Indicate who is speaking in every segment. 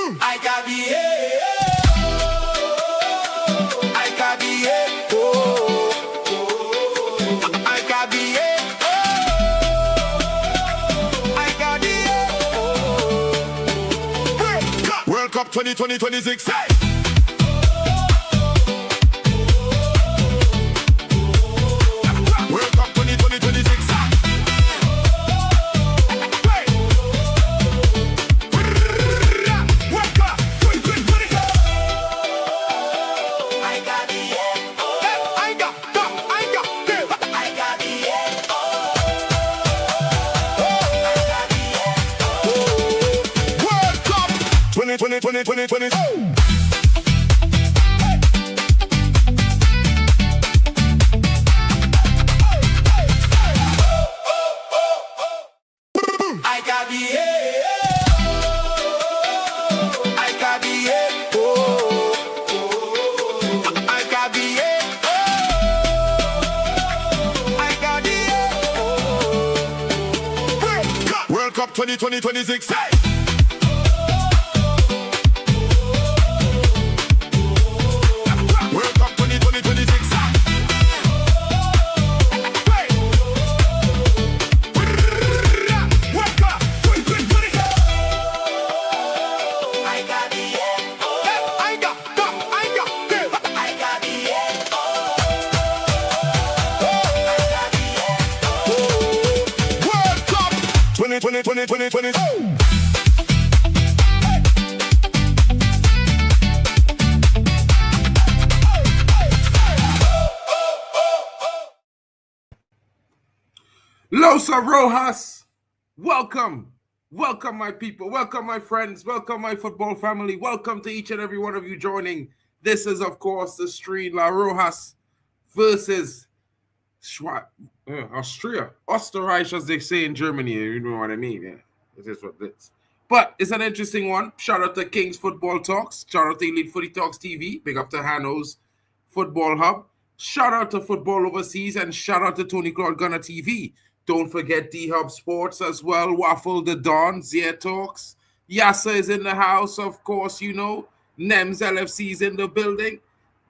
Speaker 1: World Cup 2026. Hey! World Cup 2026. Hey! World Cup 2026. I got the I got the World Cup 2020. I got the I got the I got the I got the World Cup 2026. Hey! World Cup 2026. Hey! World Cup 2026. I got the I got the World Cup 2020.
Speaker 2: Los Rojas, welcome my people, welcome my friends, welcome my football family, welcome to each and every one of you joining. This is of course the stream La Rojas versus Austria, Österreich as they say in Germany, you know what I mean, yeah, this is what it is. But it's an interesting one. Shout out to King's Football Talks, shout out to Elite Footy Talks TV, big up to Hanno's Football Hub, shout out to Football Overseas, and shout out to Tony Claude Gunner TV. Don't forget D-Hub Sports as well, Waffle the Don, Zia Talks, Yassa is in the house, of course, you know, NEMS LFC is in the building.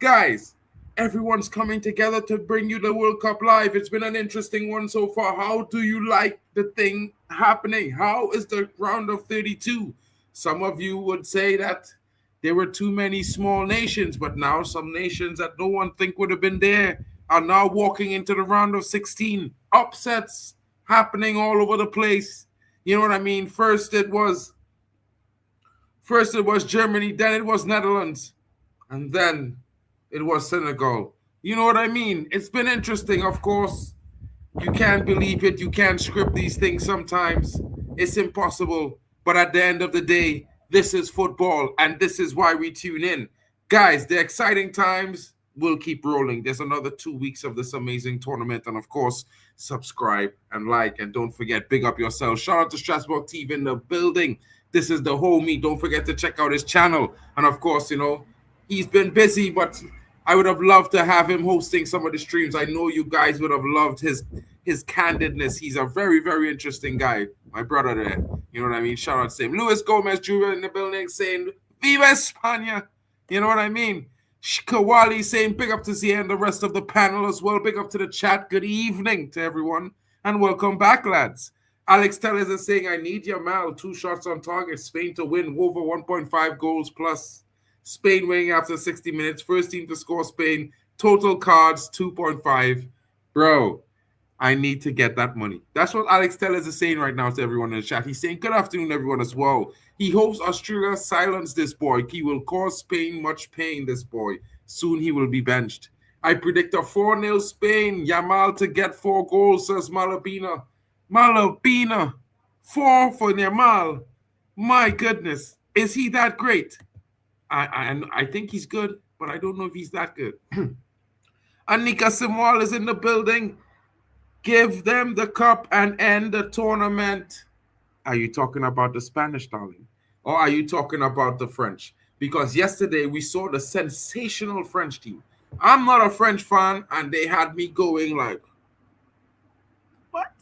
Speaker 2: Guys, everyone's coming together to bring you the World Cup live. It's been an interesting one so far. How do you like the thing happening? How is the round of 32? Some of you would say that there were too many small nations, but now some nations that no one think would have been there are now walking into the round of 16. Upsets happening all over the place. You know what I mean? First it was Germany, then it was Netherlands, and then it was Senegal. You know what I mean? It's been interesting, of course. You can't believe it. You can't script these things sometimes. It's impossible. But at the end of the day, this is football, and this is why we tune in. Guys, the exciting times will keep rolling. There's another 2 weeks of this amazing tournament. And, of course, subscribe and like. And don't forget, big up yourself. Shout out to Strasbourg TV in the building. This is the homie. Don't forget to check out his channel. And, of course, you know, he's been busy, but I would have loved to have him hosting some of the streams. I know you guys would have loved his candidness. He's a very, very interesting guy. My brother there. You know what I mean? Shout out to him. Luis Gomez Jr. in the building saying, Viva España. You know what I mean? Shikawali saying, big up to Zia and the rest of the panel as well. Big up to the chat. Good evening to everyone. And welcome back, lads. Alex Tellez is saying, I need Yamal. 2 shots on target. Spain to win. Over 1.5 goals plus. Spain winning after 60 minutes. First team to score Spain. Total cards, 2.5. Bro, I need to get that money. That's what Alex Tellez is saying right now to everyone in the chat. He's saying, good afternoon, everyone, as well. He hopes Australia silence this boy. He will cause Spain much pain, this boy. Soon he will be benched. I predict a 4-0 Spain. Yamal to get 4 goals, says Malabina. Malabina. 4 for Yamal. My goodness. Is he that great? I think he's good, but I don't know if he's that good. Anika Simwal is in the building. Give them the cup and end the tournament. Are you talking about the Spanish, darling? Or are you talking about the French? Because yesterday we saw the sensational French team. I'm not a French fan, and they had me going like, what?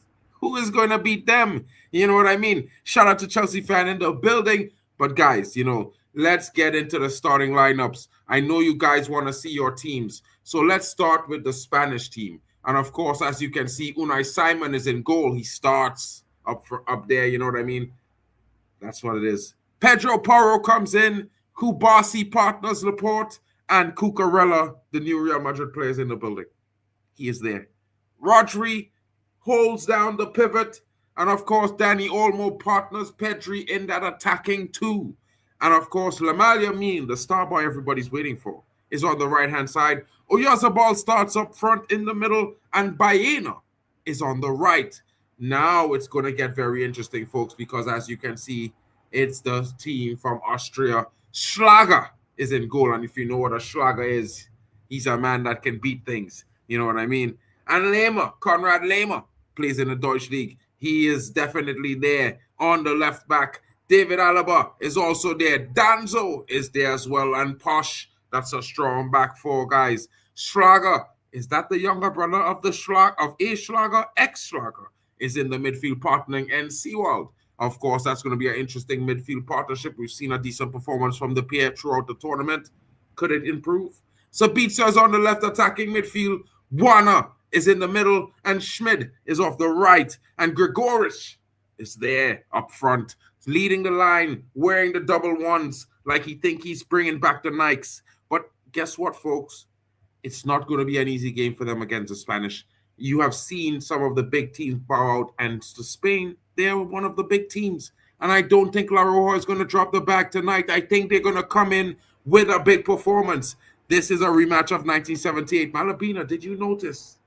Speaker 2: Who is going to beat them? You know what I mean? Shout out to Chelsea fan in the building. But guys, you know, let's get into the starting lineups. I know you guys want to see your teams. So let's start with the Spanish team. And of course, as you can see, Unai Simon is in goal. He starts up there, you know what I mean? That's what it is. Pedro Porro comes in. Kubasi partners Laporte. And Cucurella, the new Real Madrid player, is in the building. He is there. Rodri holds down the pivot. And of course, Danny Olmo partners Pedri in that attacking too. And of course, Lamine Yamal, the star boy everybody's waiting for, is on the right-hand side. Oyarzabal starts up front in the middle. And Baena is on the right. Now it's going to get very interesting, folks, because as you can see, it's the team from Austria. Schlager is in goal. And if you know what a Schlager is, he's a man that can beat things. You know what I mean? And Lehmer, Konrad Lehmer, plays in the Deutsche League. He is definitely there on the left back. David Alaba is also there. Danzo is there as well. And Posh, that's a strong back four, guys. Schlager, is that the younger brother of the Schlager? Ex-Schlager is in the midfield partnering. And Seawald, of course, that's going to be an interesting midfield partnership. We've seen a decent performance from the pair throughout the tournament. Could it improve? Sabitzer is on the left attacking midfield. Warner is in the middle. And Schmid is off the right. And Gregoris is there up front, leading the line, wearing the double ones like he think he's bringing back the Nikes. But guess what, folks? It's not going to be an easy game for them against the Spanish. You have seen some of the big teams bow out, and to Spain, they're one of the big teams. And I don't think La Roja is going to drop the bag tonight. I think they're going to come in with a big performance. This is a rematch of 1978. Malabina, did you notice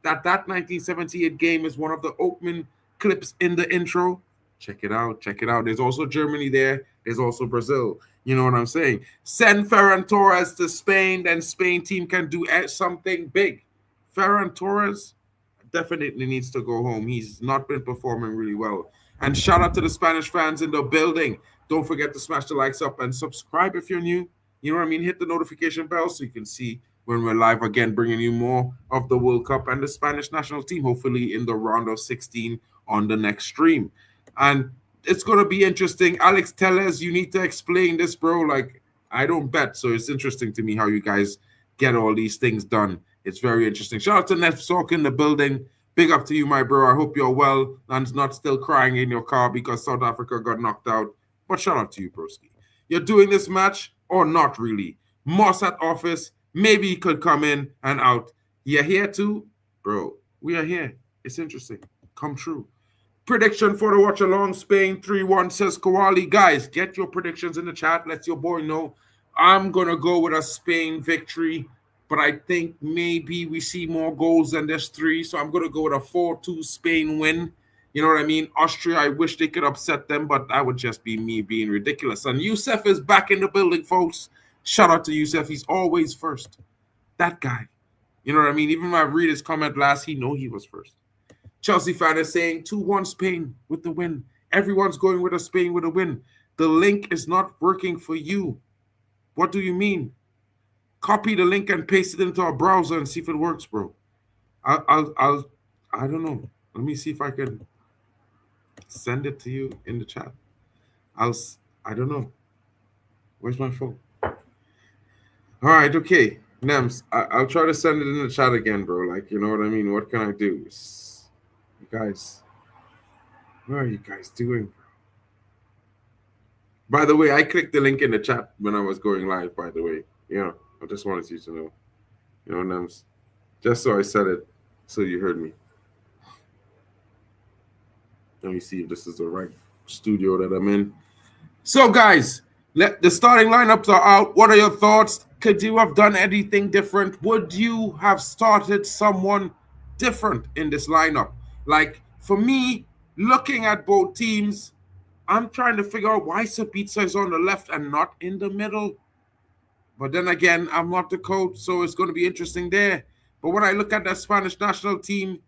Speaker 2: that 1978 game is one of the opening clips in the intro? Check it out. Check it out. There's also Germany there. There's also Brazil. You know what I'm saying? Send Ferran Torres to Spain, then Spain team can do something big. Ferran Torres definitely needs to go home. He's not been performing really well. And shout out to the Spanish fans in the building. Don't forget to smash the likes up and subscribe if you're new. You know what I mean? Hit the notification bell so you can see when we're live again, bringing you more of the World Cup and the Spanish national team, hopefully in the round of 16 on the next stream. And it's going to be interesting. Alex Tellez, you need to explain this, bro. Like, I don't bet, so it's interesting to me how you guys get all these things done. It's very interesting. Shout out to Nef Sork in the building. Big up to you, my bro. I hope you're well and not still crying in your car because South Africa got knocked out. But shout out to you, broski. You're doing this match or not really? Moss at office. Maybe he could come in and out. You're here too? Bro, we are here. It's interesting. Come true. Prediction for the watch along. Spain 3-1 says Kowali. Guys, get your predictions in the chat. Let your boy know. I'm going to go with a Spain victory, but I think maybe we see more goals than this 3. So I'm going to go with a 4-2 Spain win. You know what I mean? Austria, I wish they could upset them, but that would just be me being ridiculous. And Youssef is back in the building, folks. Shout out to Youssef. He's always first. That guy. You know what I mean? Even when I read his comment last, he know he was first. Chelsea fan is saying 2-1 Spain with the win. Everyone's going with a Spain with a win. The link is not working for you. What do you mean? Copy the link and paste it into our browser and see if it works, bro. I don't know. Let me see if I can send it to you in the chat. I don't know. Where's my phone? All right, okay. Nems, I'll try to send it in the chat again, bro. Like, you know what I mean? What can I do? You guys, what are you guys doing, bro? By the way, I clicked the link in the chat when I was going live, by the way. Yeah, I just wanted you to know. You know, Nems, just so I said it, so you heard me. Let me see if this is the right studio that I'm in. So, guys, the starting lineups are out. What are your thoughts? Could you have done anything different? Would you have started someone different in this lineup? Like, for me, looking at both teams, I'm trying to figure out why Sabitzer is on the left and not in the middle. But then again, I'm not the coach, so it's going to be interesting there. But when I look at that Spanish national team,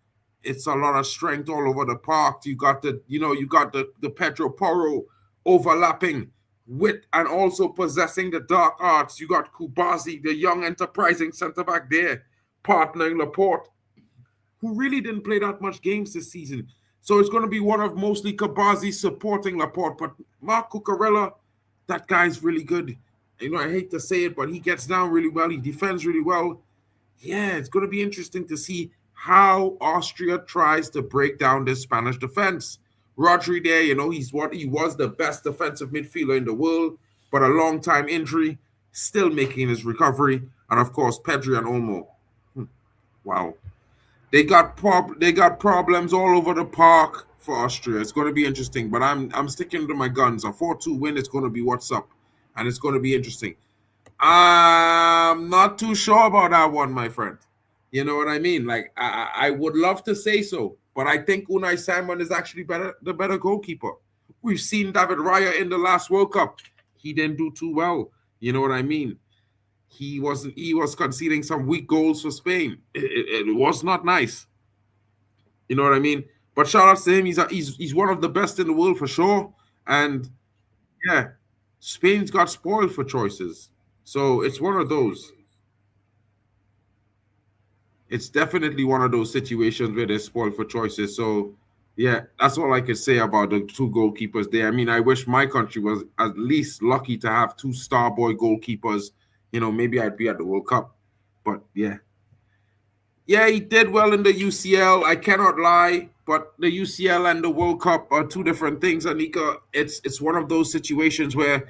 Speaker 2: it's a lot of strength all over the park. You got the Pedro Porro overlapping with and also possessing the dark arts. You got Kubasi, the young enterprising centre-back there, partnering Laporte, who really didn't play that much games this season. So it's going to be one of mostly Kubasi supporting Laporte. But Marc Cucurella, that guy's really good. I hate to say it, but he gets down really well. He defends really well. Yeah, it's going to be interesting to see how Austria tries to break down this Spanish defense. Rodri there, he was the best defensive midfielder in the world, but a long time injury, still making his recovery. And of course, Pedri and Olmo. Wow. They got problems all over the park for Austria. It's going to be interesting, but I'm sticking to my guns. A 4-2 win is going to be what's up, and it's going to be interesting. I'm not too sure about that one, my friend. You know what I mean? Like I would love to say so, but I think Unai Simon is actually the better goalkeeper. We've seen David Raya in the last World Cup. He didn't do too well. You know what I mean? He was conceding some weak goals for Spain. It was not nice. You know what I mean? But shout out to him. He's one of the best in the world for sure. And yeah, Spain's got spoiled for choices. So it's one of those. It's definitely one of those situations where they're spoiled for choices. So yeah, that's all I could say about the two goalkeepers there. I mean, I wish my country was at least lucky to have two star boy goalkeepers. Maybe I'd be at the World Cup. But yeah. Yeah, he did well in the UCL. I cannot lie, but the UCL and the World Cup are two different things, Anika. It's one of those situations where,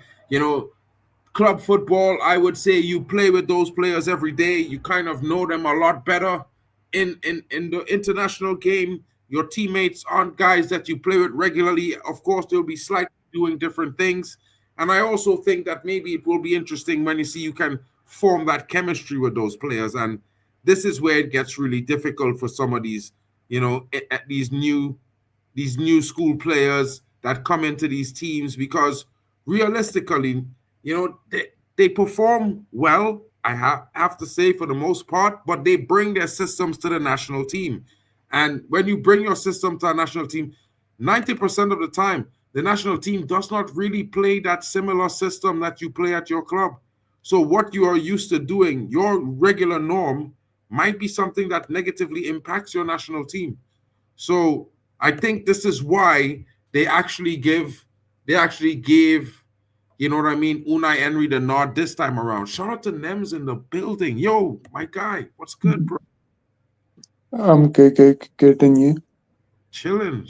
Speaker 2: club football, I would say you play with those players every day. You kind of know them a lot better. In the international game, your teammates aren't guys that you play with regularly. Of course, they'll be slightly doing different things. And I also think that maybe it will be interesting when you can form that chemistry with those players. And this is where it gets really difficult for some of these, these new school players that come into these teams, because realistically, they perform well, I have to say, for the most part, but they bring their systems to the national team. And when you bring your system to a national team, 90% of the time, the national team does not really play that similar system that you play at your club. So what you are used to doing, your regular norm, might be something that negatively impacts your national team. So I think this is why they actually gave, you know what I mean, Unai Emery the nod this time around. Shout out to Nems in the building. Yo, my guy, what's good, bro?
Speaker 3: I'm good, and you?
Speaker 2: Chilling.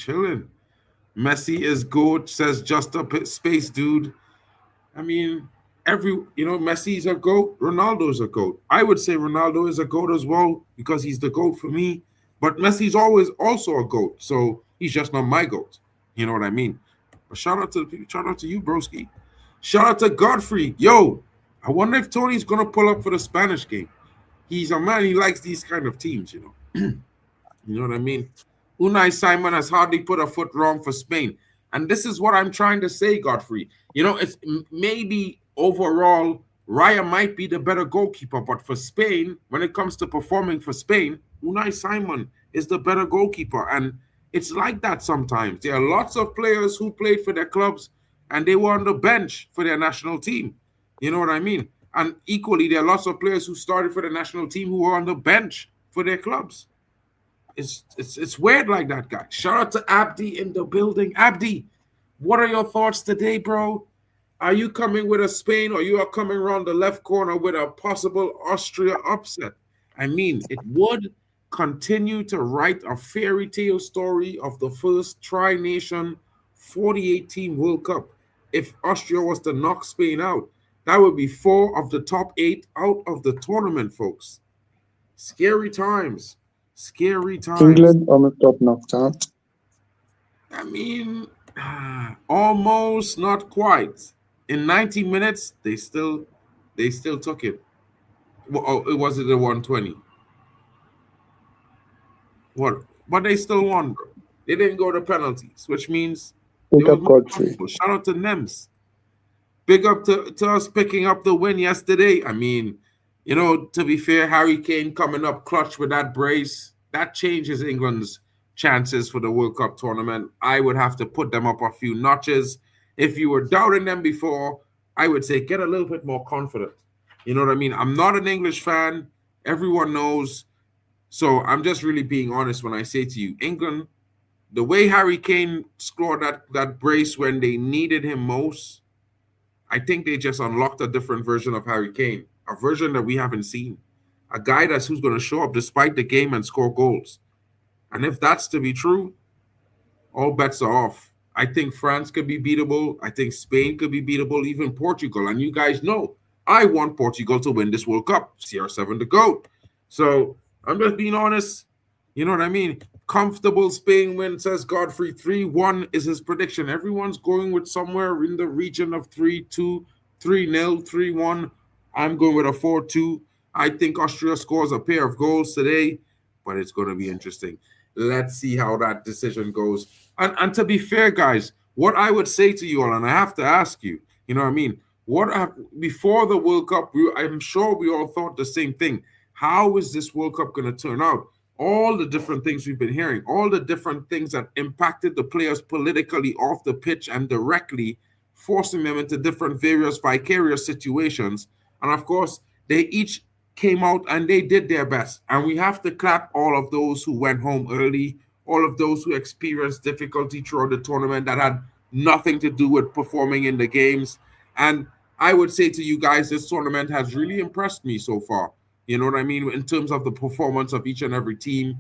Speaker 2: Messi is good, says just a space dude. I mean, Messi's a GOAT, Ronaldo's a GOAT. I would say Ronaldo is a GOAT as well because he's the GOAT for me. But Messi's always also a GOAT, so he's just not my GOAT. You know what I mean? But shout out to you, broski. Shout out to Godfrey. Yo, I wonder if Tony's gonna pull up for the Spanish game. He's a man, he likes these kind of teams, you know what I mean? Unai Simon has hardly put a foot wrong for Spain. And this is what I'm trying to say, Godfrey. It's maybe overall, Raya might be the better goalkeeper, but for Spain, when it comes to performing for Spain, Unai Simon is the better goalkeeper. And it's like that sometimes. There are lots of players who played for their clubs and they were on the bench for their national team. You know what I mean? And equally, there are lots of players who started for the national team who were on the bench for their clubs. It's weird like that, guy. Shout out to Abdi in the building. Abdi, what are your thoughts today, bro? Are you coming with a Spain, or you are coming around the left corner with a possible Austria upset? I mean, it would continue to write a fairy tale story of the first tri-nation 48-team World Cup. If Austria was to knock Spain out, that would be 4 of the top 8 out of the tournament, folks. Scary times.
Speaker 3: England almost got knocked out.
Speaker 2: I mean, almost, not quite. In 90 minutes, they still took it. It was the 120. What? But they still won, bro. They didn't go to penalties, which means
Speaker 3: Pick up Godfrey.
Speaker 2: Shout out to Nems. Big up to us picking up the win yesterday. I mean, to be fair, Harry Kane coming up clutch with that brace, that changes England's chances for the World Cup tournament. I would have to put them up a few notches. If you were doubting them before, I would say get a little bit more confident. You know what I mean? I'm not an English fan. Everyone knows. So I'm just really being honest when I say to you, England, the way Harry Kane scored that brace when they needed him most, I think they just unlocked a different version of Harry Kane, a version that we haven't seen, a guy who's going to show up despite the game and score goals. And if that's to be true, all bets are off. I think France could be beatable. I think Spain could be beatable, even Portugal. And you guys know I want Portugal to win this World Cup. CR7 to go. So I'm just being honest. You know what I mean? Comfortable Spain win, says Godfrey. 3-1 is his prediction. Everyone's going with somewhere in the region of 3-2, 3-0, 3-1. I'm going with a 4-2. I think Austria scores a pair of goals today, but it's going to be interesting. Let's see how that decision goes. And to be fair, guys, what I would say to you all, and I have to ask you, you know what I mean? Before the World Cup, I'm sure we all thought the same thing. How is this World Cup going to turn out? All the different things we've been hearing, all the different things that impacted the players politically off the pitch and directly, forcing them into different various vicarious situations. And of course, they each came out and they did their best. And we have to clap all of those who went home early, all of those who experienced difficulty throughout the tournament that had nothing to do with performing in the games. And I would say to you guys, this tournament has really impressed me so far. You know what I mean? In terms of the performance of each and every team,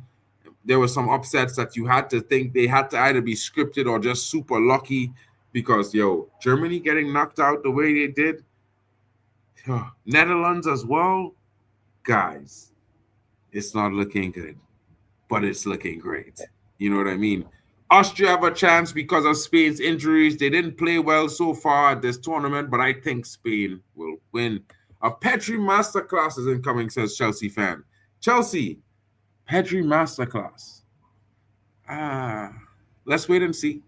Speaker 2: there were some upsets that you had to think they had to either be scripted or just super lucky because, Germany getting knocked out the way they did, Netherlands as well, guys, it's not looking good, but it's looking great. You know what I mean? Austria have a chance because of Spain's injuries. They didn't play well so far at this tournament, but I think Spain will win. A Pedri masterclass is incoming, says Chelsea fan. Chelsea, Pedri masterclass. Let's wait and see.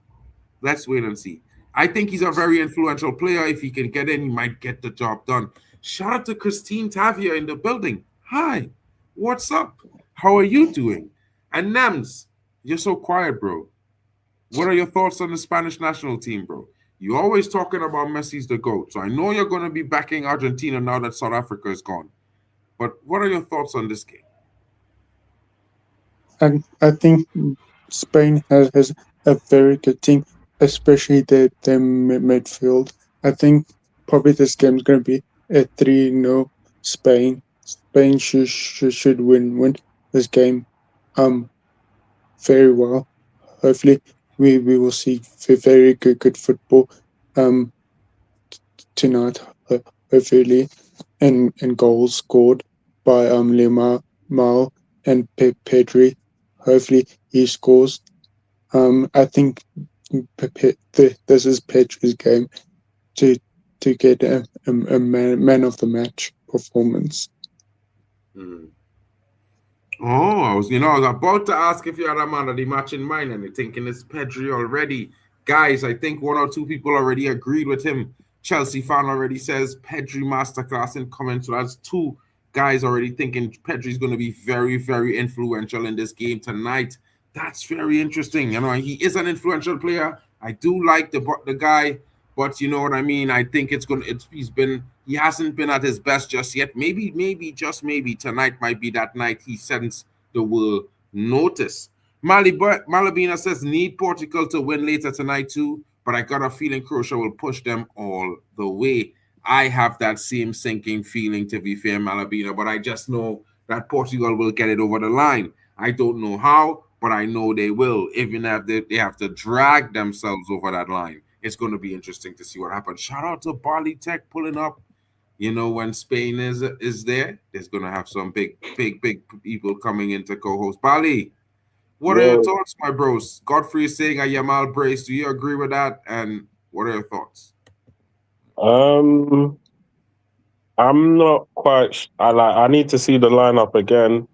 Speaker 2: Let's wait and see. I think he's a very influential player. If he can get in, he might get the job done. Shout out to Christine Tavia in the building. Hi, what's up? How are you doing? And Nems, you're so quiet, bro. What are your thoughts on the Spanish national team, bro? You're always talking about Messi's the GOAT. So I know you're going to be backing Argentina now that South Africa is gone. But what are your thoughts on this game?
Speaker 3: And I think Spain has a very good team, especially their midfield. I think probably this game is going to be a 3-0 Spain. Spain should win this game very well. Hopefully we will see very good football tonight, hopefully, and goals scored by Lemar and Pedri. Hopefully he scores. I think this is Pedri's game to get a man of the match performance.
Speaker 2: Oh, I was about to ask if you had a man of the match in mind, and you're thinking it's Pedri already. Guys, I think one or two people already agreed with him. Chelsea fan already says Pedri masterclass incoming. So that's two guys already thinking Pedri's going to be very, very influential in this game tonight. That's very interesting. He is an influential player. I do like the guy, but you know what I mean? I think he hasn't been at his best just yet. Maybe, just maybe tonight might be that night he sends the world notice. Malabina says need Portugal to win later tonight too, but I got a feeling Croatia will push them all the way. I have that same sinking feeling, to be fair, Malabina, but I just know that Portugal will get it over the line. I don't know how, but I know they will, even if they have to drag themselves over that line. It's going to be interesting to see what happens. Shout out to Barley Tech pulling up. When Spain is there, there's going to have some big people coming in to co-host. Barley, what are your thoughts, my bros? Godfrey is saying a Yamal brace. Do you agree with that? And what are your thoughts?
Speaker 4: I'm not quite. I need to see the lineup again.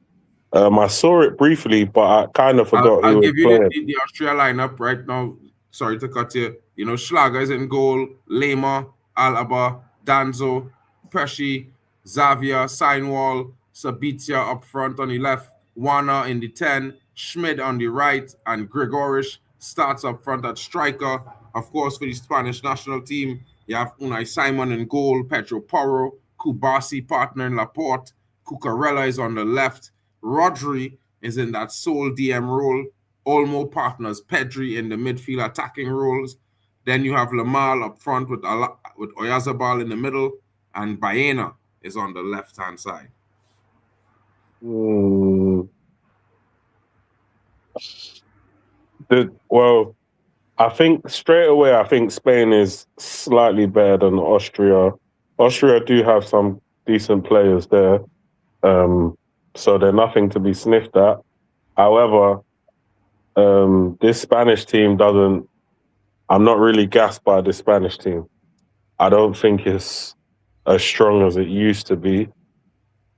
Speaker 4: I saw it briefly, but I kind of forgot.
Speaker 2: I'll give you the Austria lineup right now. Sorry to cut you. Schlager is in goal. Lema, Alaba, Danzo, Pesci, Xavier, Seinwall, Sabitzer up front on the left, Wana in the 10, Schmid on the right, and Gregorish starts up front at striker. Of course, for the Spanish national team, you have Unai Simon in goal, Pedro Porro, Kubasi partner in Laporte, Cucurella is on the left, Rodri is in that sole DM role, Olmo partners Pedri in the midfield attacking roles. Then you have Lamal up front with Oyazabal in the middle, and Baena is on the left-hand side.
Speaker 4: Well, I think straight away, I think Spain is slightly better than Austria. Austria do have some decent players there, so they're nothing to be sniffed at. However, this Spanish team doesn't. I'm not really gassed by the Spanish team. I don't think it's as strong as it used to be.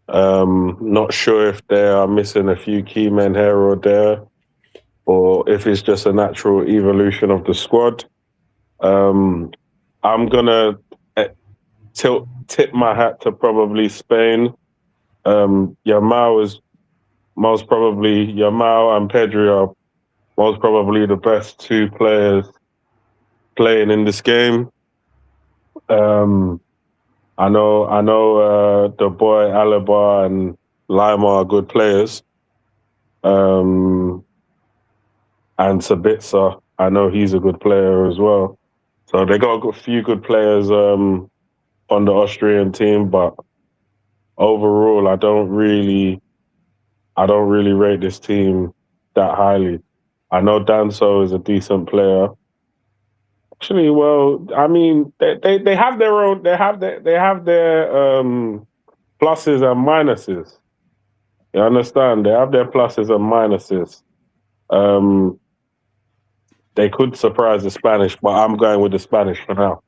Speaker 4: Not sure if they are missing a few key men here or there, or if it's just a natural evolution of the squad. I'm gonna tip my hat to probably Spain. Yamal is most probably Yamal and Pedri are most probably the best two players playing in this game. I know the boy Alaba and Lima are good players. And Sabitzer, I know he's a good player as well. So they got a few good players on the Austrian team, but overall, I don't really rate this team that highly. I know Danso is a decent player. Actually, well, I mean, they have their own. They have their pluses and minuses. You understand? They have their pluses and minuses. They could surprise the Spanish, but I'm going with the Spanish for now.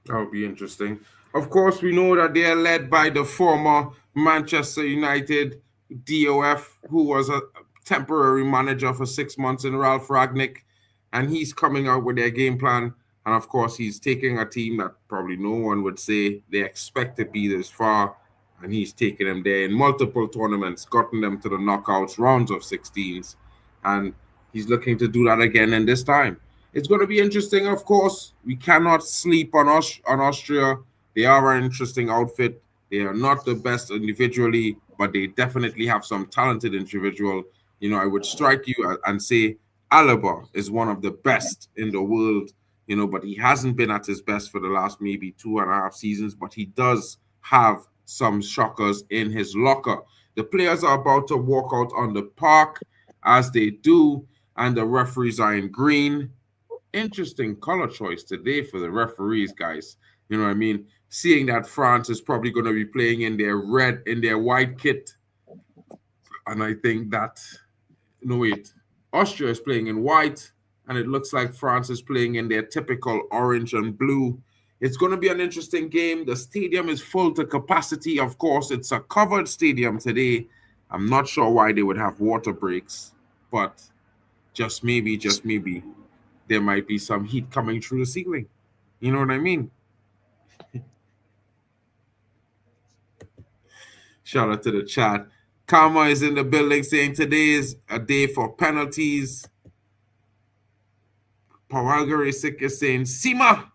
Speaker 2: That would be interesting. Of course, we know that they are led by the former Manchester United DOF, who was a temporary manager for 6 months in Ralph Ragnick, and he's coming out with their game plan. And of course, he's taking a team that probably no one would say they expect to be this far, and he's taken them there in multiple tournaments, gotten them to the knockouts, rounds of 16s, and he's looking to do that again in this time. It's going to be interesting, of course. We cannot sleep on Austria. They are an interesting outfit. They are not the best individually, but they definitely have some talented individual. You know, I would strike you and say Alaba is one of the best in the world, you know, but he hasn't been at his best for the last maybe 2.5 seasons, but he does have some shockers in his locker. The players are about to walk out on the park as they do, and the referees are in green. Interesting color choice today for the referees, guys. You know what I mean? Seeing that France is probably going to be playing in their white kit. And I think that, no, wait, Austria is playing in white, and it looks like France is playing in their typical orange and blue. It's going to be an interesting game. The stadium is full to capacity. Of course, it's a covered stadium today. I'm not sure why they would have water breaks, but just maybe, there might be some heat coming through the ceiling. You know what I mean? Shout out to the chat. Karma is in the building saying today is a day for penalties. Paragarisik is saying Sima.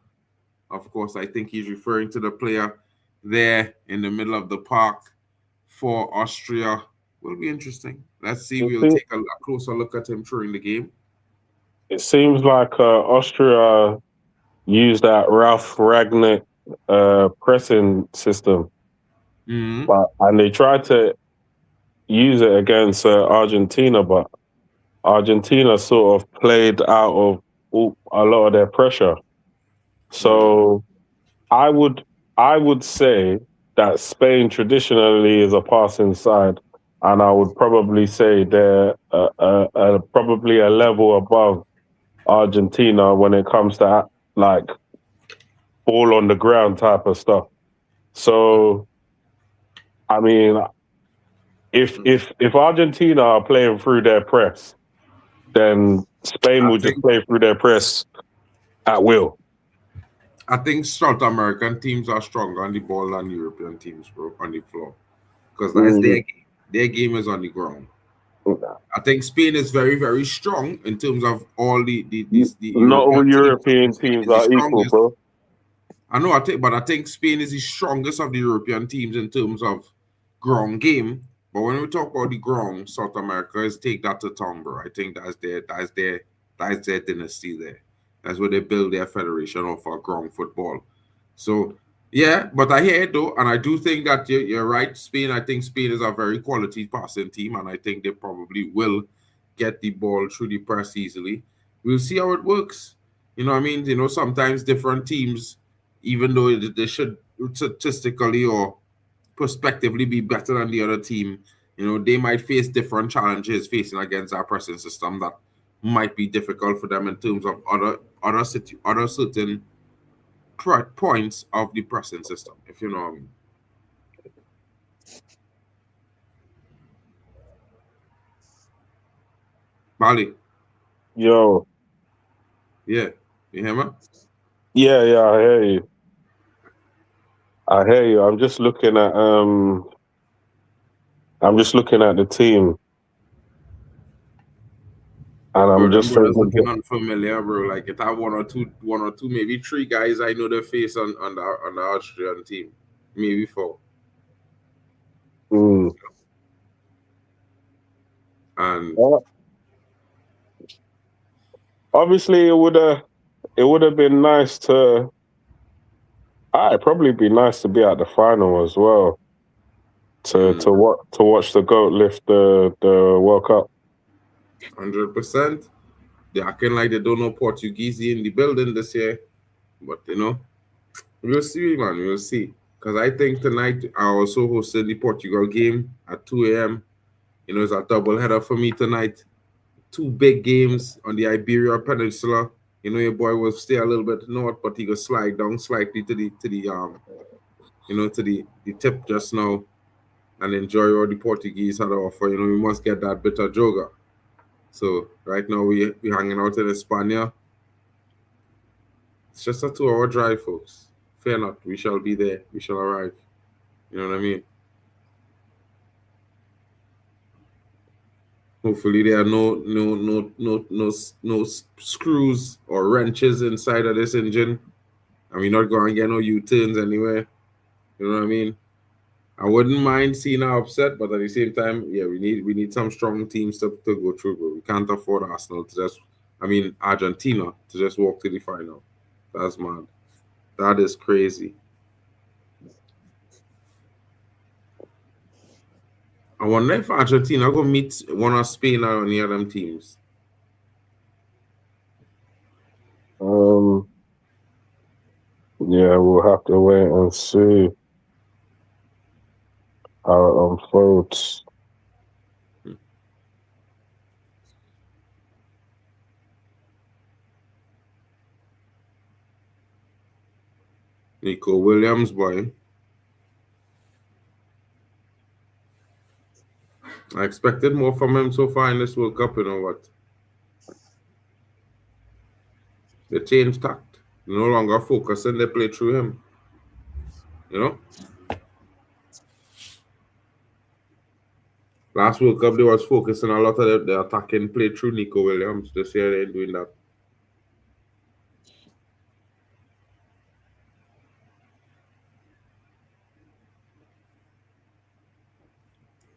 Speaker 2: Of course, I think he's referring to the player there in the middle of the park for Austria. Will be interesting. Let's see. We'll take a closer look at him during the game.
Speaker 4: It seems like Austria used that Ralph Ragnick pressing system, and they tried to use it against Argentina, but Argentina sort of played out of a lot of their pressure. So I would say that Spain traditionally is a passing side, and I would probably say they're probably a level above Argentina when it comes to like ball on the ground type of stuff. So, I mean, if Argentina are playing through their press, then Spain will just play through their press at will.
Speaker 2: I think South American teams are stronger on the ball than European teams, bro, on the floor, because that's their game. Their game is on the ground. I think Spain is very, very strong in terms of all the
Speaker 4: not all European teams are equal, bro.
Speaker 2: I know, but I think Spain is the strongest of the European teams in terms of ground game. But when we talk about the ground, South America is take that to town, bro. I think that's their dynasty there. That's where they build their federation of ground football. So, yeah, but I hear it though, and I do think that you're right. Spain, I think Spain is a very quality passing team, and I think they probably will get the ball through the press easily. We'll see how it works. You know what I mean? You know, sometimes different teams, even though they should statistically or prospectively be better than the other team, you know, they might face different challenges facing against our pressing system that might be difficult for them in terms of other certain points of the pressing system, if you know what I mean. Bali,
Speaker 4: Yo,
Speaker 2: yeah, you hear me?
Speaker 4: yeah, I hear you. I hear you. I'm just looking at the team, and
Speaker 2: Bro,
Speaker 4: I'm
Speaker 2: them
Speaker 4: just
Speaker 2: brothers
Speaker 4: thinking,
Speaker 2: looking unfamiliar, bro. Like if I have one or two, maybe three guys I know their face on the Austrian team, maybe four.
Speaker 4: hmm,
Speaker 2: And
Speaker 4: well, obviously it would have been nice to. It'd probably be nice to be at the final as well to watch the goat lift the World Cup.
Speaker 2: 100%. They acting like they don't know Portuguese in the building this year, but you know, we'll see, man. We'll see. Because I think tonight I also hosted the Portugal game at 2 a.m. You know, it's a double header for me tonight. Two big games on the Iberia Peninsula. You know, your boy will stay a little bit north, but he will slide down slightly to the tip just now and enjoy all the Portuguese had to offer. You know, we must get that bit of joga. So right now we hanging out in España. It's just a 2 hour drive, folks. Fear not, we shall be there. We shall arrive. You know what I mean? Hopefully there are no screws or wrenches inside of this engine, and we're not going to get no U-turns anywhere. You know what I mean? I wouldn't mind seeing her upset, but at the same time, yeah, we need some strong teams to go through, but we can't afford Arsenal to just, I mean Argentina to just walk to the final. That's mad. That is crazy. I wonder if Argentina go meet one of Spain or any of them teams.
Speaker 4: Um, yeah, we'll have to wait and see how it unfolds.
Speaker 2: Nico Williams, boy. I expected more from him so far in this World Cup, you know what? They changed tact. They no longer focus and they play through him. You know? Last World Cup they was focusing a lot of the attacking play through Nico Williams. This year they ain't doing that.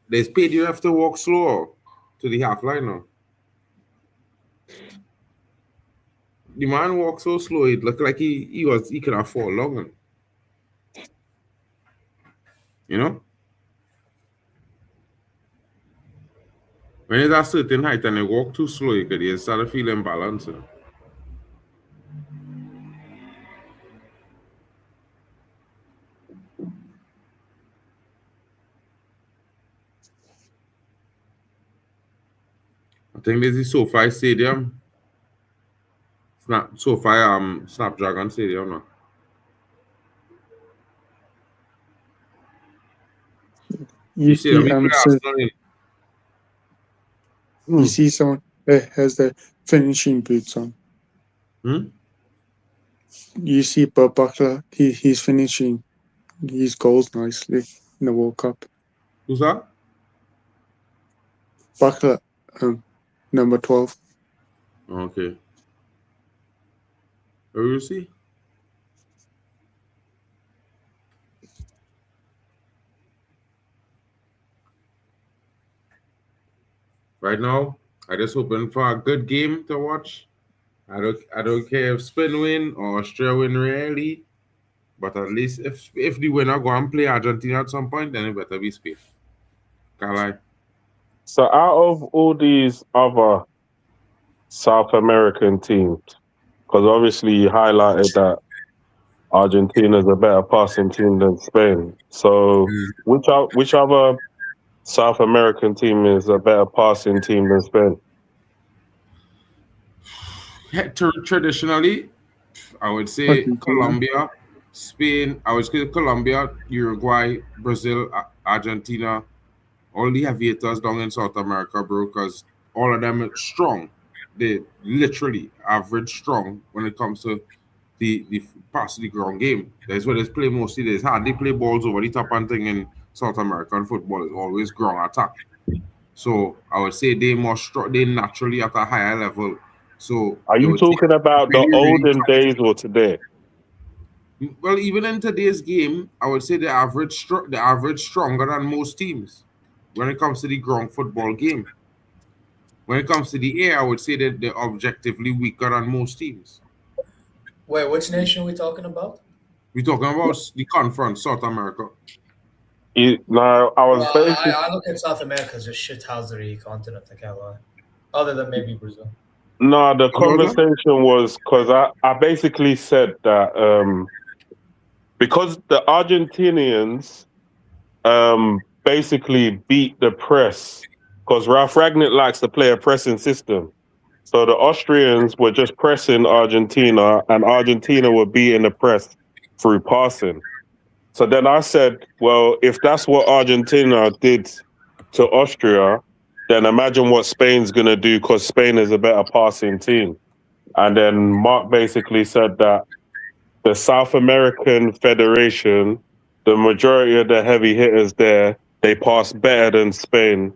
Speaker 2: They paid you have to walk slower to the half line now. The man walked so slow, it looked like he could have fallen long. You know? When he's at a certain height and they walk too slow, you could start to feel imbalance. You know? I think this is SoFi Stadium. Snapdragon Stadium now. You see, I mean,
Speaker 3: you see someone that has the finishing boots on. You see Bob Buckler, he's finishing his goals nicely in the World Cup.
Speaker 2: Who's that?
Speaker 3: Buckler, number 12.
Speaker 2: Okay. Where you see? Right now, I just hoping for a good game to watch. I don't care if Spain win or Austria win really, but at least if the winner go and play Argentina at some point, then it better be Spain. Can't lie.
Speaker 4: So out of all these other South American teams, because obviously you highlighted that Argentina's a better passing team than Spain. So which other South American team is a better passing team than Spain?
Speaker 2: Traditionally, I would say
Speaker 3: Argentina.
Speaker 2: Colombia, Spain. I would say Colombia, Uruguay, Brazil, Argentina. All the aviators down in South America, bro, because all of them are strong. They literally average strong when it comes to the pass the ground game. That's where they play mostly. There's hardly play balls over the top and thing in South American football. It's always ground attack. So I would say they more strong. They naturally at a higher level. So
Speaker 4: Are
Speaker 2: it
Speaker 4: you
Speaker 2: would take
Speaker 4: talking about the
Speaker 2: really, really
Speaker 4: olden days or today?
Speaker 2: well, even in today's game, I would say the average stronger than most teams when it comes to the ground football game. When it comes to the air, I would say that they're objectively weaker than most teams.
Speaker 5: Wait, which nation are we talking about?
Speaker 2: We're talking about the conference, South America.
Speaker 4: No, I was basically
Speaker 5: I look at South America as a shithousery continent, I can't lie. Other than maybe Brazil.
Speaker 4: no. The
Speaker 2: Hold on.
Speaker 4: conversation was because I basically said that because the Argentinians basically beat the press because Ralph Ragnick likes to play a pressing system. So the Austrians were just pressing Argentina, and Argentina were beating the press through passing. So then I said, well, if that's what Argentina did to Austria, then imagine what Spain's going to do because Spain is a better passing team. And then Mark basically said that the South American Federation, the majority of the heavy hitters there, they pass better than Spain.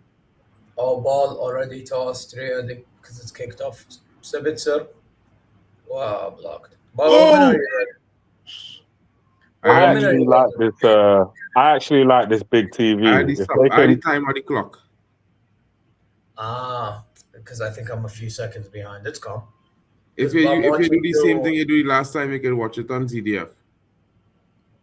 Speaker 5: Oh, ball already to Austria because it's kicked off. Sabitzer. Wow, blocked. Ball, what minute are you at?
Speaker 4: I
Speaker 5: What minute are
Speaker 4: actually
Speaker 5: you
Speaker 4: like
Speaker 5: at?
Speaker 4: this. I actually like this big TV.
Speaker 2: I had
Speaker 4: If they
Speaker 2: the
Speaker 4: can,
Speaker 2: time of the clock.
Speaker 5: Because I think I'm a few seconds behind. It's calm.
Speaker 2: If
Speaker 5: 'Cause
Speaker 2: you
Speaker 5: I'm
Speaker 2: if you do
Speaker 5: watching
Speaker 2: the same
Speaker 5: till-
Speaker 2: thing you do the last time, you can watch it on CDF.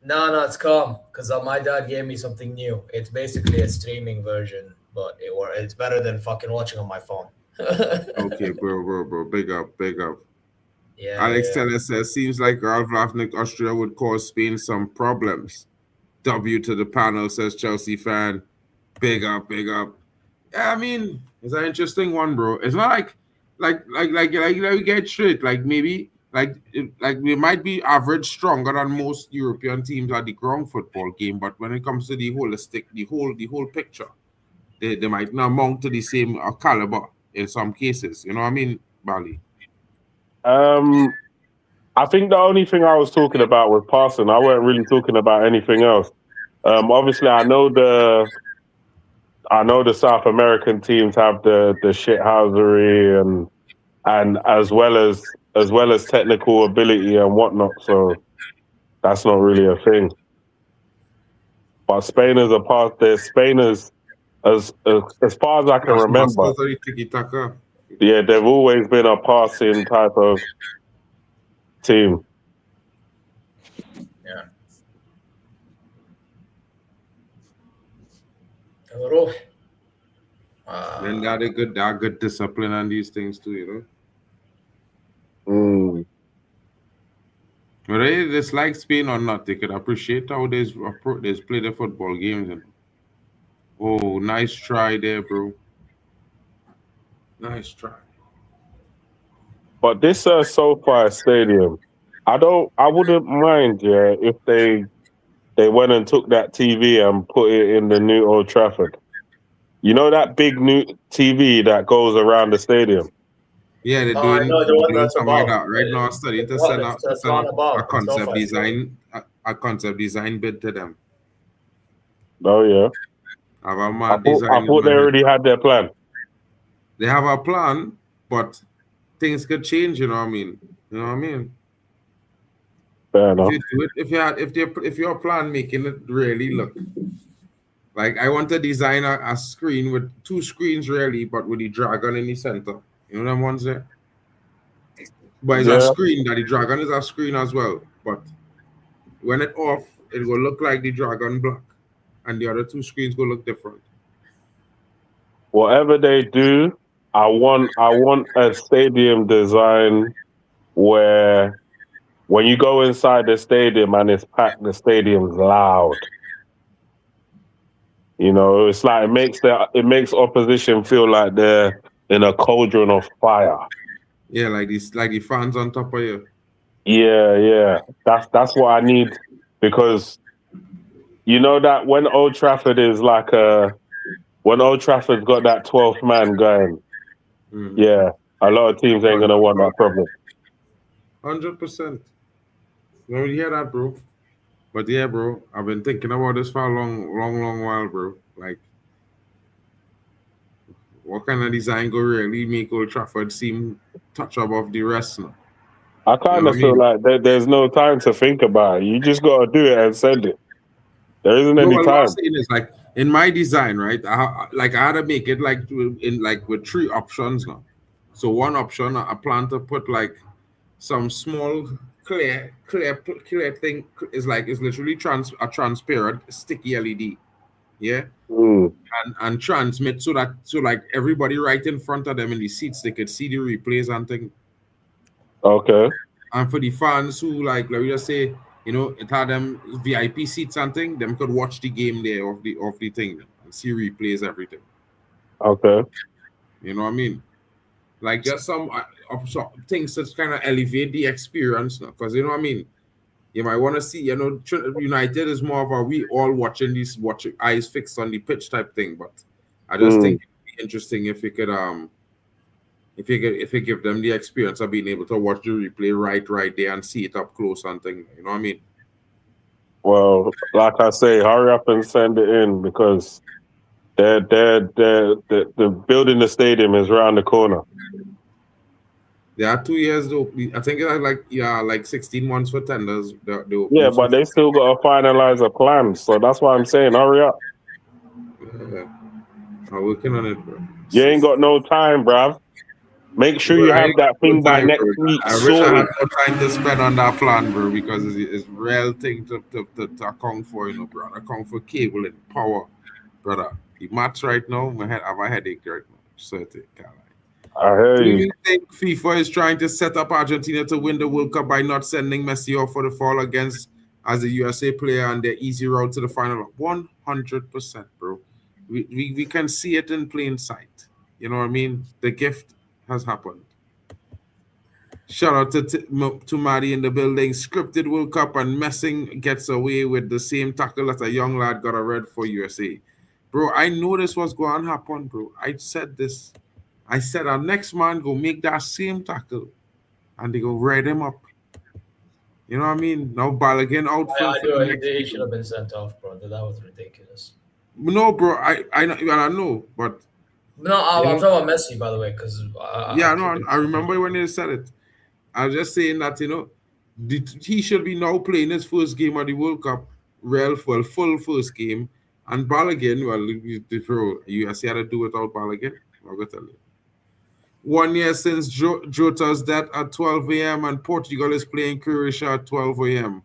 Speaker 5: No, it's calm. Because my dad gave me something new. It's basically a streaming version, but it's better than fucking watching on my phone.
Speaker 2: Okay, bro. Big up.
Speaker 5: Yeah.
Speaker 2: Alex
Speaker 5: yeah.
Speaker 2: Teller says, seems like Ralph Ragnick Austria would cause Spain some problems. W to the panel, says Chelsea fan. Big up. Yeah, I mean, it's an interesting one, bro. It's not like we get straight. Like maybe like we might be average stronger than most European teams at the ground football game, but when it comes to the holistic, the whole picture, they might not amount to the same caliber in some cases. You know what I mean, Bali?
Speaker 4: I think the only thing I was talking about was passing. I weren't really talking about anything else. Obviously, I know the South American teams have the shithousery and as well as technical ability and whatnot. So that's not really a thing. But Spain is a part. Spain is as far as I can remember.
Speaker 2: Tiki-taka.
Speaker 4: Yeah, they've always been a passing type of team.
Speaker 5: Yeah. نروح.
Speaker 2: Then that are good discipline on these things too, you know. Whether they dislike Spain or not, they could appreciate how they play their football games. And oh, nice try there, bro. Nice try.
Speaker 4: But this SoFi Stadium, I wouldn't mind, yeah, if they went and took that TV and put it in the new Old Trafford. You know that big new TV that goes around the stadium?
Speaker 2: Yeah, they're
Speaker 5: Oh, I
Speaker 2: doing,
Speaker 5: know, the one
Speaker 2: doing
Speaker 5: that's
Speaker 2: something like
Speaker 5: above.
Speaker 2: that right now. Studying to
Speaker 5: What?
Speaker 2: send
Speaker 5: It's
Speaker 2: out
Speaker 5: the one above,
Speaker 2: a
Speaker 5: the
Speaker 2: concept
Speaker 5: SoFi
Speaker 2: design, a concept design bid to them.
Speaker 4: Oh yeah.
Speaker 2: Have a
Speaker 4: I
Speaker 2: mad
Speaker 4: thought
Speaker 2: design.
Speaker 4: they already had their plan.
Speaker 2: They have a plan, but things could change. You know what I mean? You know what I mean?
Speaker 4: Fair
Speaker 2: If
Speaker 4: enough.
Speaker 2: you do it, if your plan making it really look like I want to design a screen with two screens really, but with the dragon in the center. You know them ones there? But it's a
Speaker 4: Yeah.
Speaker 2: screen that the dragon is a screen as well. But when it off, it will look like the dragon black. And the other two screens will look different.
Speaker 4: Whatever they do, I want a stadium design where when you go inside the stadium and it's packed, the stadium's loud. You know, it's like it makes opposition feel like they're in a cauldron of fire.
Speaker 2: Yeah, like the fans on top of you.
Speaker 4: Yeah. That's what I need, because you know that when Old Trafford is like when Old Trafford's got that 12th man going, yeah, a lot of teams ain't gonna want that problem.
Speaker 2: 100%. You know, you hear that, bro? But yeah, bro, I've been thinking about this for a long while, bro. Like, what kind of design go really make Old Trafford seem touch above the rest now?
Speaker 4: I kind of feel like there's no time to think about it. You just gotta do it and send it. There isn't any
Speaker 2: What I'm
Speaker 4: time.
Speaker 2: saying is, like, in my design, right? I had to make it like with three options now. So one option, I plan to put like some small clear thing is literally a transparent sticky LED, yeah, and transmit so like everybody right in front of them in the seats, they could see the replays and thing.
Speaker 4: Okay.
Speaker 2: And for the fans who, like, let me just say, you know, it had them VIP seats and thing, them could watch the game there of the thing and see replays, everything.
Speaker 4: Okay.
Speaker 2: You know what I mean? Like, just some things that kind of elevate the experience, because you know what I mean. You might want to see, you know, United is more of a we all watching eyes fixed on the pitch type thing. But I just think it'd be interesting if you could if you give them the experience of being able to watch the replay right there and see it up close and thing. You know what I mean?
Speaker 4: Well, like I say, hurry up and send it in, because they're building the stadium is around the corner.
Speaker 2: There are 2 years though. I think it's like 16 months for tenders.
Speaker 4: Yeah, but they still got to finalize a plan. So that's why I'm saying, hurry up.
Speaker 2: I'm working on it, bro.
Speaker 4: You ain't got no time, bruv. Make sure you have that thing by next week.
Speaker 2: I wish I had more time to spend on that plan, bro, because it's real thing to account for, you know, bro. Account for cable and power, brother. The match right now, I have a headache right now. Certainly,
Speaker 4: I hear
Speaker 2: do
Speaker 4: you.
Speaker 2: you think FIFA is trying to set up Argentina to win the World Cup by not sending Messi off for the fall against as a USA player and their easy route to the final? 100%, bro. We can see it in plain sight. You know what I mean? The gift has happened. Shout out to Maddie in the building. Scripted World Cup and Messing gets away with the same tackle that a young lad got a red for USA. Bro, I know this was going to happen, bro. I said this. I said our next man go make that same tackle and they go red him up. You know what I mean? Now Balogun out for the next
Speaker 5: he should have been sent off, bro. That was ridiculous.
Speaker 2: No, bro, I know, but
Speaker 5: no, I'm talking about Messi, by the way, because
Speaker 2: I remember when they said it. I was just saying that, you know, he should be now playing his first game of the World Cup, full first game, and Balogun, well, USA had to do without Balogun. I'll go tell you. 1 year since Jota's death at 12 a.m. and Portugal is playing Croatia at 12 a.m.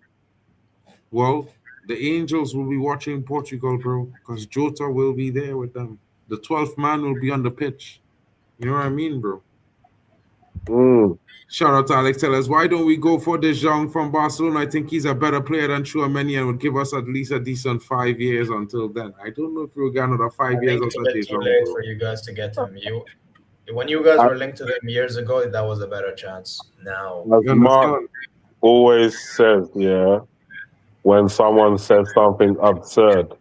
Speaker 2: Well, the Angels will be watching Portugal, bro, because Jota will be there with them. The 12th man will be on the pitch. You know what I mean, bro? Shout out to Alex. Tell us, why don't we go for De Jong from Barcelona? I think he's a better player than Chouameni and would give us at least a decent 5 years until then. I don't know if we'll get another 5 years
Speaker 5: it's
Speaker 2: after De
Speaker 5: too
Speaker 2: Jong.
Speaker 5: late for you guys to get him. When you guys were linked to them years ago, that was a better chance. Now,
Speaker 4: as Mark always says, yeah, when someone says something absurd,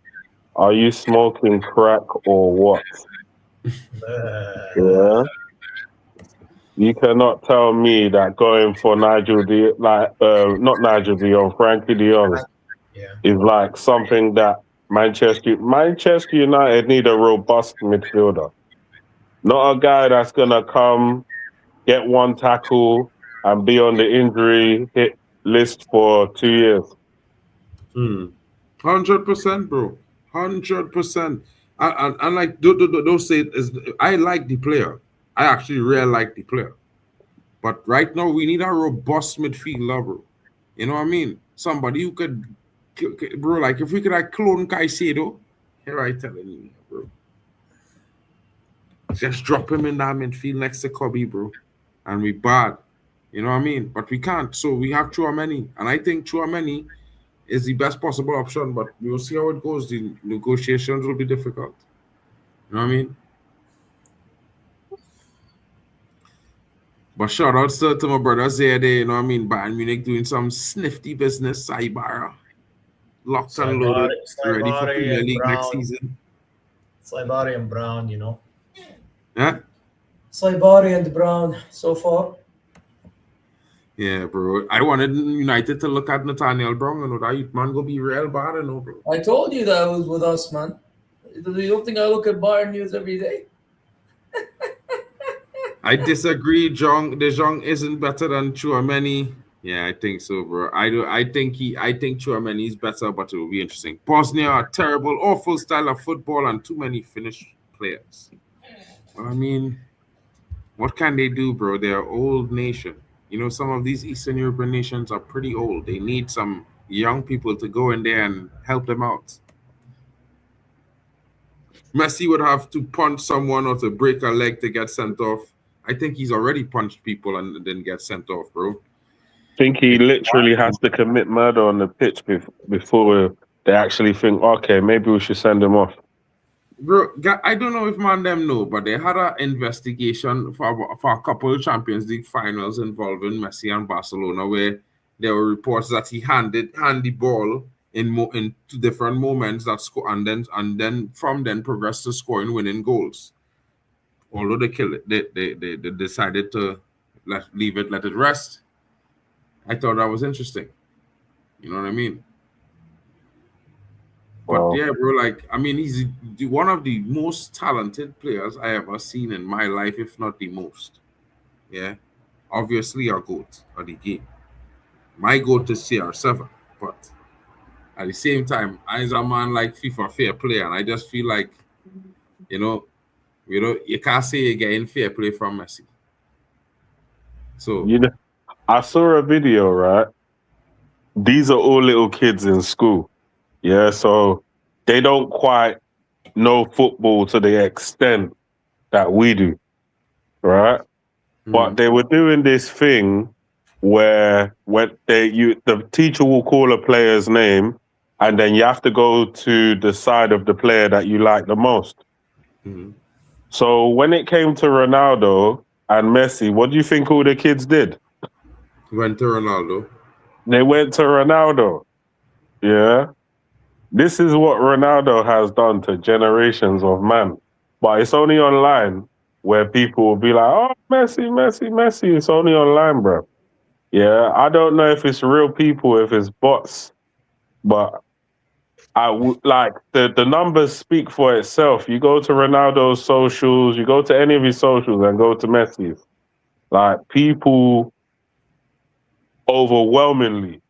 Speaker 4: are you smoking crack or what? Yeah. You cannot tell me that going for not Nigel de Jong, Frankie de Jong is like something that Manchester United need a robust midfielder. Not a guy that's gonna come, get one tackle, and be on the injury hit list for 2 years.
Speaker 2: 100%, bro. 100%. And like, don't say it. I like the player. I actually really like the player. But right now, we need a robust midfielder, bro. You know what I mean? Somebody who could, bro. Like if we could like clone Caicedo, here I telling you, bro. Just drop him in that midfield next to Kobe, bro, and we bad. You know what I mean? But we can't. So we have Chouameni, and I think Chouameni is the best possible option. But we will see how it goes. The negotiations will be difficult. You know what I mean? But shout outs to my brothers there, you know what I mean? Bayern Munich doing some snifty business. Saibara locked and loaded, ready for Premier League next season.
Speaker 5: Saibari and Brown, you know.
Speaker 2: Yeah?
Speaker 5: Saibari and Brown so far.
Speaker 2: Yeah, bro. I wanted United to look at Nathaniel Brown and that youth man go be real bad, I know, bro.
Speaker 5: I told you that was with us, man. You don't think I look at Bayern news every day?
Speaker 2: I disagree. De Jong isn't better than Chouameni. Yeah, I think so, bro. I think Chouameni is better, but it will be interesting. Bosnia are terrible, awful style of football and too many Finnish players. Well, I mean, what can they do, bro? They're an old nation. You know, some of these Eastern European nations are pretty old. They need some young people to go in there and help them out. Messi would have to punch someone or to break a leg to get sent off. I think he's already punched people and then get sent off, bro.
Speaker 4: I think he literally has to commit murder on the pitch before they actually think, okay, maybe we should send him off.
Speaker 2: Bro, I don't know if man them know, but they had an investigation for a couple of Champions League finals involving Messi and Barcelona, where there were reports that he handed the ball in two different moments that score and then from then progressed to scoring winning goals. Although they killed it, they decided to let it rest. I thought that was interesting. You know what I mean? But yeah, bro, like, I mean, he's one of the most talented players I ever seen in my life, if not the most. Yeah. Obviously, a GOAT of the game. My GOAT is CR7. But at the same time, I'm a man like FIFA fair play, and I just feel like, you can't say you're getting fair play from Messi. So,
Speaker 4: I saw a video, right? These are all little kids in school. Yeah, so they don't quite know football to the extent that we do, right? But they were doing this thing where the teacher will call a player's name, and then you have to go to the side of the player that you like the most. So when it came to Ronaldo and Messi, what do you think all the kids did?
Speaker 2: Went to Ronaldo.
Speaker 4: They went to Ronaldo. Yeah. This is what Ronaldo has done to generations of man. But it's only online where people will be like, oh, Messi, Messi, Messi. It's only online, bro. Yeah, I don't know if it's real people, if it's bots, but the numbers speak for itself. You go to Ronaldo's socials, you go to any of his socials and go to Messi's. Like, people overwhelmingly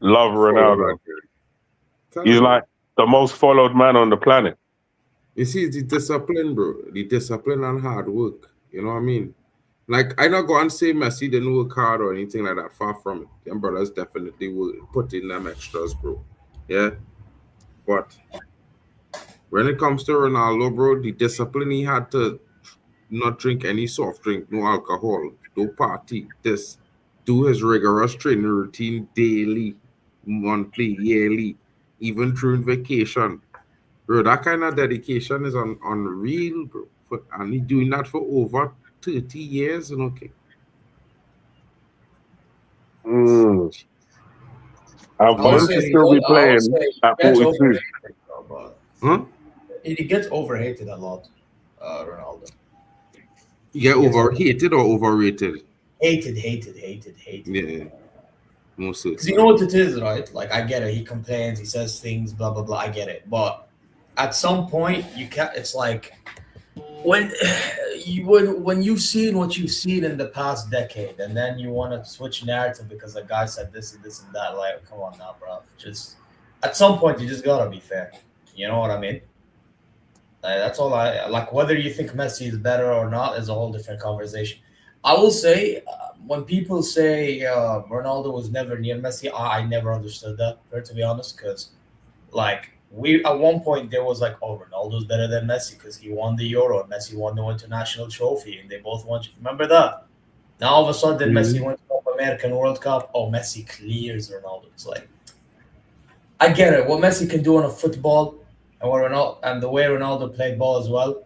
Speaker 4: love Ronaldo. He's like the most followed man on the planet.
Speaker 2: You see, the discipline, bro. The discipline and hard work. You know what I mean? Like, I not go and say Messi didn't work hard or anything like that. Far from it. Them brothers definitely will put in them extras, bro. Yeah? But when it comes to Ronaldo, bro, the discipline he had to not drink any soft drink, no alcohol, no party, do his rigorous training routine daily, monthly, yearly, even during vacation. Bro, that kind of dedication is unreal, bro. And he's doing that for over 30 years, and okay.
Speaker 4: And for him to still be playing at 42.
Speaker 2: Huh?
Speaker 5: He gets overhated a lot, Ronaldo.
Speaker 2: You get overhated or overrated?
Speaker 5: Hated.
Speaker 2: Yeah. Mostly.
Speaker 5: Because you know what it is, right? Like, I get it. He complains, he says things, blah, blah, blah. I get it. But at some point, you can't, it's like, when you've seen what you've seen in the past decade, and then you want to switch narrative because a guy said this and this and that, like, come on now, bro. Just, at some point, you just gotta be fair. You know what I mean? That's all I like. Whether you think Messi is better or not is a whole different conversation. I will say, when people say Ronaldo was never near Messi, I never understood that, to be honest, because like we at one point there was like, oh, Ronaldo's better than Messi because he won the Euro and Messi won the international trophy and they both won. Remember that? Now all of a sudden Messi went to the American World Cup. Oh, Messi clears Ronaldo. It's like, I get it. What Messi can do on a football and what Ronaldo and the way Ronaldo played ball as well,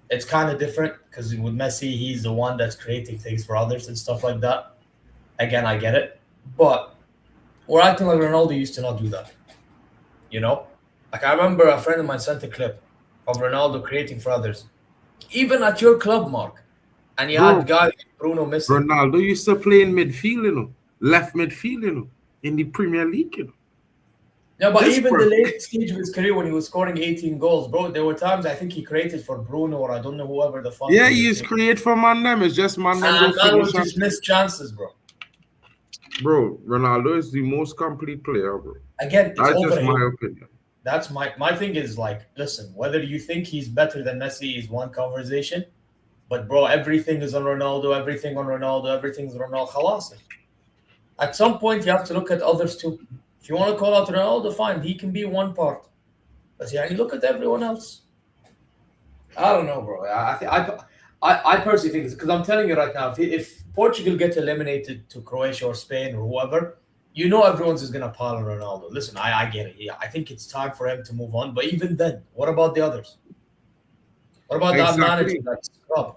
Speaker 5: it's kind of different because with Messi, he's the one that's creating things for others and stuff like that. Again, I get it, but we're acting like Ronaldo used to not do that. You know, like I remember a friend of mine sent a clip of Ronaldo creating for others, even at your club, Mark, and you
Speaker 2: Bro,
Speaker 5: had guys like Bruno missing.
Speaker 2: Ronaldo used to play in midfield, you know, left midfield, you know, in the Premier League, you know.
Speaker 5: Yeah, but
Speaker 2: This
Speaker 5: even
Speaker 2: bro-
Speaker 5: the late stage of his career when he was scoring 18 goals, bro, there were times I think he created for Bruno or I don't know whoever the fuck.
Speaker 2: Yeah,
Speaker 5: was
Speaker 2: he
Speaker 5: the
Speaker 2: used
Speaker 5: team.
Speaker 2: create for man them. It's just man them
Speaker 5: And
Speaker 2: don't
Speaker 5: man was
Speaker 2: finish.
Speaker 5: just missed chances, bro.
Speaker 2: Bro, Ronaldo is the most complete player, bro.
Speaker 5: Again, it's
Speaker 2: That's just
Speaker 5: overrated.
Speaker 2: my opinion.
Speaker 5: That's my thing is like, listen, whether you think he's better than Messi is one conversation, but bro, everything is on Ronaldo, everything's on Ronaldo, everything's Ronaldo. Khalas. At some point, you have to look at others too. If you want to call out Ronaldo, fine, he can be one part. But yeah, you look at everyone else. I don't know, bro. I personally think it's because I'm telling you right now, if Portugal get eliminated to Croatia or Spain or whoever, you know everyone's just gonna pile on Ronaldo. Listen, I get it. Yeah, I think it's time for him to move on. But even then, what about the others? What about that manager,
Speaker 2: Exactly.
Speaker 5: that scrub?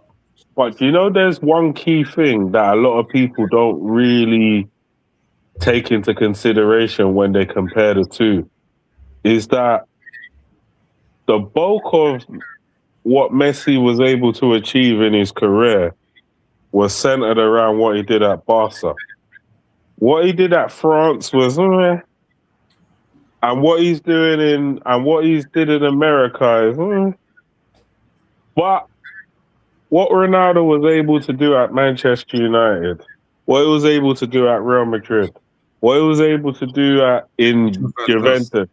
Speaker 4: But you know, there's one key thing that a lot of people don't really take into consideration when they compare the two is that the bulk of what Messi was able to achieve in his career was centered around what he did at Barca. What he did at France was, and what he's doing and what he's did in America is, but what Ronaldo was able to do at Manchester United, what he was able to do at Real Madrid, what he was able to do in Juventus,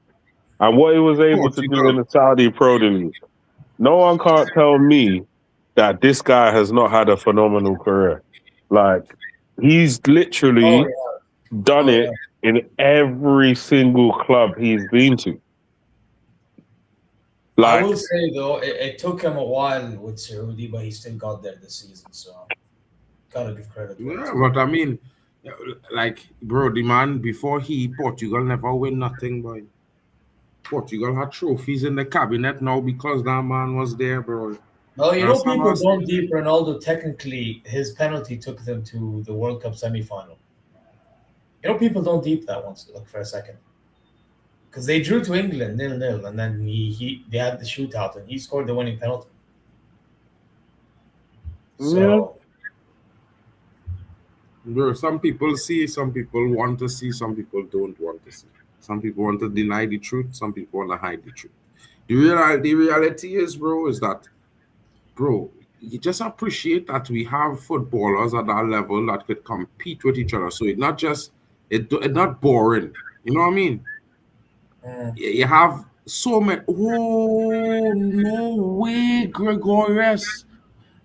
Speaker 4: and what he was able to do in the Saudi Pro League. No one can't tell me that this guy has not had a phenomenal career. Like, he's literally done it in every single club he's been to.
Speaker 5: I
Speaker 4: Like,
Speaker 5: will say though, it took him a while with Saudi, but he still got there this season. So gotta give credit.
Speaker 2: Yeah, but I mean, like, bro, the man before Portugal never win nothing, boy. Portugal had trophies in the cabinet now because that man was there, bro.
Speaker 5: Well, you know,
Speaker 2: That's what
Speaker 5: people
Speaker 2: I'm saying.
Speaker 5: don't deep Ronaldo. Technically, his penalty took them to the World Cup semi-final. You know, people don't deep that once, like for a second, because they drew to England 0-0, and then they had the shootout, and he scored the winning penalty. So,
Speaker 2: Bro, some people see, some people want to see, some people don't want to see. Some people want to deny the truth, some people want to hide the truth. The reality is, bro, is that, bro, you just appreciate that we have footballers at that level that could compete with each other. So it's not just, it's not boring. You know what I mean? You have so many. Oh, no way, Gregorius.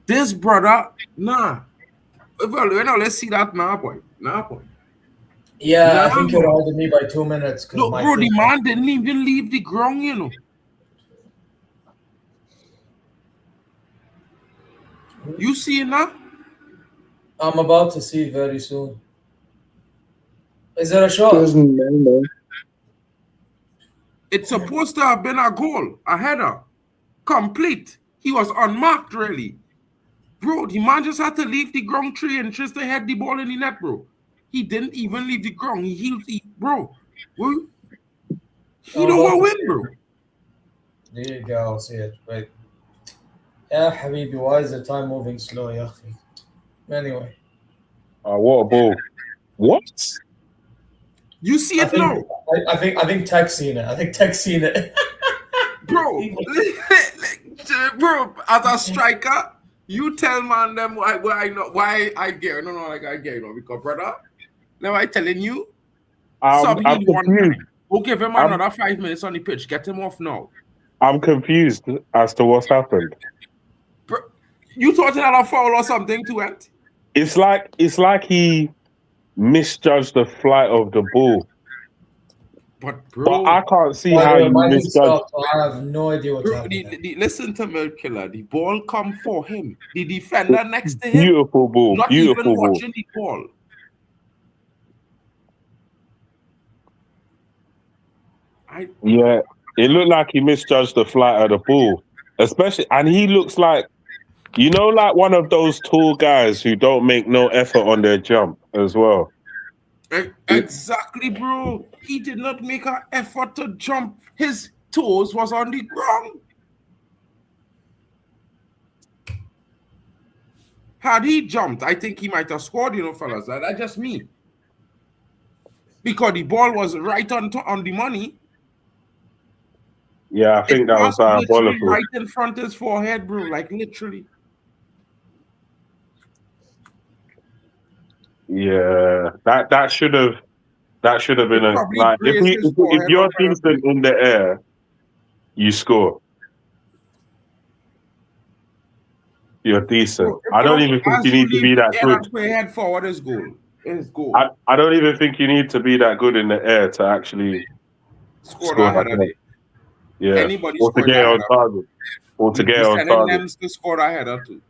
Speaker 2: This brother, nah. Well, let's see that now, boy. Now, boy.
Speaker 5: yeah, I think you're holding me by 2 minutes.
Speaker 2: No, bro, the man didn't even leave the ground, you know. You see it now?
Speaker 5: I'm about to see very soon. Is there a shot?
Speaker 3: Doesn't matter.
Speaker 2: It's supposed to have been a goal, a header, complete. He was unmarked, really. Bro, the man just had to leave the ground 3 inches to head the ball in the net, bro. He didn't even leave the ground. Bro. He don't want to win, bro.
Speaker 5: There you go. I'll see it. Wait. Yeah, Habibi, why is the time moving slow, ya akhi? Anyway.
Speaker 4: what a ball. What?
Speaker 2: You see it now?
Speaker 5: I think Tech's seen it. I think Tech's seen it.
Speaker 2: Bro, bro, as a striker, you tell man them why I get because brother, now I telling you,
Speaker 4: I'm confused.
Speaker 2: We'll give him another 5 minutes on the pitch. Get him off now.
Speaker 4: I'm confused as to what's happened.
Speaker 2: Bro, you thought he had a foul or something to it?
Speaker 4: It's like he misjudged the flight of the ball.
Speaker 2: But
Speaker 4: But
Speaker 2: bro,
Speaker 4: I can't see
Speaker 5: By
Speaker 4: how
Speaker 5: the way,
Speaker 4: you
Speaker 5: my thing
Speaker 4: misjudge.
Speaker 5: stopped, so I have no idea what's
Speaker 2: bro,
Speaker 5: happening.
Speaker 2: listen to Milk Killer. The ball come for him. The defender next to him,
Speaker 4: Beautiful ball.
Speaker 2: not
Speaker 4: Beautiful
Speaker 2: even
Speaker 4: ball.
Speaker 2: watching the ball.
Speaker 4: Yeah, it looked like he misjudged the flight of the ball, especially, and he looks like, like one of those tall guys who don't make no effort on their jump as well.
Speaker 2: Exactly, bro. He did not make an effort to jump. His toes was on the ground. Had he jumped, I think he might have scored, fellas. That's just me. Because the ball was right on the money.
Speaker 4: Yeah, I think that was
Speaker 2: literally
Speaker 4: diabolical.
Speaker 2: right in front of his forehead, bro. Like literally.
Speaker 4: Yeah, that should have been a
Speaker 2: Probably
Speaker 4: like
Speaker 2: grazed his
Speaker 4: if
Speaker 2: forehead
Speaker 4: you're
Speaker 2: or whatever.
Speaker 4: decent in the air, you score. You're decent.
Speaker 2: Bro,
Speaker 4: I don't even think
Speaker 2: as
Speaker 4: you
Speaker 2: you
Speaker 4: need to
Speaker 2: leave
Speaker 4: be
Speaker 2: the
Speaker 4: that
Speaker 2: air
Speaker 4: good.
Speaker 2: and play head forward is goal. Is goal.
Speaker 4: I don't even think you need to be that good in the air to actually
Speaker 2: Score
Speaker 4: score
Speaker 2: that
Speaker 4: that
Speaker 2: header.
Speaker 4: goal. Yeah,
Speaker 2: Anybody
Speaker 4: or to
Speaker 2: scored
Speaker 4: get
Speaker 2: that
Speaker 4: on
Speaker 2: header.
Speaker 4: target. Or to
Speaker 2: We
Speaker 4: get on
Speaker 2: sending
Speaker 4: target.
Speaker 2: them to score that header too.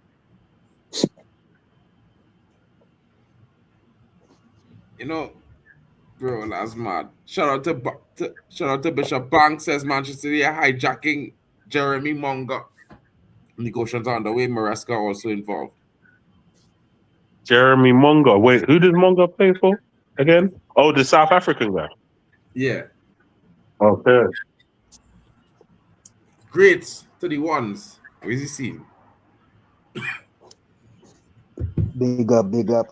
Speaker 2: Bro, that's mad. Shout out to Bishop Banks, says Manchester City are hijacking Jeremy Monga. Negotiations are underway. Maresca also involved.
Speaker 4: Jeremy Monga. Wait, who does Monga play for again? Oh, the South African guy.
Speaker 2: Yeah.
Speaker 4: Okay.
Speaker 2: Great to the ones. What is he seeing?
Speaker 6: Big up, big up,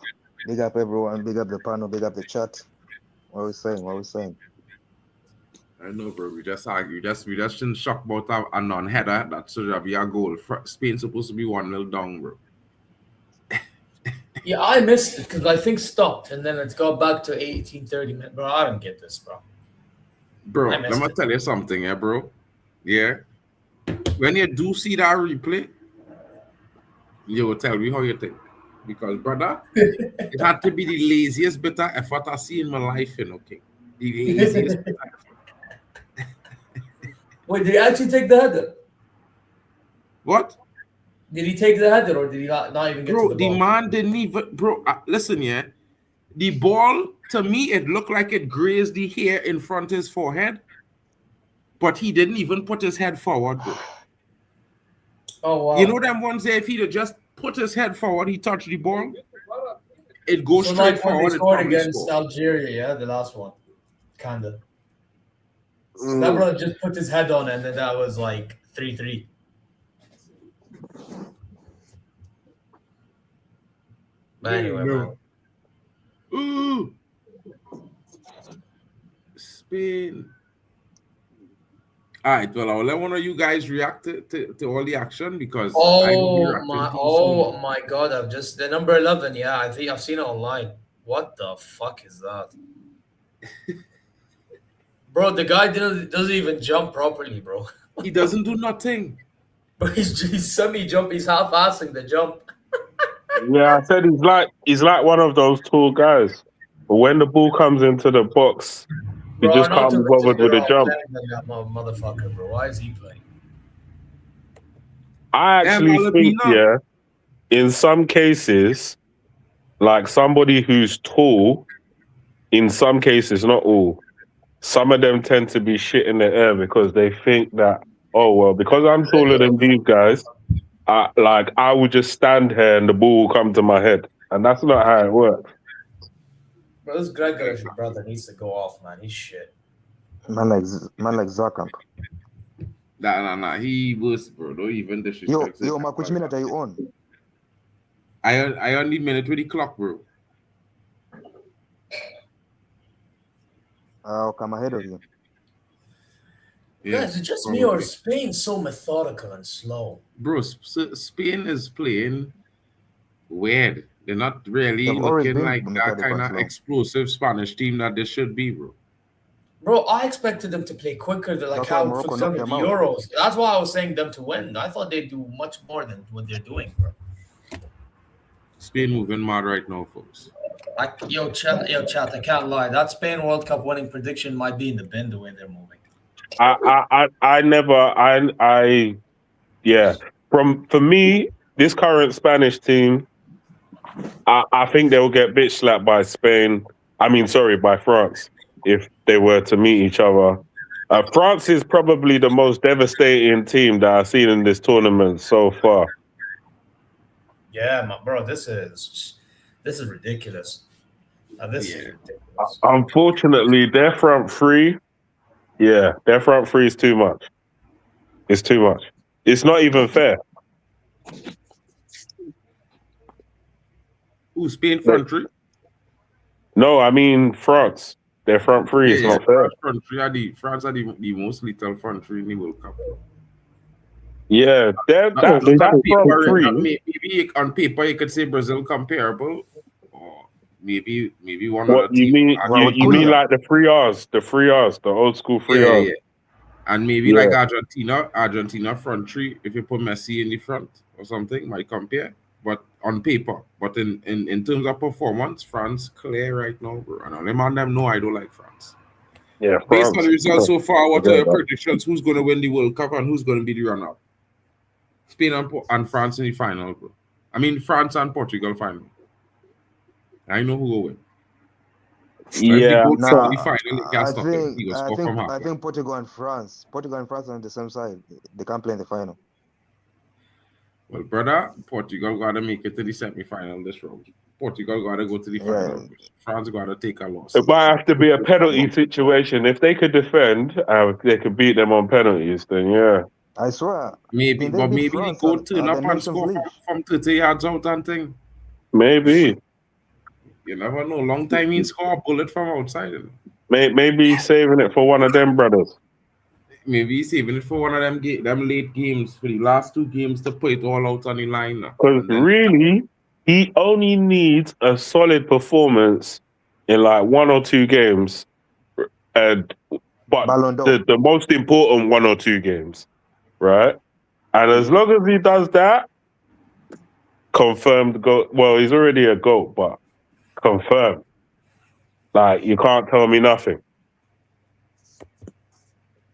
Speaker 6: big up everyone, big up the panel, big up the chat. What are we saying?
Speaker 2: I know, bro. We just argue. We just shouldn't shock about a non-header. That should be our goal. Spain supposed to be 1-0 down, bro.
Speaker 5: Yeah, I missed it because I think stopped and then it's got back to 18:30 minutes. Bro, I don't get this, bro.
Speaker 2: Bro,
Speaker 5: I
Speaker 2: let
Speaker 5: missed
Speaker 2: me
Speaker 5: it.
Speaker 2: tell you something, bro. Yeah. When you do see that replay, you will tell me how you think. Because, brother, it had to be the laziest bit of effort I see in my life, okay? The laziest bit of effort.
Speaker 5: Wait, did he actually take the header?
Speaker 2: What?
Speaker 5: Did he take the header or did he not even get to the ball?
Speaker 2: The man didn't even... Bro, listen, yeah. The ball, to me, it looked like it grazed the hair in front of his forehead. But he didn't even put his head forward, bro.
Speaker 5: Oh, wow.
Speaker 2: You know them ones there, if he'd just put his head forward, he touched the ball, it goes
Speaker 5: So
Speaker 2: straight
Speaker 5: like when
Speaker 2: forward.
Speaker 5: they scored against Algeria, yeah, the last one. Kinda. That brother just put his head on and then that was like 3-3. But anyway, man.
Speaker 2: Ooh. Spain. All right, well, I'll let one of you guys react to all the action because
Speaker 5: Oh my god, I've just the number 11, yeah, I think I've seen it online. What the fuck is that? Bro, the guy doesn't even jump properly, bro.
Speaker 2: He doesn't do nothing.
Speaker 5: But he's semi-jump, he's half-assing the jump.
Speaker 4: Yeah, I said he's like one of those tall guys. But when the ball comes into the box, he just can't be bothered with the jump.
Speaker 5: That motherfucker, bro. Why is he playing?
Speaker 4: I actually think, yeah, in some cases, like somebody who's tall, in some cases, not all, some of them tend to be shit in the air because they think that, oh, well, because I'm taller than these guys, I will just stand here and the ball will come to my head. And that's not how it works.
Speaker 5: Bro, this Gregor, your brother, needs to go off, man. He's shit.
Speaker 6: Man like Zarkamp.
Speaker 2: Nah. He was, bro. Don't even disrespect.
Speaker 6: Yo, Mark, which minute are you on?
Speaker 2: I on the minute with the clock, bro.
Speaker 6: I'll come ahead of you.
Speaker 2: Yeah,
Speaker 5: guys, it's just me or Spain so methodical and slow?
Speaker 2: Bro, Spain is playing weird. They're not really looking like that kind of explosive Spanish team that they should be, bro.
Speaker 5: Bro, I expected them to play quicker than like how, for example, the Euros. That's why I was saying them to win. I thought they'd do much more than what they're doing, bro.
Speaker 2: Spain moving mad right now, folks.
Speaker 5: Chat, I can't lie. That Spain World Cup winning prediction might be in the bin the way they're moving.
Speaker 4: Yeah. For me, this current Spanish team, I think they'll get bitch slapped by Spain. By France if they were to meet each other. France is probably the most devastating team that I've seen in this tournament so far.
Speaker 5: Yeah, bro, this is ridiculous. This is ridiculous.
Speaker 4: Unfortunately, their front three, their front three is too much. It's too much. It's not even fair.
Speaker 2: Who, Spain front three?
Speaker 4: No, I mean France. Their front three is not fair.
Speaker 2: France are the most lethal front three in the World Cup.
Speaker 4: Yeah, that front three.
Speaker 2: Maybe on paper you could say Brazil comparable, or maybe one
Speaker 4: What
Speaker 2: other
Speaker 4: you
Speaker 2: team.
Speaker 4: mean? You mean like the 3Rs, the old school 3Rs.
Speaker 2: Yeah. And maybe like Argentina front three. If you put Messi in the front or something, might compare. But on paper, but in terms of performance, France clear right now, bro. And them know I don't like France.
Speaker 4: Yeah,
Speaker 2: based on the results so far, what are your predictions? Who's going to win the World Cup and who's going to be the runner-up? Spain and France in the final, bro. I mean, France and Portugal final. I know who will win.
Speaker 6: I think Portugal and France are on the same side. They can't play in the final.
Speaker 2: Well, brother, Portugal got to make it to the semi-final this round. Portugal got to go to the final.
Speaker 6: Yeah.
Speaker 2: France got to take a loss.
Speaker 4: It might have to be a penalty situation. If they could defend, they could beat them on penalties. Then
Speaker 6: I swear.
Speaker 2: Maybe they go turn up and score from 30 yards out and thing.
Speaker 4: Maybe.
Speaker 2: You never know. Long time he score a bullet from outside.
Speaker 4: Maybe he's saving it for one of them brothers.
Speaker 2: Maybe he's saving it for one of them late games, for the last two games to put it all out on the line.
Speaker 4: Because really, he only needs a solid performance in like one or two games. But the most important one or two games, right? And as long as he does that, confirmed GOAT. Well, he's already a GOAT, but confirmed. Like, you can't tell me nothing.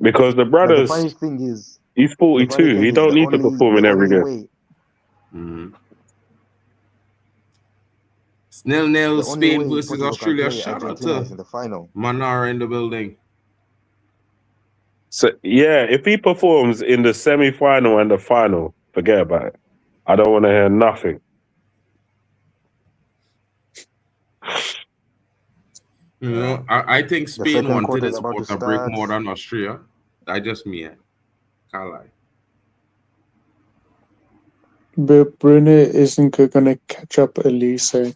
Speaker 4: Because the brothers,
Speaker 6: the funny thing is,
Speaker 4: he's 42. He don't need to perform in every game.
Speaker 2: Mm-hmm. 0-0 Spain versus Australia. Shout out to Manara in the building.
Speaker 4: So if he performs in the semi-final and the final, forget about it. I don't want to hear nothing.
Speaker 2: You know, I think Spain wanted this sport to break more than Austria. I just can't lie.
Speaker 3: But Bruno isn't going to catch up Elise.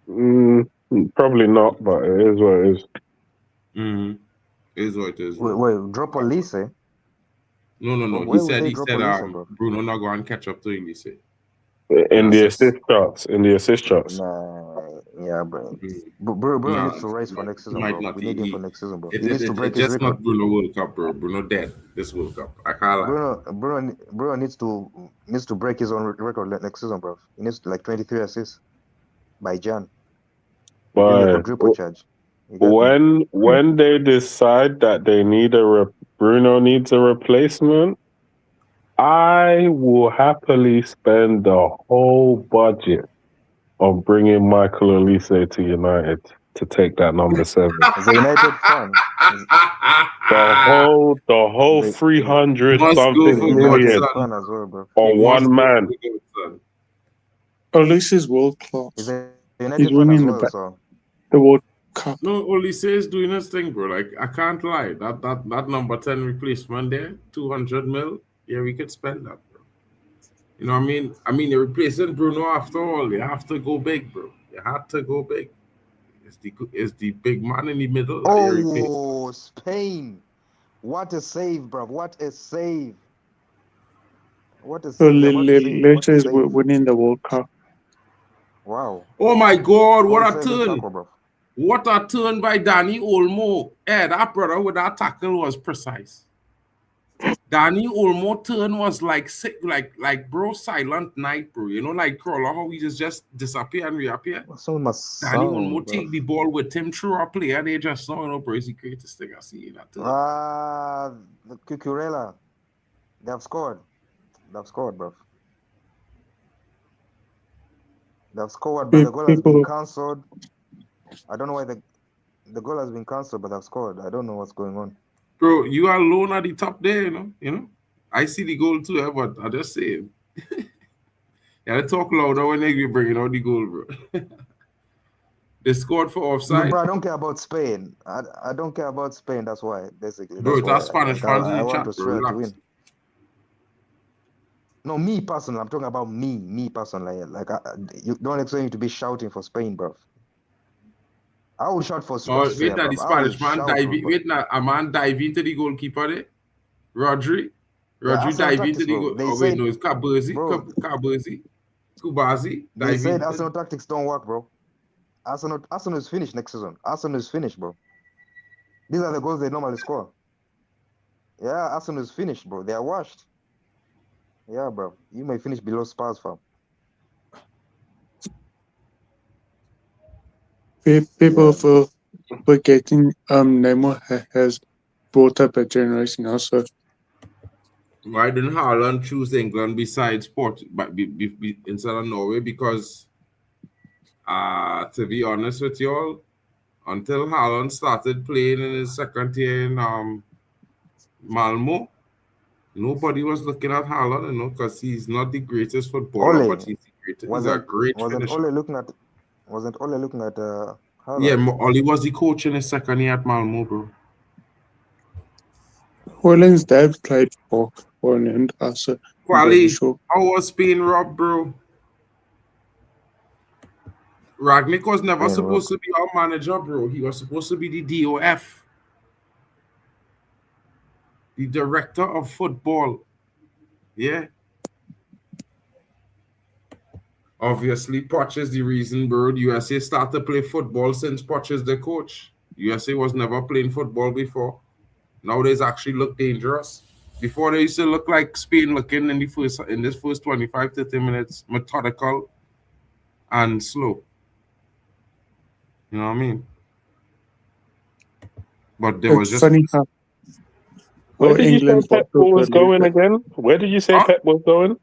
Speaker 4: Probably not, but it is what it is.
Speaker 2: Mm-hmm. It is what it is.
Speaker 6: Wait, drop Elise?
Speaker 2: No. He said Bruno not going to catch up to Elise.
Speaker 4: In the assist charts.
Speaker 6: Yeah, bro. Bruno needs to race for next season, bro. We need him for next season, bro. He needs to break his record.
Speaker 2: Not Bruno World Cup, bro. Bruno dead this World Cup. I can't lie.
Speaker 6: Bruno needs to break his own record next season, bro. He needs to 23 assists by Jan.
Speaker 4: But when they decide that they need Bruno needs a replacement, I will happily spend the whole budget on bringing Michael Elise to United to take that number 7.
Speaker 6: As a United fan,
Speaker 4: the whole 300 something million on one man.
Speaker 3: Elise is world class.
Speaker 6: He's winning the
Speaker 3: World Cup.
Speaker 2: No, Elise is doing his thing, bro. Like, I can't lie. That number 10 replacement there, 200 mil. Yeah, we could spend that, bro. You know what I mean? You're replacing Bruno after all. You have to go big, bro. You have to go big. It's the big man in the middle.
Speaker 6: Oh, Spain. What a save, bro. What a save.
Speaker 3: So Leicester is winning the World Cup.
Speaker 6: Wow.
Speaker 2: Oh, my God. What a turn. What a turn by Danny Olmo. Yeah, that brother with that tackle was precise. Danny Olmo turn was like sick, like bro, silent night, bro. You know, like Crawler, how he just disappear and reappear.
Speaker 6: Someone must
Speaker 2: Danny
Speaker 6: sound,
Speaker 2: Olmo
Speaker 6: bro.
Speaker 2: take the ball with him through a player. They just saw, you know, bro, it's the greatest thing I see in that turn.
Speaker 6: The Cucurella. They have scored. Bro. They've scored, but the goal has been cancelled. I don't know why the goal has been cancelled, but they've scored. I don't know what's going on.
Speaker 2: Bro, you are alone at the top there, you know. I see the goal too, but I just say it. Yeah, they talk louder when they bring it out the goal, bro. They scored for offside.
Speaker 6: Bro, I don't care about Spain. I don't care about Spain. That's why, basically.
Speaker 2: Bro, that's
Speaker 6: why,
Speaker 2: Spanish fans in the
Speaker 6: want
Speaker 2: chat, bro.
Speaker 6: Australia to
Speaker 2: Relax.
Speaker 6: win. No, me personally. I'm talking about me personally. Like, you don't expect me to be shouting for Spain, bro. I will shout for Australia.
Speaker 2: Wait, now the Spanish man a man dive into the goalkeeper there. Rodri dive into the goal. Oh, wait, no, it's Kubazi.
Speaker 6: They said Arsenal tactics don't work, bro. Arsenal is finished next season. Arsenal is finished, bro. These are the goals they normally score. Yeah, Arsenal is finished, bro. They are washed. Yeah, bro. You may finish below Spurs, fam.
Speaker 3: People for forgetting Neymar has brought up a generation also.
Speaker 2: Why didn't Haaland choose England besides instead of Norway? Because to be honest with y'all, until Haaland started playing in his second year in Malmo, nobody was looking at Haaland, you know, because he's not the greatest footballer, but he's the greatest. He's a great finisher.
Speaker 6: Wasn't Ole looking at Haaland?
Speaker 2: Yeah, Ole was the coach in his second year at Malmo, bro.
Speaker 3: Haaland's dad played for Holland also.
Speaker 2: Quali, how was Spain robbed, bro? Ragnick was never supposed to be our manager, bro. He was supposed to be the DOF. The director of football. Yeah. Obviously, Poch is the reason, bro. USA started to play football since Poch is the coach. USA was never playing football before. Nowadays actually look dangerous. Before they used to look like Spain looking in this first 25, 30 minutes, methodical and slow. You know what I mean? But there was just
Speaker 3: funny how
Speaker 4: where did you say Pep was going again? Where did you say Pep was going?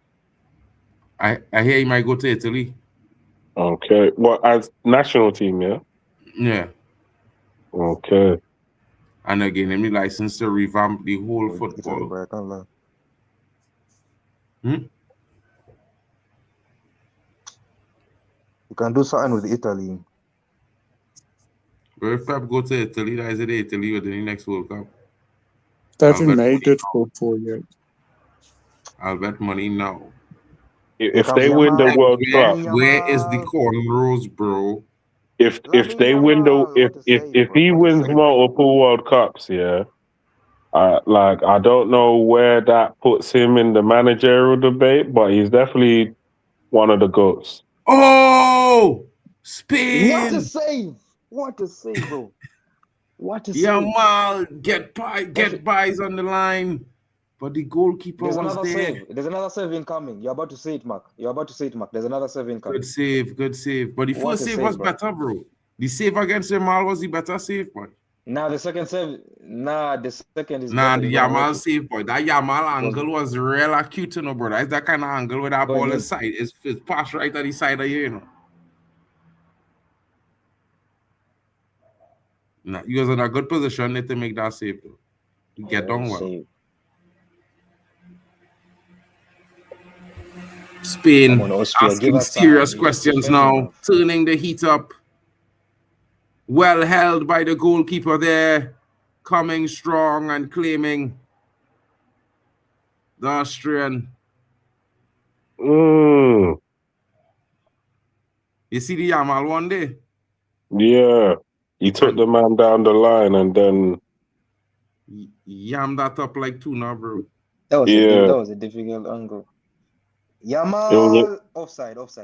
Speaker 2: I hear he might go to Italy.
Speaker 4: Okay. What, as national team, yeah?
Speaker 2: Yeah.
Speaker 4: Okay.
Speaker 2: And again, let me license to revamp the whole football.
Speaker 6: You can do something with Italy.
Speaker 2: But if Pep go to Italy, that is it Italy within the next World Cup.
Speaker 3: They haven't made it for 4 years.
Speaker 2: I'll bet money now.
Speaker 4: If they win the World Cup,
Speaker 2: where is the cornrows, bro?
Speaker 4: If they win if he wins multiple World Cups, yeah, I don't know where that puts him in the managerial debate, but he's definitely one of the GOATs.
Speaker 2: Oh, Spain!
Speaker 6: What a save, bro! What a save!
Speaker 2: Yamal, get buys on the line. But the goalkeeper was there.
Speaker 6: There's another save incoming. You're about to see it, Mark. There's another save incoming.
Speaker 2: Good save. But the first save was better, bro. The save against Yamal was the better save, boy.
Speaker 6: The second save. The second is.
Speaker 2: The Yamal save, boy. That Yamal angle was real acute, you know, bro. That's that kind of angle where that ball is side. It's passed right at the side of you, know. He was in a good position to make that save, though. To get down well.
Speaker 6: Save.
Speaker 2: Spain asking serious questions now, turning the heat up. Well held by the goalkeeper there, coming strong and claiming the Austrian. You see the Yamal one day?
Speaker 4: Yeah, he took the man down the line and then
Speaker 2: yammed that up like tuna, bro.
Speaker 6: That was a difficult angle. Yamal, offside. It
Speaker 4: was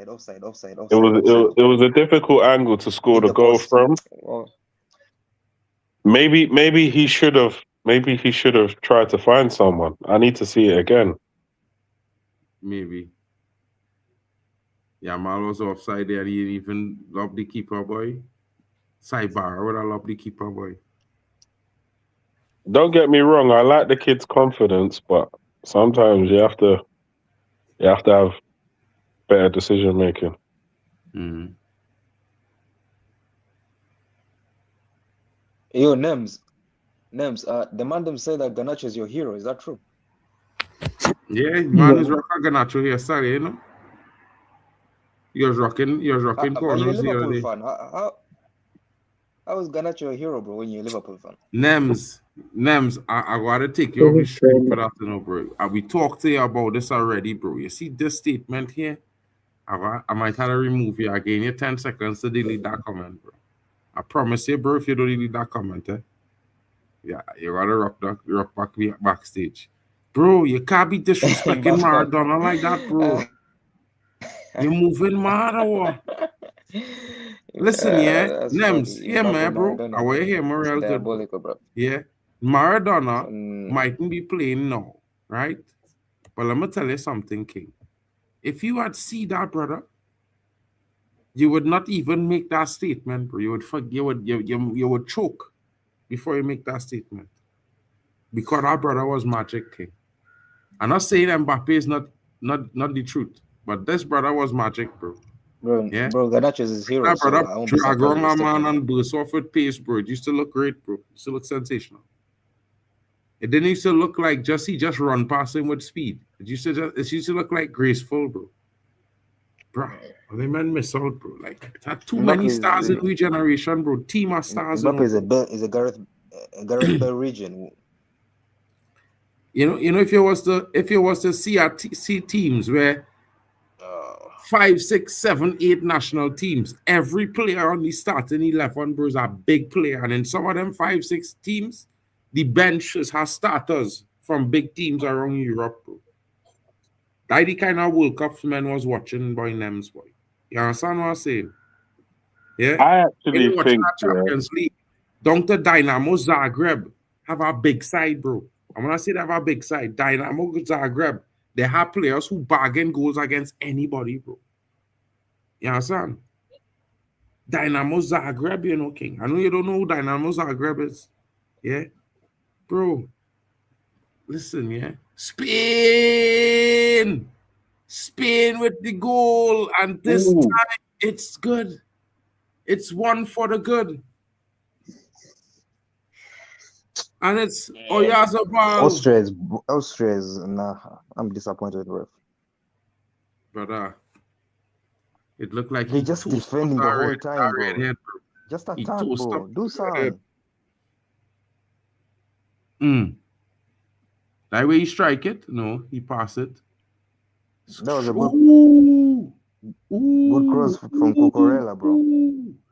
Speaker 4: a difficult angle to score the goal from. Maybe he should have maybe he should have tried to find someone. I need to see it again.
Speaker 2: Maybe. Yamal was offside there. He didn't even love the keeper, boy. Sidebar, would I love the keeper, boy?
Speaker 4: Don't get me wrong, I like the kid's confidence, but sometimes you have to have better decision making.
Speaker 2: Mm.
Speaker 6: Yo, Nems, the man them say that Garnacho is your hero. Is that true?
Speaker 2: Yeah, man is rocking Garnacho here, sorry, you know. He was rocking
Speaker 6: But you're a
Speaker 2: corners the other
Speaker 6: Liverpool
Speaker 2: day.
Speaker 6: fan. How is Garnacho a hero, bro, when you're a Liverpool fan?
Speaker 2: Nems, I gotta take you off the street for that, you know, bro. We talked to you about this already, bro. You see this statement here? I might have to remove you. I gave you 10 seconds to delete that comment, bro. I promise you, bro, if you don't delete that comment, yeah, you gotta rock back backstage. Bro, you can't be disrespecting Maradona like that, bro. You're moving mad or what? Listen, yeah,
Speaker 6: That's
Speaker 2: Nems,
Speaker 6: funny.
Speaker 2: yeah, man, bro.
Speaker 6: Maradona,
Speaker 2: I want to hear Morel good, bro.
Speaker 6: diabolical, bro.
Speaker 2: Yeah, Maradona mightn't be playing now, right? But let me tell you something, King. If you had seen that, brother, you would not even make that statement, bro. You would choke before you make that statement. Because our brother was Magic King. I'm not saying Mbappe is not the truth, but this brother was Magic, bro.
Speaker 6: Bro,
Speaker 2: Yeah,
Speaker 6: bro, Garnacho is his hero.
Speaker 2: that
Speaker 6: So
Speaker 2: brother
Speaker 6: I won't be
Speaker 2: drag
Speaker 6: surprised
Speaker 2: on
Speaker 6: if
Speaker 2: my
Speaker 6: he's taking
Speaker 2: man
Speaker 6: it.
Speaker 2: and burst off with pace, bro. It used to look great, bro. It used to look sensational. It didn't used to look like he just run past him with speed. It used to look like graceful, bro. Bro, they men miss out, bro. Like it had too many stars in we generation, bro. Team of stars.
Speaker 6: Mbappe is a Gareth Bale region.
Speaker 2: You know, if you was to see teams where 5, 6, 7, 8 national teams, every player on the starting 11, bro, is a big player. And in some of them 5, 6 teams, the benches has starters from big teams around Europe, bro. That's the kind of World Cup men was watching by Nems, boy. You understand what I'm saying? Yeah.
Speaker 4: I actually
Speaker 2: Watching
Speaker 4: think
Speaker 2: that Champions League, down to Dynamo Zagreb have a big side, bro. And when I say they have a big side, Dynamo Zagreb, they have players who bargain goals against anybody, bro. You understand? Dynamo Zagreb, you know, King. I know you don't know who Dynamo Zagreb is. Yeah? Bro, listen, yeah? Spain with the goal. And this time, it's good. It's one for the good. And it's Oyarzabal.
Speaker 6: Austria is nah. I'm disappointed, bro.
Speaker 2: Brother, it looked like
Speaker 6: He just defending the whole time, bro. Just attack, bro. Do something.
Speaker 2: That way he strike it? No, he pass it.
Speaker 6: That was a good cross from Cucurella, bro.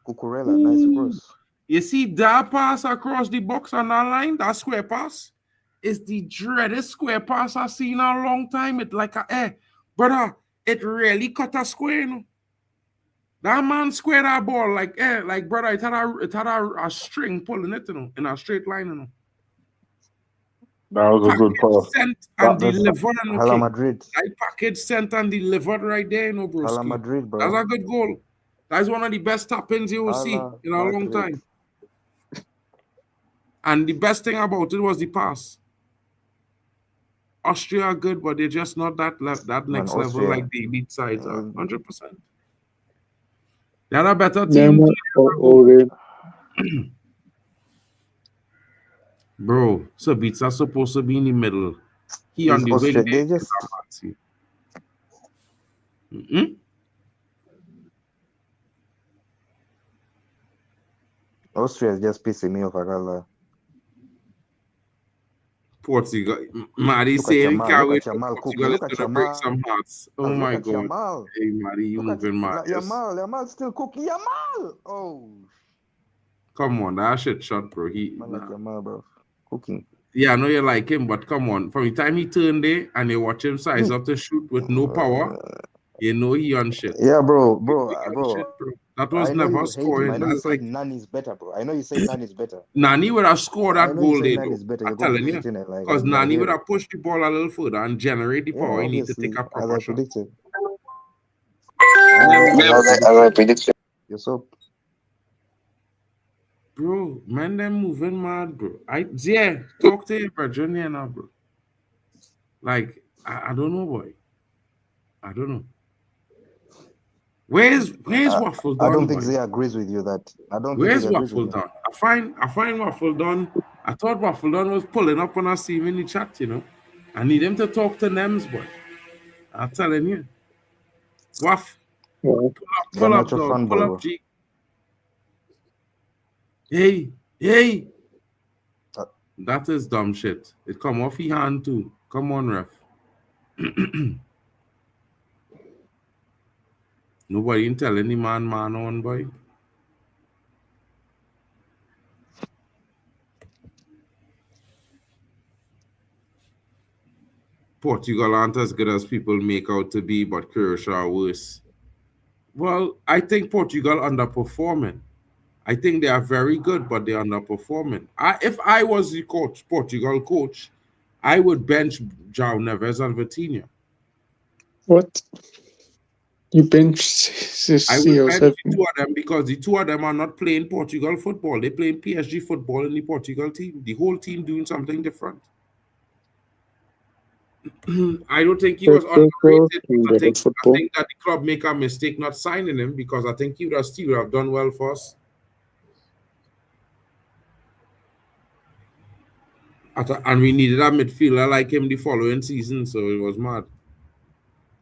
Speaker 6: Cucurella, nice cross.
Speaker 2: You see that pass across the box on that line, that square pass, is the dreaded square pass I've seen in a long time. It like brother, it really cut a square, you know. That man squared that ball like brother, it had a string pulling it, you know, in a straight line, you know.
Speaker 4: That was a good pass.
Speaker 2: Sent and delivered,
Speaker 6: Hala Madrid.
Speaker 2: That package sent and delivered right there, you know, bro.
Speaker 6: Hala Madrid, bro.
Speaker 2: That's a good goal. That's one of the best tap-ins you will see in a long time. And the best thing about it was the pass. Austria are good, but they're just not that next level like the elite sides are. 100%. They're a better team. Bro, Sabitza's supposed to be in the middle. He on the wing.
Speaker 6: They just... Austria is just pissing me off, I gotta lie.
Speaker 2: Portugal, Mari saying can't wait for Portugal is gonna break some hearts. Oh my God!
Speaker 6: Yamal.
Speaker 2: Hey Mari, you moving mad?
Speaker 6: Yamal still cooking. Yamal. Oh,
Speaker 2: come on, that shit shot, bro.
Speaker 6: Yamal, bro, cooking.
Speaker 2: Yeah, I know you like him, but come on. From the time he turned there and you watch him size up to shoot with no power, You know he on shit.
Speaker 6: Yeah, bro,
Speaker 2: He
Speaker 6: bro,
Speaker 2: on
Speaker 6: bro.
Speaker 2: shit, bro. That was
Speaker 6: I know
Speaker 2: never
Speaker 6: you hate him.
Speaker 2: scoring.
Speaker 6: I know you
Speaker 2: That's
Speaker 6: say
Speaker 2: like
Speaker 6: Nani's better, bro. I know you say Nani's better.
Speaker 2: Nani would have scored
Speaker 6: I
Speaker 2: that
Speaker 6: know you
Speaker 2: goal
Speaker 6: say
Speaker 2: there, though.
Speaker 6: Nani's better.
Speaker 2: I'm
Speaker 6: You're gonna
Speaker 2: telling
Speaker 6: be
Speaker 2: you.
Speaker 6: hitting it like
Speaker 2: Because
Speaker 6: I
Speaker 2: Nani
Speaker 6: hear
Speaker 2: would
Speaker 6: it.
Speaker 2: have pushed the ball a little further and generate the
Speaker 6: Yeah,
Speaker 2: power he need to
Speaker 6: obviously,
Speaker 2: take a
Speaker 6: as
Speaker 2: proper
Speaker 6: I
Speaker 2: shot.
Speaker 6: predicted.
Speaker 2: Nems,
Speaker 6: As I predicted. You're so
Speaker 2: bro, man, them moving mad, bro. Yeah, talk to your brethren here now, bro. Like, I don't know, boy. I don't know. Where's Waffle
Speaker 6: I don't
Speaker 2: Done,
Speaker 6: think
Speaker 2: boy?
Speaker 6: Zay agrees with you that I don't think
Speaker 2: Where's
Speaker 6: he agrees with
Speaker 2: Waffle
Speaker 6: you.
Speaker 2: Done? I find Waffle Done. I thought Waffle Done was pulling up when I see him in the chat, you know. I need him to talk to Nems, boy. I'm telling you. Waff,
Speaker 3: Well,
Speaker 2: pull up,
Speaker 6: Garnacho
Speaker 2: dog.
Speaker 6: fanboy,
Speaker 2: Pull up,
Speaker 6: bro.
Speaker 2: G. Hey.
Speaker 6: Uh,
Speaker 2: That is dumb shit. It come off his hand too. Come on, ref. Nobody ain't tell any man on, boy. Portugal aren't as good as people make out to be, but Croatia are worse. Well, I think Portugal underperforming. I think they are very good, but they're underperforming. If I was the Portugal coach, I would bench João Neves and Vitinha.
Speaker 3: what? You bench
Speaker 2: I will bench
Speaker 3: yourself?
Speaker 2: the two of them because the two of them are not playing Portugal football. They're playing PSG football in the Portugal team. The whole team doing something different. I don't think he was underrated. I think
Speaker 3: Football.
Speaker 2: that the club make a mistake not signing him because I think he would have still have done well for us. And we needed a midfielder like him the following season, so it was mad.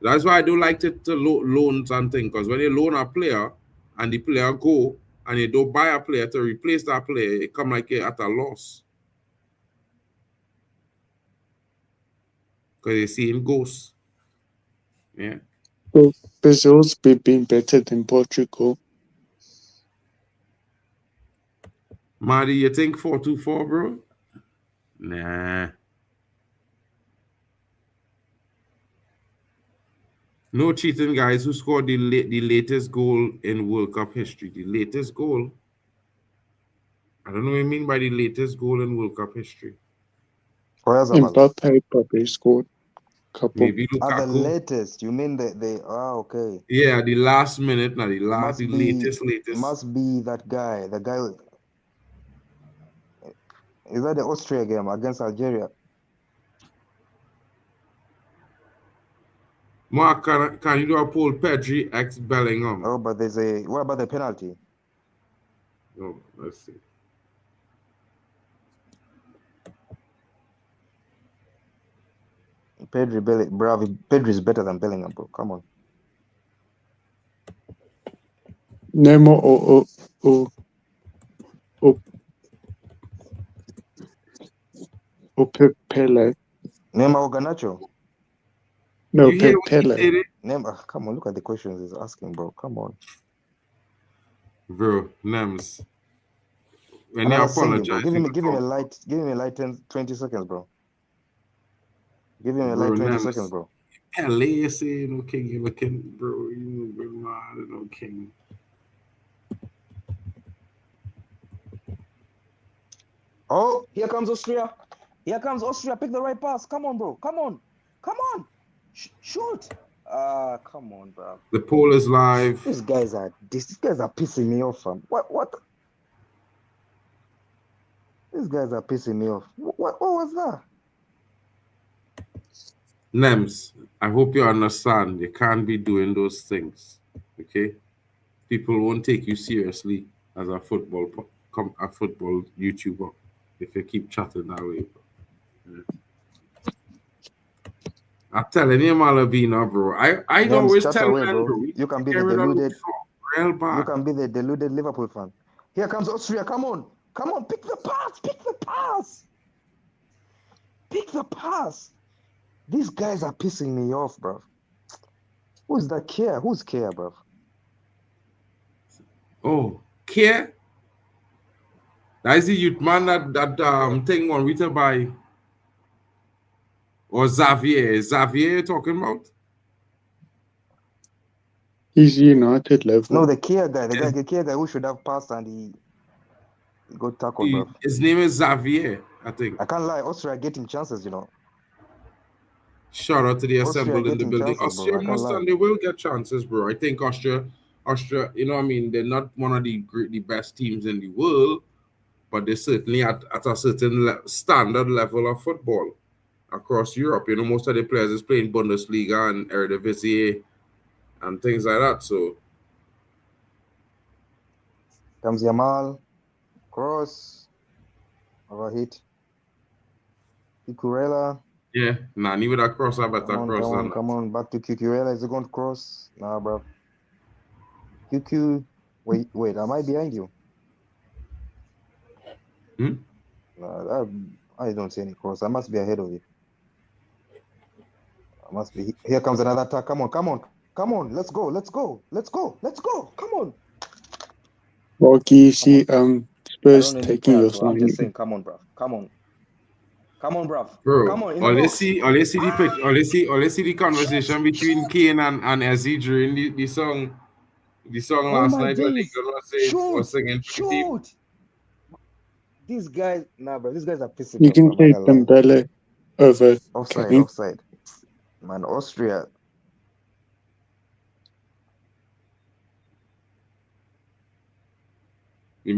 Speaker 2: That's why I don't like to loan something, because when you loan a player and the player go and you don't buy a player to replace that player, it come like you're at a loss. Because you're seeing ghosts. Yeah.
Speaker 3: So Brazil's been better than Portugal.
Speaker 2: Marty, you think 4-2-4, bro? Nah. No cheating, guys. Who scored the latest goal in World Cup history? The latest goal? I don't know what you mean by the latest goal in World Cup history.
Speaker 3: Mbappe probably scored a couple.
Speaker 2: Maybe
Speaker 6: the
Speaker 2: Lukaku.
Speaker 6: latest. You mean the okay.
Speaker 2: Yeah, the last minute, not the last, latest.
Speaker 6: Must be that guy. The guy. Is that the Austria game against Algeria?
Speaker 2: Mark, can you do a poll? Pedri x Bellingham.
Speaker 6: Oh, but what about the penalty?
Speaker 2: Oh, let's see.
Speaker 6: Pedri is better than Bellingham, bro. Come on.
Speaker 3: Neymar or Pele.
Speaker 6: Neymar or Garnacho?
Speaker 3: No,
Speaker 2: You hear what he
Speaker 3: Pele.
Speaker 2: said?
Speaker 6: Neymar, come on, look at the questions he's asking, bro. Come on.
Speaker 2: Bro, Nems. When you
Speaker 6: Another singing, bro.
Speaker 2: apologize,
Speaker 6: Give him a light 10, 20 seconds, bro. Give him a
Speaker 2: bro,
Speaker 6: light 20
Speaker 2: Nems.
Speaker 6: seconds, bro.
Speaker 2: LA say no king, you looking, bro. You been mad, no king.
Speaker 6: Oh, here comes Austria. Here comes Austria. Pick the right pass. Come on, bro. Come on. Shoot. Come on, bro.
Speaker 2: The poll is live.
Speaker 6: These guys are pissing me off, fam. What? These guys are pissing me off. What was that?
Speaker 2: Nems, I hope you understand. You can't be doing those things. Okay? People won't take you seriously as a football YouTuber if you keep chatting that way. Yeah. I'm telling you, Malabina, bro. I
Speaker 6: Nems,
Speaker 2: always
Speaker 6: chat
Speaker 2: tell
Speaker 6: away,
Speaker 2: men,
Speaker 6: bro.
Speaker 2: bro.
Speaker 6: You can be
Speaker 2: get
Speaker 6: the
Speaker 2: rid of
Speaker 6: deluded.
Speaker 2: Luke real bad.
Speaker 6: You can be the deluded Liverpool fan. Here comes Austria. Come on. Pick the pass. These guys are pissing me off, bro. Who's that Care? Who's Care, bro?
Speaker 2: Oh, Care? That is the youth man that thing one written by, or Xavier. Xavier talking about?
Speaker 3: He's United level.
Speaker 6: No, the Kia guy, the Kia guy who should have passed and he got tackled, bro.
Speaker 2: His name is Xavier, I think.
Speaker 6: I can't lie, Austria getting chances, you know.
Speaker 2: Shout out to the
Speaker 6: Austria
Speaker 2: assembled in the
Speaker 6: getting
Speaker 2: building.
Speaker 6: chances, bro.
Speaker 2: Austria
Speaker 6: I can't
Speaker 2: must
Speaker 6: lie.
Speaker 2: and they will get chances, bro. I think Austria, you know what I mean? They're not one of the best teams in the world, but they're certainly at a certain standard level of football across Europe. You know, most of the players is playing Bundesliga and Eredivisie and things like that. So
Speaker 6: Comes Yamal, cross, overhit. Cucurella.
Speaker 2: yeah, Nani with a cross, I better cross than
Speaker 6: Come on, back to Cucurella. Is it going to cross? Nah, bro. QQ, wait, am I behind you? Nah, I don't see any cross. I must be ahead of you. I must be. Here comes another attack. Come on. Let's go. Come on.
Speaker 3: Rocky, you see, Spurs
Speaker 6: I don't
Speaker 3: taking
Speaker 6: need
Speaker 3: your
Speaker 6: prayers, bro. I'm
Speaker 3: sign.
Speaker 6: just saying, come on, bro. Come on,
Speaker 2: bro.
Speaker 6: Come on, in the
Speaker 2: All
Speaker 6: box.
Speaker 2: let's see the conversation between Kane and Ezzy during the song. The song
Speaker 6: Oh
Speaker 2: last
Speaker 6: my
Speaker 2: night when
Speaker 6: days.
Speaker 2: was singing for the team.
Speaker 6: These guys, nah, bro. These guys are pissing
Speaker 3: You
Speaker 6: me
Speaker 3: can
Speaker 6: off. I'm
Speaker 3: take
Speaker 6: not gonna lie.
Speaker 3: Dembele over Kane.
Speaker 6: Offside. Man, Austria.
Speaker 2: The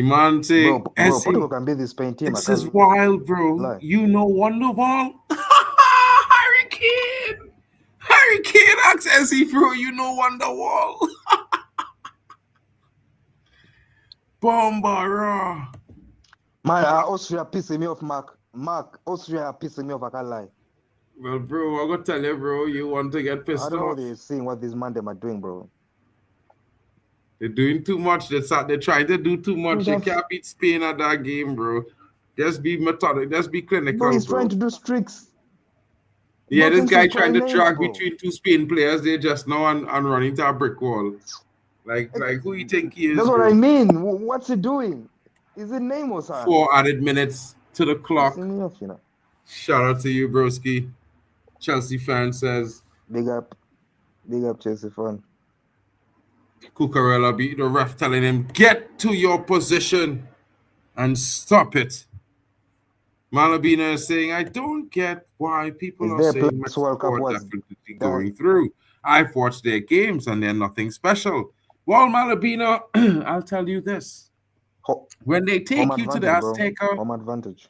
Speaker 2: man say,
Speaker 6: Bro, Portugal can beat the Spain team.
Speaker 2: this is wild, bro.
Speaker 6: lie.
Speaker 2: You know Wonderwall? Harry Kane asks Ezzy, bro, you know Wonderwall? Bombara.
Speaker 6: Man, Austria pissing me off, Mark, Austria pissing me off. I can't lie.
Speaker 2: Well, bro, I'm gonna tell you, bro, you want to get pissed
Speaker 6: I don't know
Speaker 2: off.
Speaker 6: what they're seeing, what these man them are doing, bro.
Speaker 2: They're doing too much. They're trying to do too much. You can't beat Spain at that game, bro. Just be methodic. Just be clinical,
Speaker 6: Bro, he's trying to do streaks.
Speaker 2: Yeah, this
Speaker 6: Nothing
Speaker 2: guy
Speaker 6: to
Speaker 2: trying to
Speaker 6: lanes,
Speaker 2: drag
Speaker 6: bro.
Speaker 2: between two Spain players. They just now and running to a brick wall. Like who you think he is?
Speaker 6: That's what
Speaker 2: bro?
Speaker 6: I mean. What's he doing? Is it name or something?
Speaker 2: 4 added minutes to the clock.
Speaker 6: Pissing me off, you know.
Speaker 2: Shout out to you, broski. Chelsea fan says.
Speaker 6: Big up Chelsea fan.
Speaker 2: Cucurella beat the ref, telling him, get to your position and stop it. Malabina is saying, I don't get why people are saying Mexico are definitely going through. I've watched their games and they're nothing special. Well, Malabina, I'll tell you this. When they take you to the Azteca,
Speaker 6: home advantage.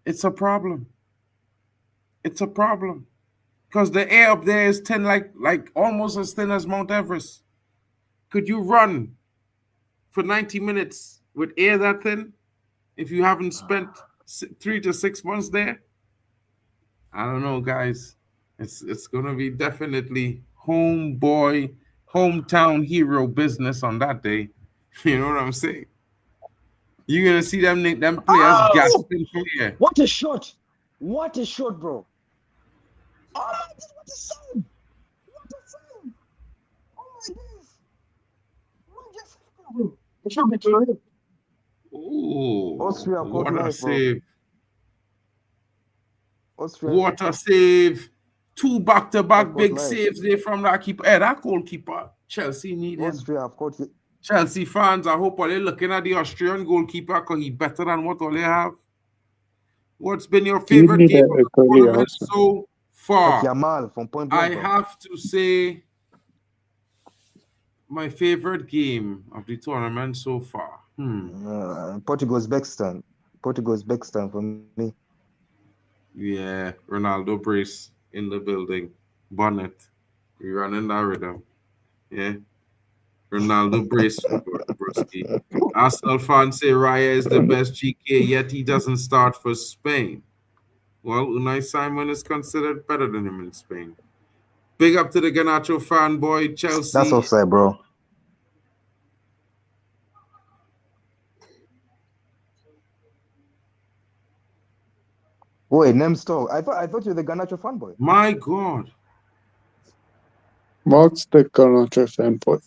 Speaker 2: It's a problem. It's a problem. Because the air up there is thin, like almost as thin as Mount Everest. Could you run for 90 minutes with air that thin if you haven't spent 3 to 6 months there? I don't know, guys. It's gonna be definitely hometown hero business on that day. You know what I'm saying? You're gonna see them players gasping for air.
Speaker 6: What a shot! What a shot, bro! Oh my God! What a save! What a save! Oh my days! What just happened, bro? It should be too.
Speaker 2: Ooh,
Speaker 6: Austria
Speaker 2: what a
Speaker 6: life,
Speaker 2: save!
Speaker 6: Austria.
Speaker 2: What a save! 2 back-to-back big
Speaker 6: life.
Speaker 2: saves there from that keeper. Hey, that goalkeeper, Chelsea need him.
Speaker 6: Austria, of course.
Speaker 2: Chelsea fans, I hope they're looking at the Austrian goalkeeper because he's better than what all they have. What's been your favorite game of the tournament so far?
Speaker 6: Yamal from point
Speaker 2: I have to say my favorite game of the tournament so far.
Speaker 6: Portugal's Bexton. For me.
Speaker 2: Yeah, Ronaldo brace in the building. Bonnet. We running that rhythm. Yeah. Ronaldo brace for Broski. Arsenal fans say Raya is the best GK, yet he doesn't start for Spain. Well, Unai Simon is considered better than him in Spain. Big up to the Garnacho fanboy, Chelsea.
Speaker 6: That's offside, bro. Wait, Nemstov. I thought you were the Garnacho fanboy.
Speaker 2: My God.
Speaker 3: Mark's the Garnacho fanboy.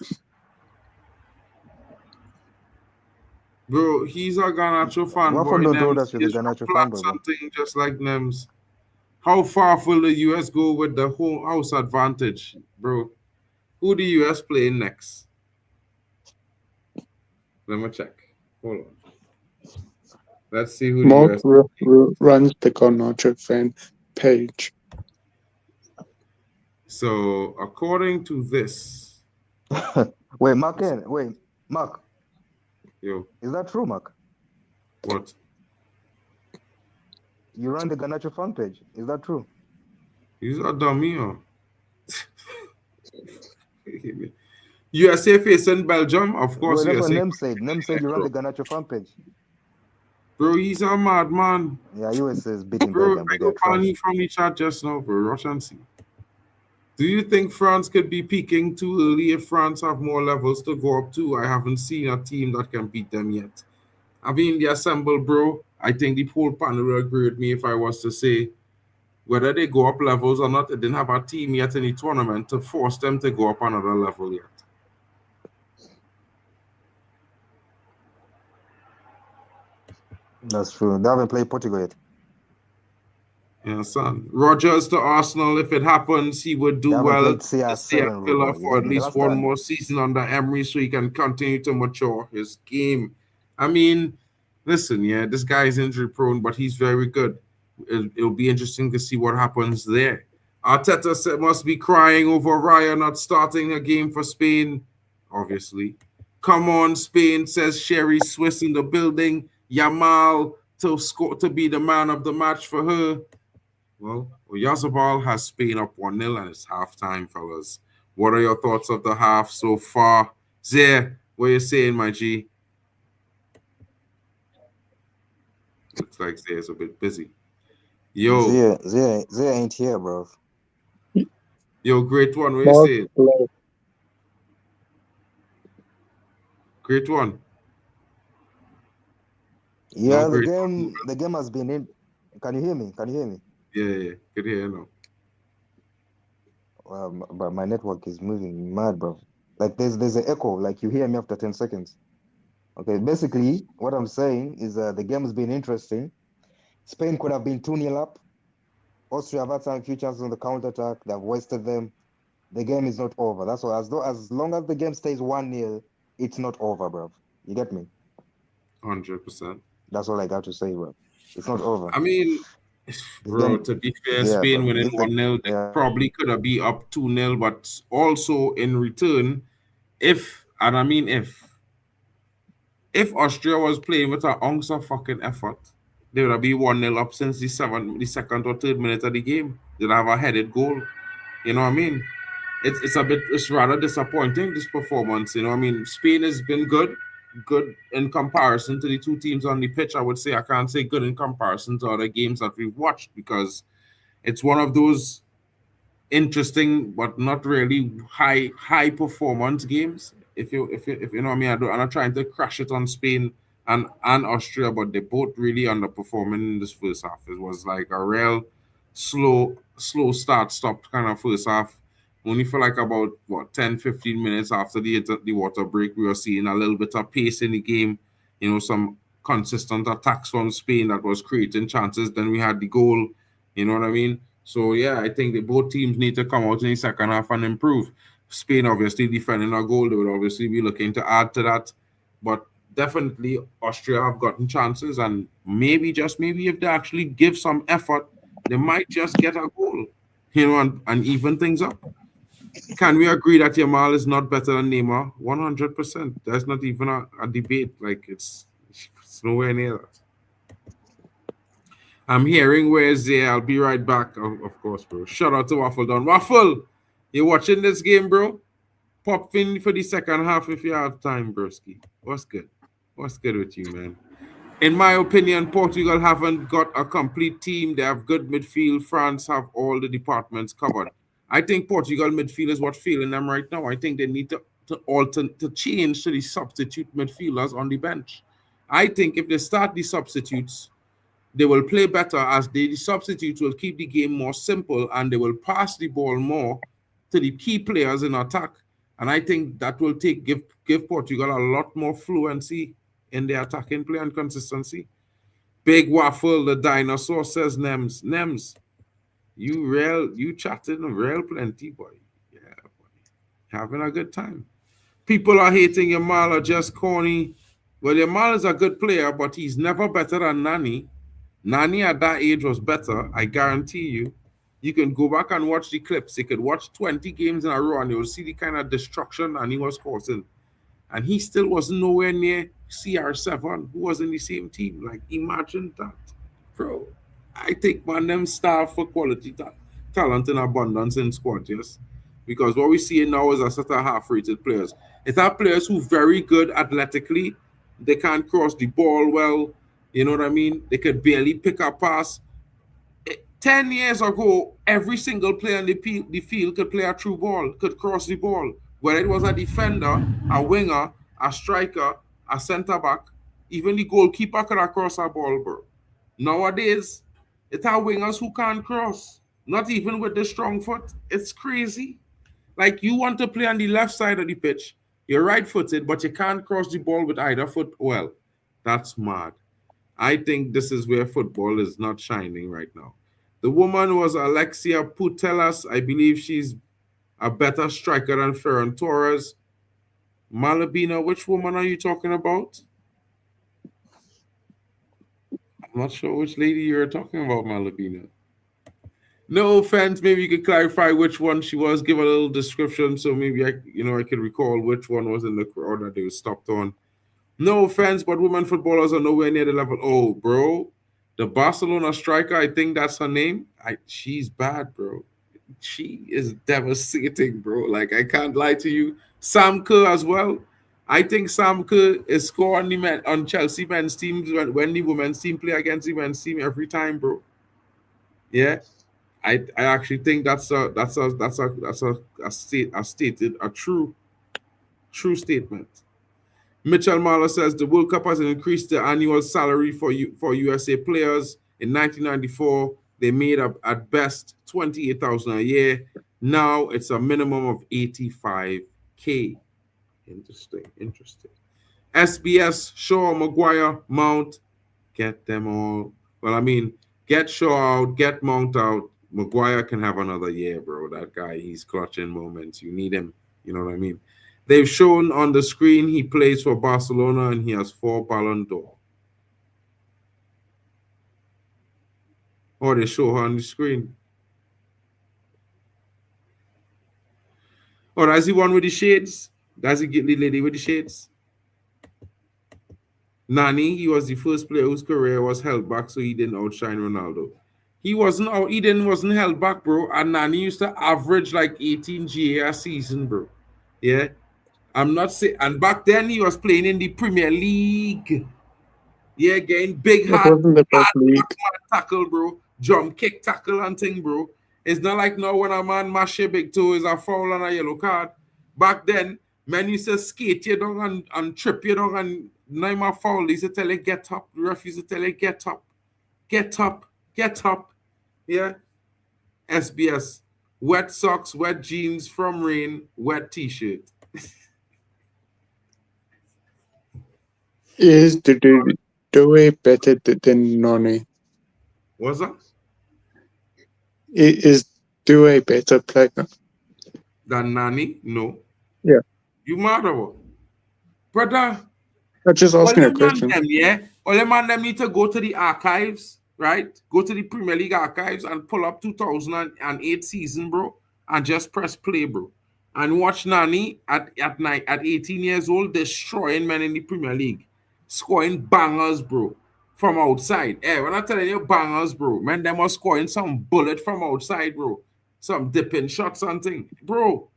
Speaker 2: Bro, he's a Garnacho fanboy.
Speaker 6: What told us you're the Garnacho fanboy?
Speaker 2: Something just like Nems. How far will the US go with the whole house advantage, bro? Who the US playing next? Let me check. Hold on. Let's see who the
Speaker 3: Mark
Speaker 2: US.
Speaker 3: runs the Garnacho fan page.
Speaker 2: So according to this,
Speaker 6: Wait, Mark. Wait, Mark.
Speaker 2: yo,
Speaker 6: Is that true, Mark?
Speaker 2: what?
Speaker 6: You run the Garnacho fan page. Is that true?
Speaker 2: He's a dummy, huh? USA facing Belgium, of course.
Speaker 6: Well, that's what
Speaker 2: USA.
Speaker 6: Nem said. Nem said you run the Garnacho fan page.
Speaker 2: Bro, he's a madman.
Speaker 6: Yeah, USA is beating
Speaker 2: Bro,
Speaker 6: Belgium,
Speaker 2: I
Speaker 6: but they're
Speaker 2: got Pani
Speaker 6: trash.
Speaker 2: from the chat just now, bro. Rush and see. Do you think France could be peaking too early if France have more levels to go up to? I haven't seen a team that can beat them yet. I mean, the assemble, bro. I think the whole panel will agree with me if I was to say whether they go up levels or not. They didn't have a team yet in the tournament to force them to go up another level yet.
Speaker 6: That's true. They haven't played Portugal yet.
Speaker 2: Yeah, son. Rogers to Arsenal. If it happens, he would
Speaker 6: They
Speaker 2: do
Speaker 6: haven't
Speaker 2: well
Speaker 6: played
Speaker 2: to stay at
Speaker 6: CR7,
Speaker 2: Villa
Speaker 6: bro.
Speaker 2: for at
Speaker 6: The
Speaker 2: least
Speaker 6: last
Speaker 2: one
Speaker 6: time.
Speaker 2: more season under Emery so he can continue to mature his game. I mean, listen, yeah, this guy is injury prone, but he's very good. It'll be interesting to see what happens there. Arteta must be crying over Raya not starting a game for Spain, obviously. Come on, Spain, says Sherry Swiss in the building. Yamal to score to be the man of the match for her. Well, Oyarzabal has Spain up 1-0 and it's halftime, fellas. What are your thoughts of the half so far? Zare, what are you saying, my G? Looks like Zare's a bit busy. Yo,
Speaker 6: Zia ain't here, bro.
Speaker 2: great one. What are you
Speaker 3: Mark
Speaker 2: saying?
Speaker 3: Blair.
Speaker 2: Great one.
Speaker 6: Yeah,
Speaker 2: No, great
Speaker 6: the game has been in. Can you hear me? Can you hear me?
Speaker 2: Yeah. Good here now.
Speaker 6: But my network is moving mad, bro. Like there's an echo. Like you hear me after 10 seconds. Okay, basically what I'm saying is the game has been interesting. Spain could have been 2-0 up. Austria have had some few chances on the counter attack. They've wasted them. The game is not over. That's all. As long as the game stays 1-0, it's not over, bro. You get me?
Speaker 2: 100%.
Speaker 6: That's all I got to say, bro. It's not over.
Speaker 2: I mean,
Speaker 6: The
Speaker 2: bro,
Speaker 6: game,
Speaker 2: to be fair,
Speaker 6: yeah,
Speaker 2: Spain
Speaker 6: but
Speaker 2: winning
Speaker 6: this the
Speaker 2: 1-0, they
Speaker 6: yeah.
Speaker 2: probably could have been up 2-0, but also in return, if Austria was playing with an ounce of fucking effort, they would have been 1-0 up since the second or third minute of the game. They'd have a headed goal. You know what I mean? It's rather disappointing, this performance. You know what I mean? Spain has been good in comparison to the two teams on the pitch. I would say I can't say good in comparison to other games that we've watched because it's one of those interesting but not really high performance games. If you know what I mean, I'm not trying to crash it on Spain and Austria, but they both really underperforming in this first half. It was like a real slow start stop kind of first half. Only for like about 10-15 minutes after the water break, we were seeing a little bit of pace in the game. You know, some consistent attacks from Spain that was creating chances. Then we had the goal. You know what I mean? So yeah, I think that both teams need to come out in the second half and improve. Spain obviously defending a goal, they would obviously be looking to add to that. But definitely Austria have gotten chances, and maybe just maybe if they actually give some effort, they might just get a goal, you know, and even things up. Can we agree that Yamal is not better than Neymar? 100%. There's not even a debate. Like it's nowhere near that. I'm hearing where's there. I'll be right back. Of course, bro. Shout out to Waffle Don. Waffle, you watching this game, bro? Pop in for the second half if you have time, broski. What's good? What's good with you, man? In my opinion, Portugal haven't got a complete team. They have good midfield. France have all the departments covered. I think Portugal midfield is what's failing them right now. I think they need to change to the substitute midfielders on the bench. I think if they start the substitutes, they will play better as the substitutes will keep the game more simple and they will pass the ball more to the key players in attack. And I think that will give Portugal a lot more fluency in their attacking play and consistency. Big Waffle, the dinosaur, says Nems. Nems, you chatting real plenty, boy. Yeah, boy. Having a good time. People are hating Yamal or just corny. Well, Yamal is a good player, but he's never better than Nani. Nani at that age was better, I guarantee you. You can go back and watch the clips. You could watch 20 games in a row and you'll see the kind of destruction Nani was causing. And he still wasn't nowhere near CR7, who was in the same team. Like, imagine that. Bro, I think, man, them starve for quality talent in abundance in squad, yes? Because what we see now is a set of half-rated players. It's our players who very good athletically. They can't cross the ball well. You know what I mean? They could barely pick a pass. 10 years ago, every single player in the field could play a true ball, could cross the ball. Whether it was a defender, a winger, a striker, a centre-back, even the goalkeeper could have crossed a ball, bro. Nowadays, it's our wingers who can't cross. Not even with the strong foot. It's crazy. Like, you want to play on the left side of the pitch. You're right-footed, but you can't cross the ball with either foot well. That's mad. I think this is where football is not shining right now. The woman was Alexia Putellas. I believe she's a better striker than Ferran Torres. Malabina, which woman are you talking about? I'm not sure which lady you're talking about, Malabina. No offense, maybe you could clarify which one she was, give a little description so maybe I could recall which one was in the crowd that they were stopped on. No offense, but women footballers are nowhere near the level. Oh, bro, the Barcelona striker, I think that's her name. She's bad, bro. She is devastating, bro. Like, I can't lie to you. Sam Kerr as well. I think Sam Kerr is scoring on Chelsea men's teams when the women's team play against the men's team every time, bro. Yeah. I actually think that's a true statement. Mitchell Marler says the World Cup has increased the annual salary for USA players. In 1994, they made up at best $28,000 a year. Now it's a minimum of $85K. Interesting. SBS, Shaw, Maguire, Mount, get them all. Well, I mean, get Shaw out, get Mount out. Maguire can have another year, bro. That guy, he's clutching moments. You need him. You know what I mean? They've shown on the screen he plays for Barcelona and he has 4 Ballon d'Or. Oh, they show her on the screen. Oh, that's the one with the shades? That's the lady with the shades? Nani, he was the first player whose career was held back, so he didn't outshine Ronaldo. He wasn't held back, bro. And Nani used to average like 18 GA a season, bro. Yeah. I'm not saying, and back then he was playing in the Premier League. Yeah, getting big hard tackle, bro. Jump kick tackle and thing, bro. It's not like now when a man mash your big toe is a foul and a yellow card. Back then, men used to skate you down and trip you down and name a foul. They used to tell you get up. The ref used to tell you get up. Get up. Get up. Yeah. SBS. Wet socks, wet jeans from rain, wet t-shirt.
Speaker 3: Is the Due better than Nani?
Speaker 2: What's that?
Speaker 3: Is Due better player
Speaker 2: Than Nani? No.
Speaker 3: Yeah.
Speaker 2: You mad or what? Brother.
Speaker 3: I'm just asking a question.
Speaker 2: All the man them need to go to the archives, right? Go to the Premier League archives and pull up 2008 season, bro, and just press play, bro. And watch Nani at 18 years old destroying men in the Premier League. Scoring bangers, bro, from outside. Hey, when I'm telling you bangers, bro, man, them are scoring some bullet from outside, bro. Some dipping shots and thing. Bro,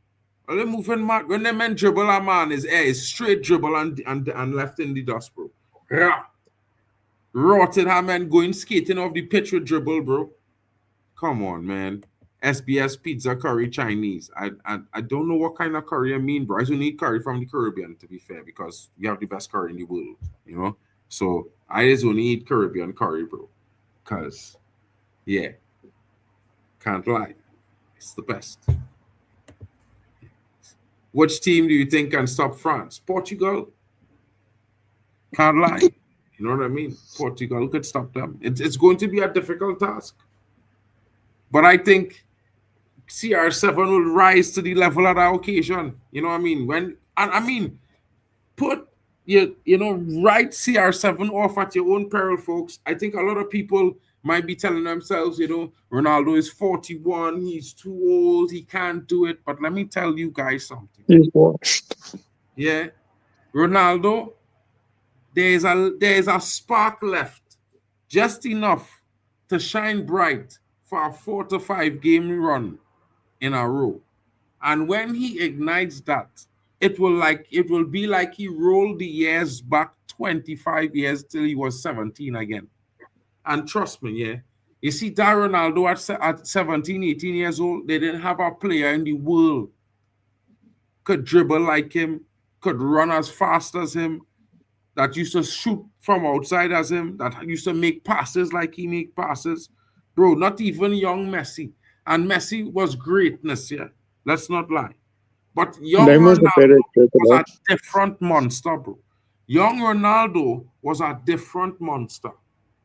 Speaker 2: all they moving mad. When the men dribble a man, is straight dribble and left in the dust, bro. Yeah. Rotted her man going skating off the pitch with dribble, bro. Come on, man. SBS pizza curry Chinese. I don't know what kind of curry I mean, bro. I just need curry from the Caribbean, to be fair, because we have the best curry in the world, you know? So I just only eat Caribbean curry, bro. Because, yeah, can't lie. It's the best. Which team do you think can stop France? Portugal? Can't lie. You know what I mean? Portugal could stop them. It's going to be a difficult task. But I think CR7 will rise to the level of that occasion. You know what I mean? Put write CR7 off at your own peril, folks. I think a lot of people might be telling themselves, Ronaldo is 41, he's too old, he can't do it. But let me tell you guys something.
Speaker 3: He's washed.
Speaker 2: Yeah, Ronaldo, there's a spark left, just enough to shine bright for a 4 to 5 game run in a row. And when he ignites that, it will be like he rolled the years back 25 years till he was 17 again. And trust me, yeah. You see, that Ronaldo at 17, 18 years old, they didn't have a player in the world could dribble like him, could run as fast as him, that used to shoot from outside as him, that used to make passes like he make passes. Bro, not even young Messi. And Messi was greatness, yeah. Let's not lie. But young
Speaker 3: Neymar's a better
Speaker 2: Ronaldo was
Speaker 3: dribbler.
Speaker 2: a different monster, bro. Young Ronaldo was a different monster.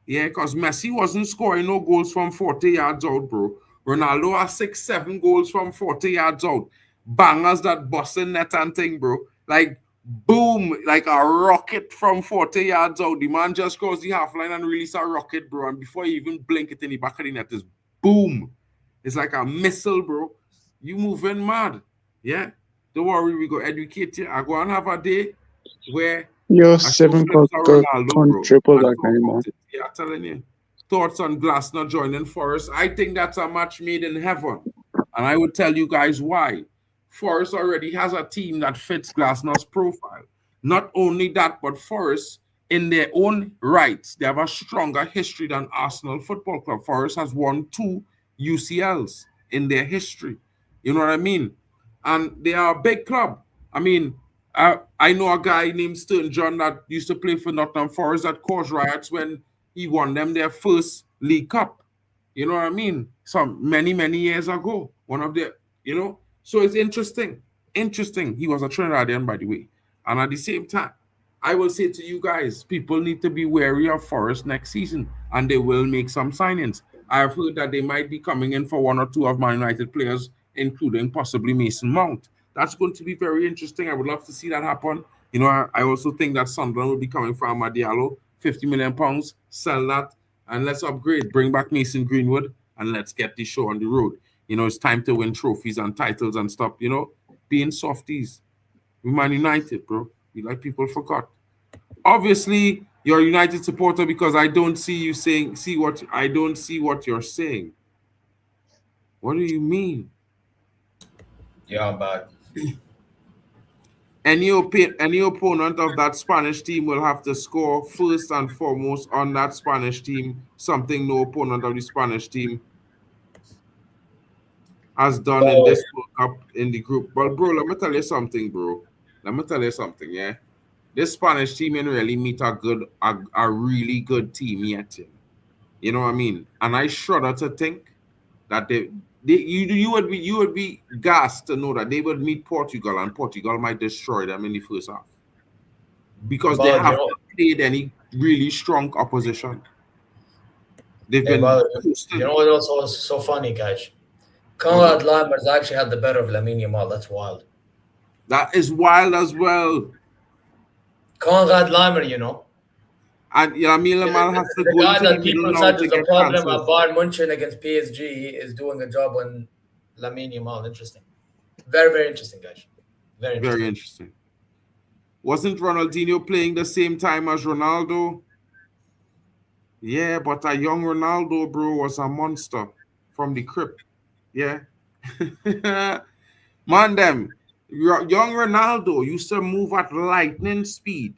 Speaker 2: Yeah, because Messi wasn't scoring no goals from 40 yards out, bro. Ronaldo has 6, 7 goals from 40 yards out. Bangers that busting net and thing, bro. Like, boom, like a rocket from 40 yards out. The man just crossed the half line and release a rocket, bro. And before you even blink it in the back of the net, is boom. It's like a missile, bro. You moving mad. Yeah. Don't worry, we go educate you. I go and have a day where
Speaker 3: Yo,
Speaker 2: I show
Speaker 3: 7
Speaker 2: clips of Ronaldo,
Speaker 3: can't
Speaker 2: bro.
Speaker 3: triple
Speaker 2: And
Speaker 3: like
Speaker 2: talk about
Speaker 3: Neymar.
Speaker 2: it. Yeah, I'm telling you. Thoughts on Glasner joining Forest. I think that's a match made in heaven. And I would tell you guys why. Forest already has a team that fits Glasner's profile. Not only that, but Forest, in their own rights, they have a stronger history than Arsenal Football Club. Forest has won 2 UCLs in their history. You know what I mean? And they are a big club. I mean, I know a guy named Stern John that used to play for Nottingham Forest that caused riots when he won them their first League Cup. You know what I mean? Some many years ago. One of the, So it's interesting. Interesting. He was a Trinidadian, by the way. And at the same time, I will say to you guys, people need to be wary of Forest next season, and they will make some signings. I have heard that they might be coming in for 1 or 2 of Man United players, including possibly Mason Mount. That's going to be very interesting. I would love to see that happen. I also think that Sunderland will be coming for Amad Diallo, £50 million, sell that, and let's upgrade, bring back Mason Greenwood, and let's get this show on the road. It's time to win trophies and titles and stop, being softies. We Man United, bro. Like people forgot. Obviously, you're a United supporter because I don't see you saying, I don't see what you're saying. What do you mean?
Speaker 5: Yeah, I'm back.
Speaker 2: Any opponent of that Spanish team will have to score first and foremost on that Spanish team, something no opponent of the Spanish team has done in this World Cup in the group. But bro, let me tell you something, bro. Yeah. This Spanish team ain't really meet a really good team yet. You know what I mean? And I shudder to think that you would be gassed to know that they would meet Portugal and Portugal might destroy them in the first half. Because they haven't played any really strong opposition. They've been
Speaker 5: you know what else was so funny, guys? Conrad Limers actually had the better of Lamine Yamal. That's wild.
Speaker 2: That is wild as well.
Speaker 5: Conrad Limer,
Speaker 2: And Lamine Yamal has to
Speaker 5: the
Speaker 2: go
Speaker 5: guy
Speaker 2: into the
Speaker 5: that
Speaker 2: middle
Speaker 5: people
Speaker 2: now
Speaker 5: said
Speaker 2: to
Speaker 5: is a
Speaker 2: get
Speaker 5: problem
Speaker 2: chances.
Speaker 5: at Bayern Munchen against PSG is doing a job on Lamine Yamal. Interesting. Very, very interesting, guys.
Speaker 2: Very interesting. Wasn't Ronaldinho playing the same time as Ronaldo? Yeah, but a young Ronaldo, bro, was a monster from the crypt. Yeah. Man, young Ronaldo used to move at lightning speed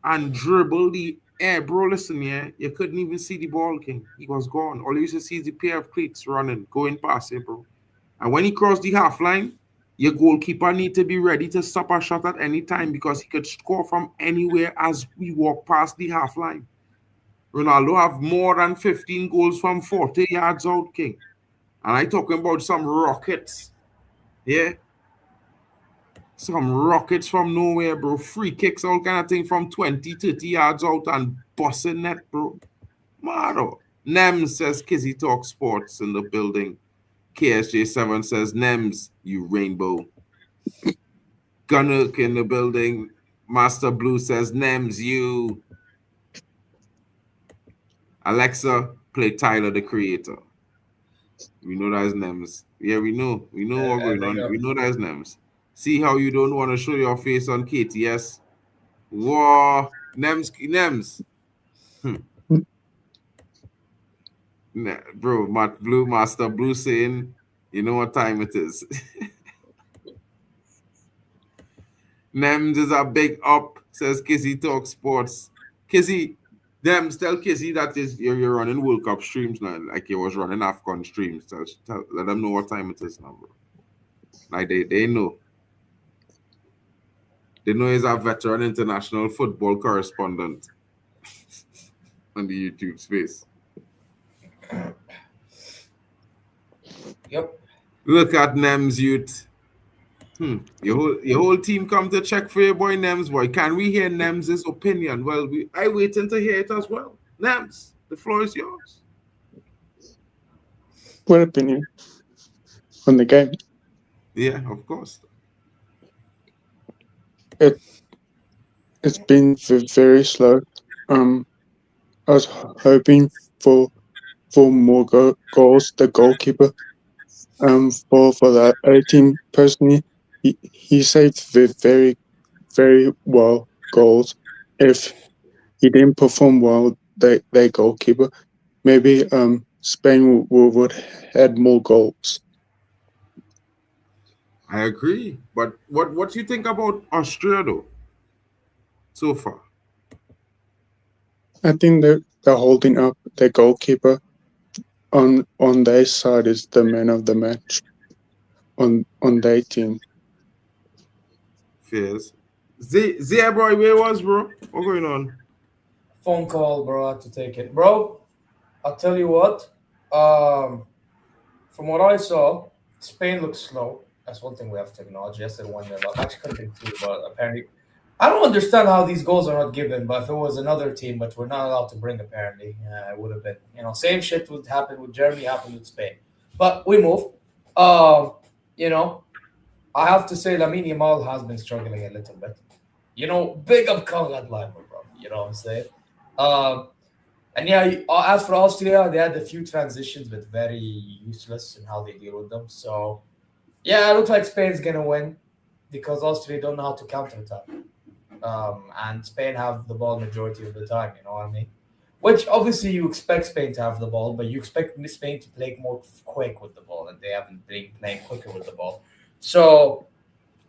Speaker 2: and dribble the air. Bro, listen, yeah, you couldn't even see the ball, King. He was gone. All you used to see is the pair of cleats running, going past it, bro. And when he crossed the half line, your goalkeeper need to be ready to stop a shot at any time because he could score from anywhere as we walk past the half line. Ronaldo have more than 15 goals from 40 yards out, King. And I talking about some rockets. Yeah. Some rockets from nowhere, bro. Free kicks, all kind of thing from 20, 30 yards out and busting net, bro. Mado. Nem says Kizzy Talk Sports in the building. KSJ7 says, Nems, you rainbow. Gunnook in the building. Master Blue says, Nems, you. Alexa, play Tyler, the Creator. We know that's Nems. Yeah, we know. We know what's going on. We know that's Nems. See how you don't want to show your face on KTS? Whoa. Nems. Bro, Master Blue saying, you know what time it is. Nems is a big up, says Kizzy Talk Sports. Kizzy, Nems, tell Kizzy that you're running World Cup streams now, like you was running AFCON streams. Let them know what time it is now, bro. Like they know. They know he's a veteran international football correspondent on the YouTube space.
Speaker 5: Yep.
Speaker 2: Look at Nems youth. Your whole team come to check for your boy Nems, boy. Can we hear Nems' opinion? Well, I waiting to hear it as well. Nems, the floor is yours.
Speaker 3: What opinion on the game?
Speaker 2: Yeah, of course.
Speaker 3: It's been very slow. I was hoping for more goals. The goalkeeper, for that other team personally, he saved very very well goals. If he didn't perform well, their goalkeeper, maybe Spain would had more goals.
Speaker 2: I agree. But what do you think about Austria though? So far?
Speaker 3: I think they're holding up. Their goalkeeper on their side is the man of the match on their team.
Speaker 2: Fairs. Zia, bro, where was, bro? What going on?
Speaker 5: Phone call, bro. I had to take it, bro. I'll tell you what. From what I saw, Spain looks slow. That's one thing we have to acknowledge. Yes, they won their luck. Actually, could have been two, but apparently, I don't understand how these goals are not given. But if it was another team, but we're not allowed to bring, apparently, it would have been. Same shit would happen with Germany, happened with Spain. But we move. I have to say, Lamine Yamal has been struggling a little bit. Big up Conrad Leimer, bro. You know what I'm saying? And yeah, as for Austria, they had a few transitions, but very useless in how they deal with them. So, yeah, it looks like Spain's going to win because Austria don't know how to counterattack. And Spain have the ball majority of the time, you know what I mean? Which, obviously, you expect Spain to have the ball, but you expect Spain to play more quick with the ball, and they haven't been playing quicker with the ball. So,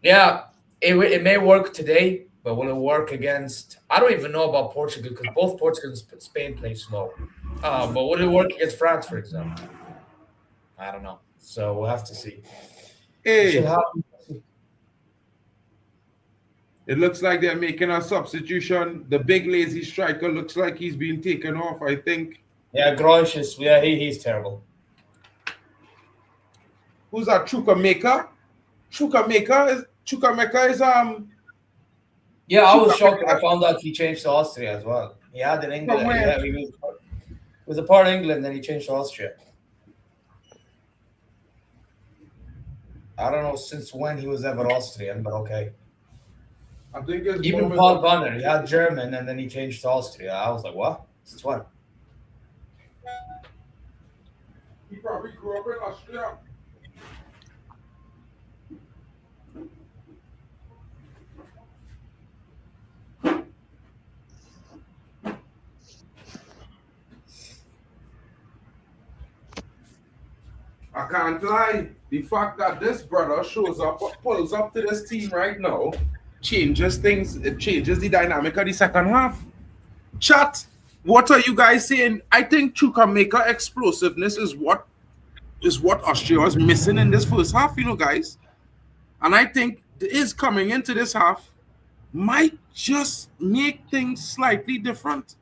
Speaker 5: yeah, it may work today, but will it work against? I don't even know about Portugal because both Portugal and Spain play slow. But will it work against France, for example? I don't know. So we'll have to see.
Speaker 2: Hey, it looks like they're making a substitution. The big lazy striker looks like he's been taken off, I think.
Speaker 5: Yeah, Grosh he's terrible.
Speaker 2: Who's that? Chukwuemeka? Chukwuemeka is
Speaker 5: Yeah, I was shocked when I found out he changed to Austria as well. He had in England. He was a part of England, then he changed to Austria. I don't know since when he was ever Austrian, but okay.
Speaker 2: I think it's
Speaker 5: even Paul Gunner. He had German, and then he changed to Austria. I was like, what? Since when?
Speaker 2: He probably grew up in Austria. I can't lie. The fact that this brother pulls up to this team right now, changes things. It changes the dynamic of the second half. Chat, what are you guys saying? I think Chukwuemeka explosiveness is what Austria was missing in this first half, guys. And I think his coming into this half might just make things slightly different.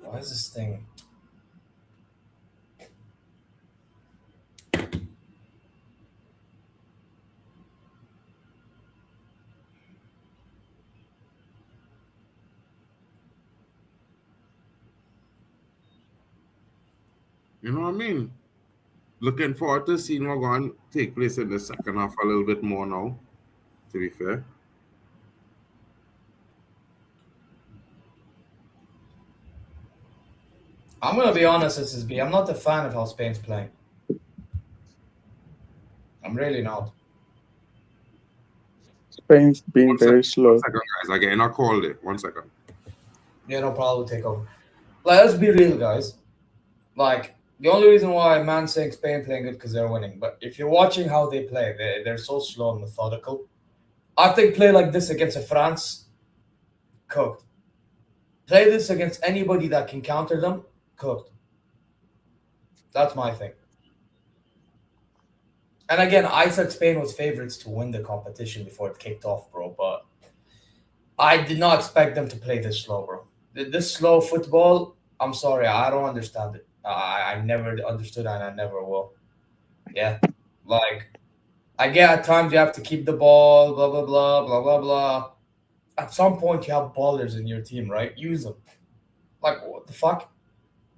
Speaker 5: Why is this thing?
Speaker 2: You know what I mean? Looking forward to seeing what's going to take place in the second half a little bit more now, to be fair.
Speaker 5: I'm gonna be honest, SSB. I'm not a fan of how Spain's playing. I'm really not.
Speaker 3: Spain's been
Speaker 2: One
Speaker 3: very
Speaker 2: second,
Speaker 3: slow.
Speaker 2: guys. I'm getting a call there. 1 second.
Speaker 5: Yeah, no problem. Take over. Like, let's be real, guys. Like, the only reason why man saying Spain playing good because they're winning. But if you're watching how they play, they're so slow and methodical. I think play like this against a France, cooked. Play this against anybody that can counter them, cooked. That's my thing. And again, I said Spain was favorites to win the competition before it kicked off, bro. But I did not expect them to play this slow, bro. This slow football, I'm sorry, I don't understand it. I never understood and I never will. Yeah. Like, I get at times you have to keep the ball, blah, blah, blah, blah, blah, blah. At some point, you have ballers in your team, right? Use them. Like, what the fuck?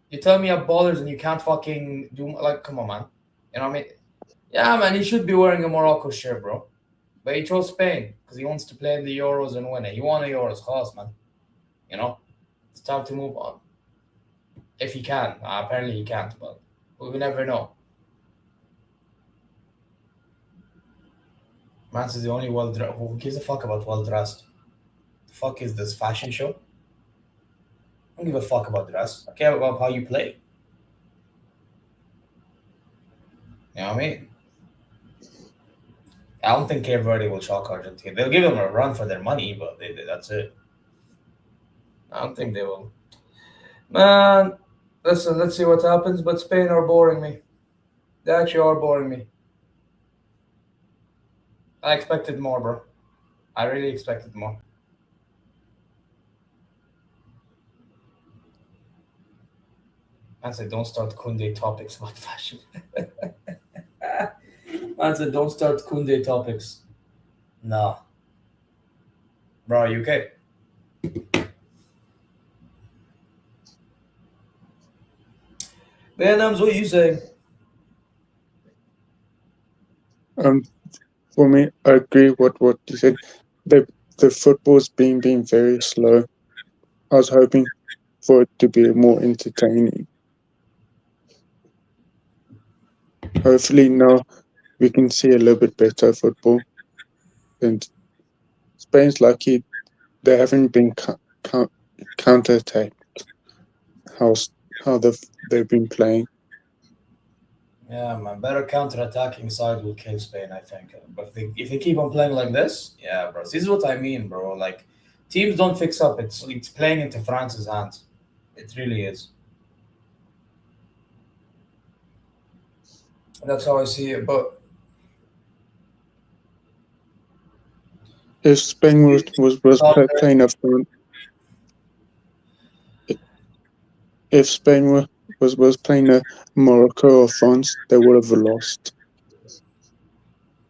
Speaker 5: You tell me you have ballers and you can't fucking do, like, come on, man. You know what I mean? Yeah, man, he should be wearing a Morocco shirt, bro. But he chose Spain because he wants to play in the Euros and win it. He won the Euros, class, man. You know? It's time to move on. If he can. Apparently he can't, but we never know. Mans is the only well-dressed. Who gives a fuck about well-dressed? The fuck is this, fashion show? I don't give a fuck about dress. I care about how you play. You know what I mean? I don't think Cape Verde will shock Argentina. They'll give them a run for their money, but that's it. I don't think they will. Man, listen, let's see what happens, but Spain are boring me. They actually are boring me. I expected more, bro. I really expected more. Man said, don't start Kunde topics about fashion. Man said, don't start Kunde topics. No. Bro, are you okay? Benams, what are you saying?
Speaker 3: For me, I agree with what you said. The football's been very slow. I was hoping for it to be more entertaining. Hopefully now we can see a little bit better football. And Spain's lucky they haven't been counter-attacked. How they've been playing.
Speaker 5: Yeah, man. Better counter-attacking side will kill Spain, I think. But if they keep on playing like this, yeah, bro. This is what I mean, bro. Like, teams don't fix up. It's playing into France's hands. It really is. That's how I see it. But
Speaker 3: if Spain was playing a front, if Spain was playing a Morocco or France, they would have lost.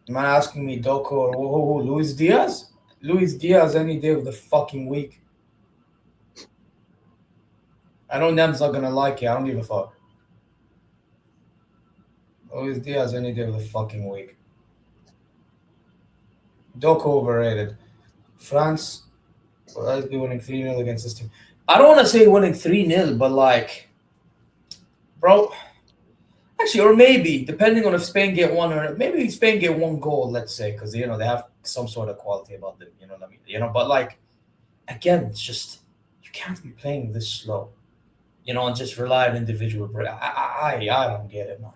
Speaker 5: Man asking me Doku or Luis Diaz? Luis Diaz any day of the fucking week. I know Nem's not gonna like it. I don't give a fuck. Luis Diaz any day of the fucking week. Doku overrated. France will always be winning 3-0 against this team. I don't want to say winning 3-0, but like, bro, actually, or maybe, depending on if Spain get one or maybe Spain get one goal, let's say, because, you know, they have some sort of quality about them, you know what I mean? You know, but like, again, it's just, you can't be playing this slow, you know, and just rely on individual brilliance. I don't get it, man.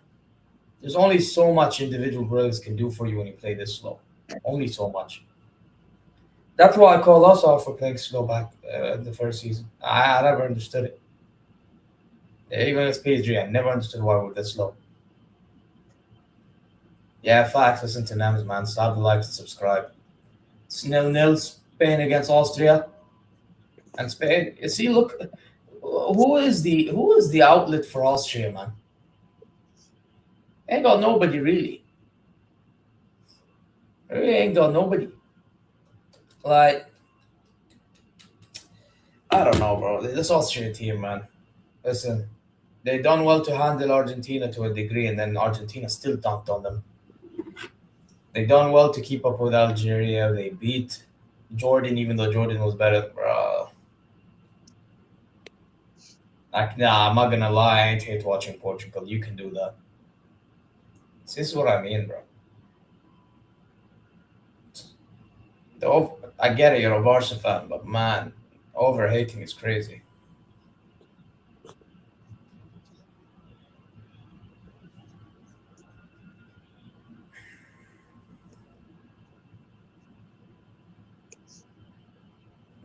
Speaker 5: There's only so much individual brilliance can do for you when you play this slow. Only so much. That's why I call us out for playing slow back in the first season. I never understood it. Even as PSG, I never understood why we're this slow. Yeah, facts. Listen to Nems, man. Stop the likes and subscribe. It's 0-0. Spain against Austria. And Spain, you see, look, who is the outlet for Austria, man? Ain't got nobody, really. Really ain't got nobody. Like, I don't know, bro. This Austrian team, man. Listen, They done well to handle Argentina to a degree, and then Argentina still dunked on them. They done well to keep up with Algeria. They beat Jordan, even though Jordan was better, bro. Like, nah, I'm not gonna lie. I ain't hate watching Portugal. You can do that. This is what I mean, bro. I get it, you're a Barca fan, but man, overhating is crazy.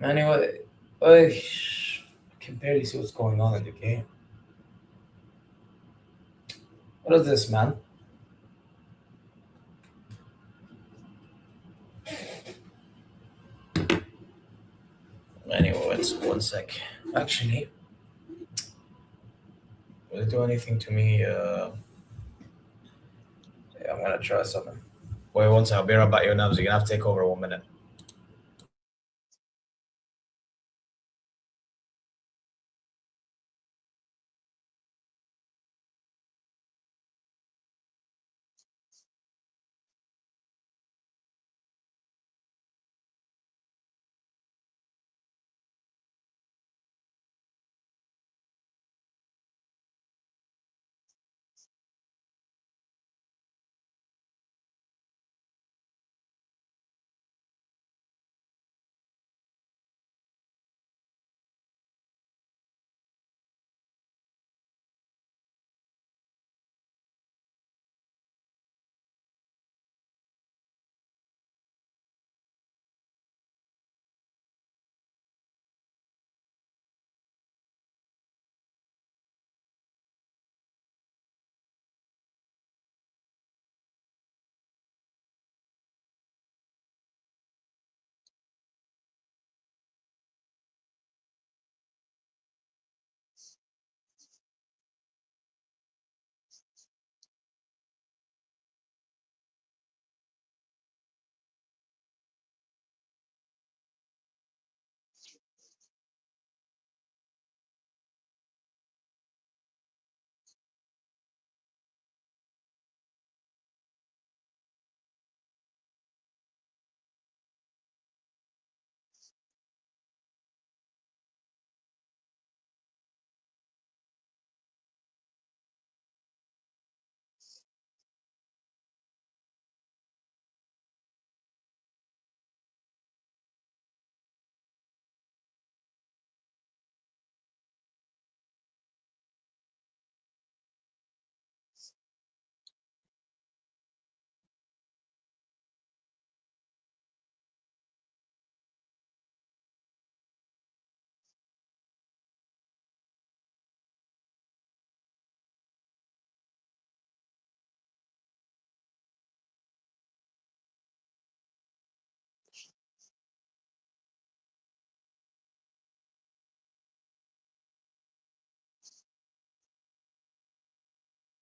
Speaker 5: Anyway, I can barely see what's going on in the game. What is this, man? Anyway, it's 1 sec. Actually, will it do anything to me? Yeah, I'm gonna try something. Wait 1 sec, I'll be right back. Your nubs, you're gonna have to take over 1 minute.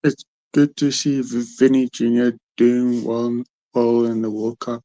Speaker 3: It's good to see Vinny Jr. doing well in the World Cup.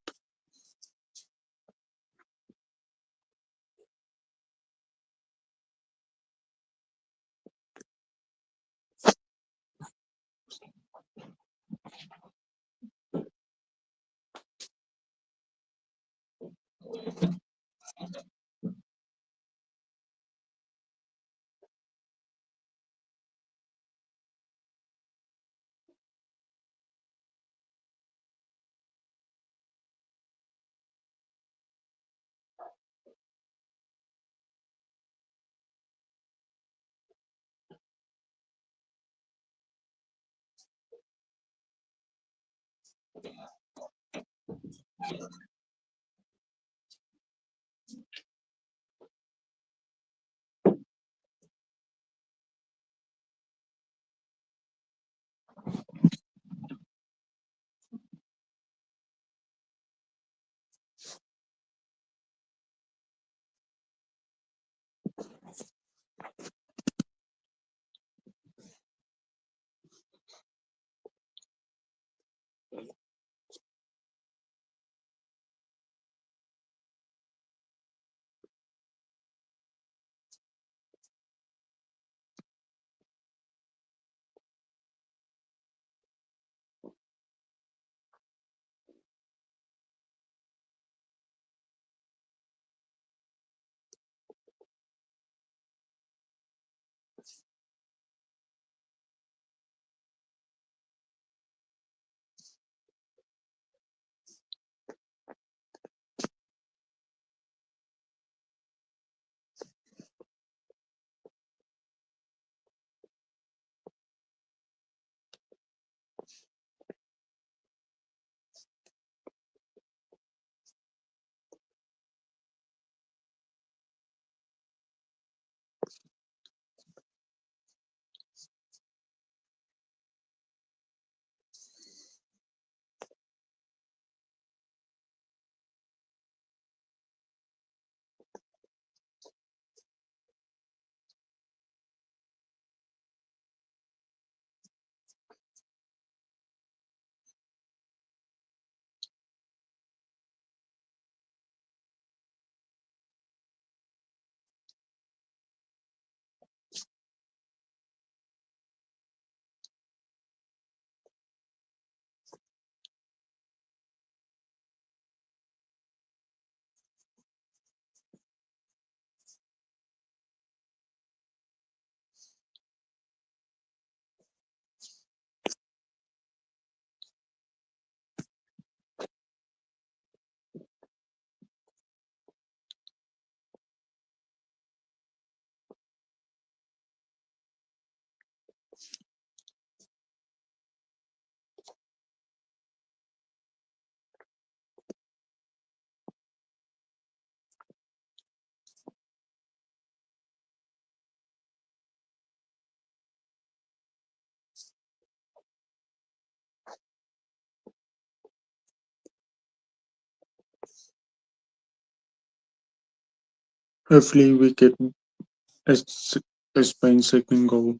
Speaker 3: Hopefully we get a Spain second goal.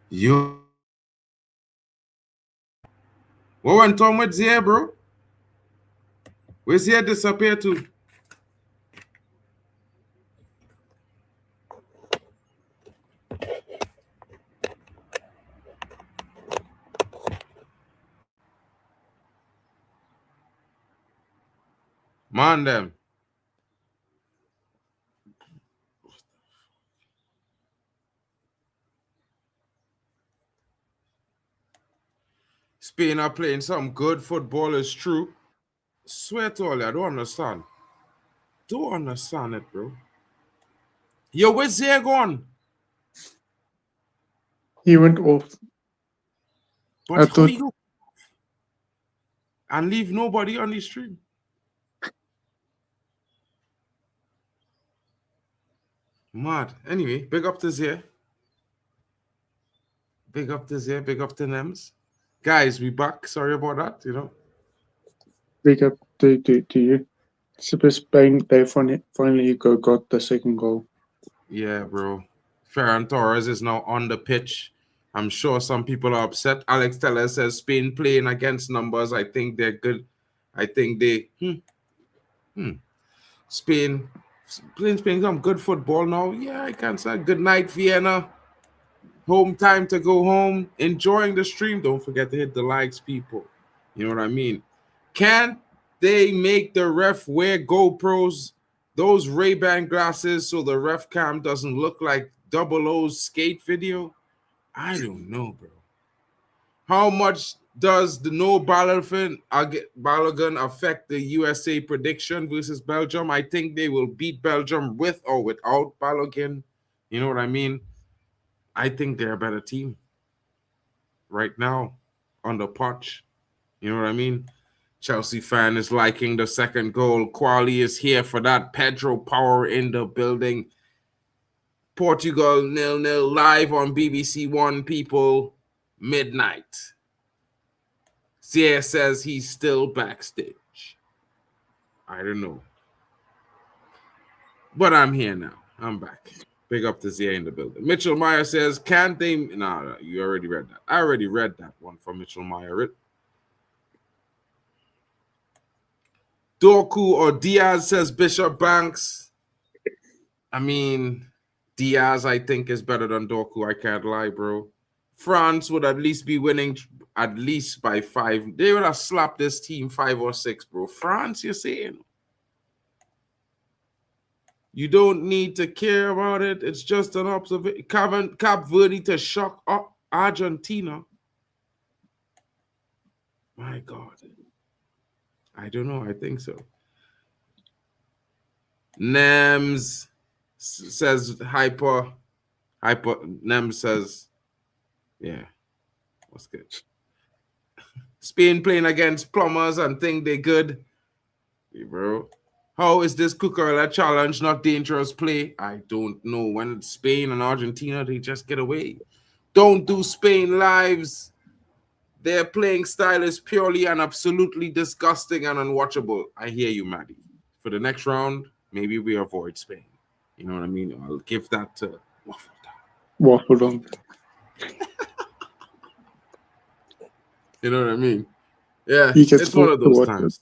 Speaker 2: You. What went on with Zia, bro? Where's Zia disappear to? Man, them. Spain are playing some good football, is true. Swear to all, I don't understand. Don't understand it, bro. Yo, where's Zia gone?
Speaker 3: He went off.
Speaker 2: But
Speaker 3: I
Speaker 2: how
Speaker 3: thought
Speaker 2: you and leave nobody on the stream? Mad. Anyway, big up to Zia. Big up to Zia. Big up to Nems. Guys, we back. Sorry about that, you know.
Speaker 3: big up to you. Super Spain, they finally got the second goal.
Speaker 2: Yeah, bro. Ferran Torres is now on the pitch. I'm sure some people are upset. Alex Teller says Spain playing against numbers. I think they're good. I think they Spain playing some good football now. Yeah, I can say good night, Vienna. Home time to go home. Enjoying the stream. Don't forget to hit the likes, people. You know what I mean? Can't they make the ref wear GoPros, those Ray-Ban glasses, so the ref cam doesn't look like Double O's skate video? I don't know, bro. How much does the no Balogun affect the USA prediction versus Belgium? I think they will beat Belgium with or without Balogun. You know what I mean? I think they're a better team right now on the pitch. You know what I mean? Chelsea fan is liking the second goal. Quali is here for that. Pedro Power in the building. Portugal 0-0 live on BBC One, people. Midnight. Zia says he's still backstage. I don't know. But I'm here now. I'm back. Big up to Zia in the building. Mitchell Meyer says, can't they... Nah, you already read that. I already read that one from Mitchell Meyer. Dorku or Diaz says Bishop Banks. I mean, Diaz, I think, is better than Dorku. I can't lie, bro. France would at least be winning at least by 5. They would have slapped this team 5 or 6, bro. France, you're saying? You don't need to care about it. It's just an observation. Cap Verde to shock Argentina. My God. I don't know. I think so. Nems says hyper. Nems says, yeah. What's good? Spain playing against plumbers and think they're good. Hey, bro. How is this Cucurella challenge not dangerous play? I don't know. When it's Spain and Argentina, they just get away. Don't do Spain lives. Their playing style is purely and absolutely disgusting and unwatchable. I hear you, Maddie. For the next round, maybe we avoid Spain. You know what I mean? I'll give that to
Speaker 3: Waffle on.
Speaker 2: You know what I mean? Yeah,
Speaker 3: He gets
Speaker 2: it's one of those
Speaker 3: water.
Speaker 2: times.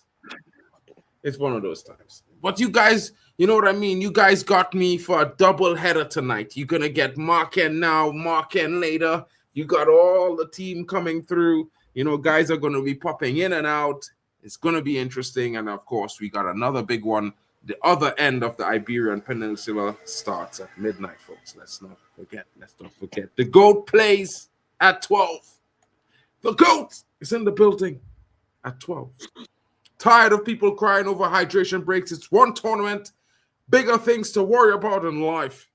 Speaker 2: It's one of those times. But you guys, you know what I mean? You guys got me for a double header tonight. You're going to get Marken now, Marken later. You got all the team coming through. You know, guys are going to be popping in and out. It's going to be interesting. And, of course, we got another big one. The other end of the Iberian Peninsula starts at midnight, folks. Let's not forget. The GOAT plays at 12. The GOAT is in the building at 12. Tired of people crying over hydration breaks. It's one tournament. Bigger things to worry about in life.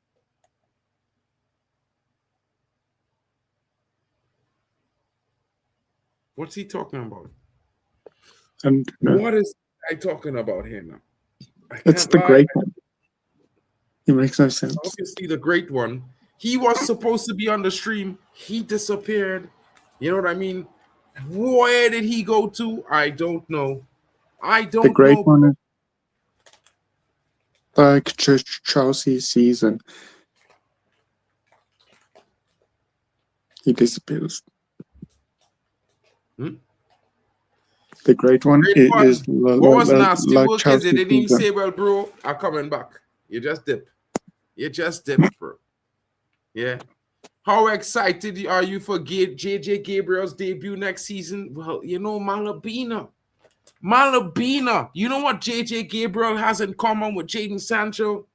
Speaker 2: What's he talking about? What is I talking about here now?
Speaker 3: It's the great one. It makes no sense.
Speaker 2: Obviously, the great one. He was supposed to be on the stream. He disappeared. You know what I mean? Where did he go to? I don't know.
Speaker 3: The great one is like Chelsea season. He disappears.
Speaker 2: Hmm?
Speaker 3: The great one
Speaker 2: Great one.
Speaker 3: is
Speaker 2: What was nasty work is it? They didn't even
Speaker 3: Chelsea.
Speaker 2: say, well, bro, I'm coming back. You just dip. You just dip, bro. Yeah. How excited are you for JJ Gabriel's debut next season? Well, you know, Malabina. You know what JJ Gabriel has in common with Jadon Sancho?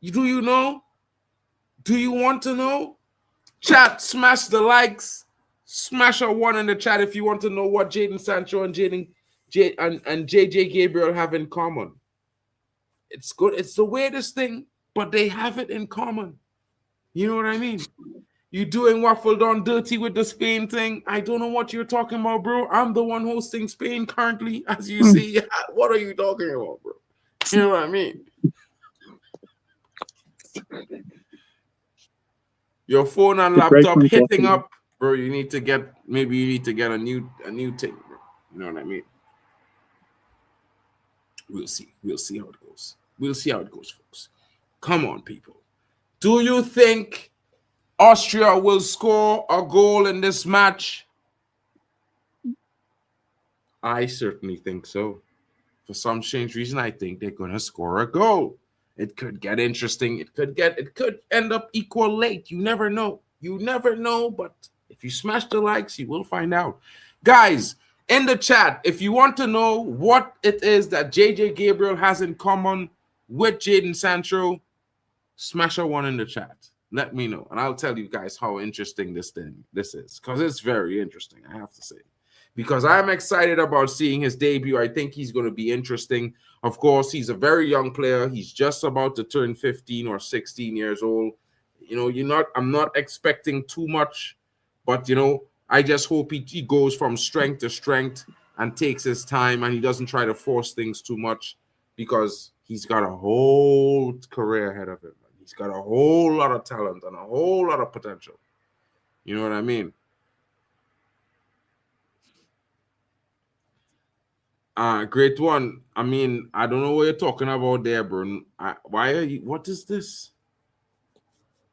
Speaker 2: Do you know? Do you want to know? Chat, smash the likes. Smash a 1 in the chat if you want to know what Jadon Sancho and JJ Gabriel have in common. It's good. It's the weirdest thing, but they have it in common. You know what I mean? You doing Waffle Down dirty with the Spain thing? I don't know what you're talking about, bro. I'm the one hosting Spain currently, as you see. What are you talking about, bro? You know what I mean? Your phone and laptop hitting up, bro. You need to get a new thing, bro. You know what I mean? We'll see. We'll see how it goes. We'll see how it goes, folks. Come on, people. Do you think Austria will score a goal in this match? I certainly think so. For some strange reason, I think they're gonna score a goal. It could get interesting. It could end up equal late. You never know. You never know, but if you smash the likes, you will find out. Guys, in the chat, if you want to know what it is that JJ Gabriel has in common with Jadon Sancho, smash a 1 in the chat. Let me know, and I'll tell you guys how interesting this is, because it's very interesting, I have to say. Because I'm excited about seeing his debut. I think he's going to be interesting. Of course, he's a very young player. He's just about to turn 15 or 16 years old. You know, I'm not expecting too much, but, you know, I just hope he goes from strength to strength and takes his time and he doesn't try to force things too much, because he's got a whole career ahead of him. He's got a whole lot of talent and a whole lot of potential. You know what I mean? Great one. I mean, I don't know what you're talking about there, bro. Why are you? What is this?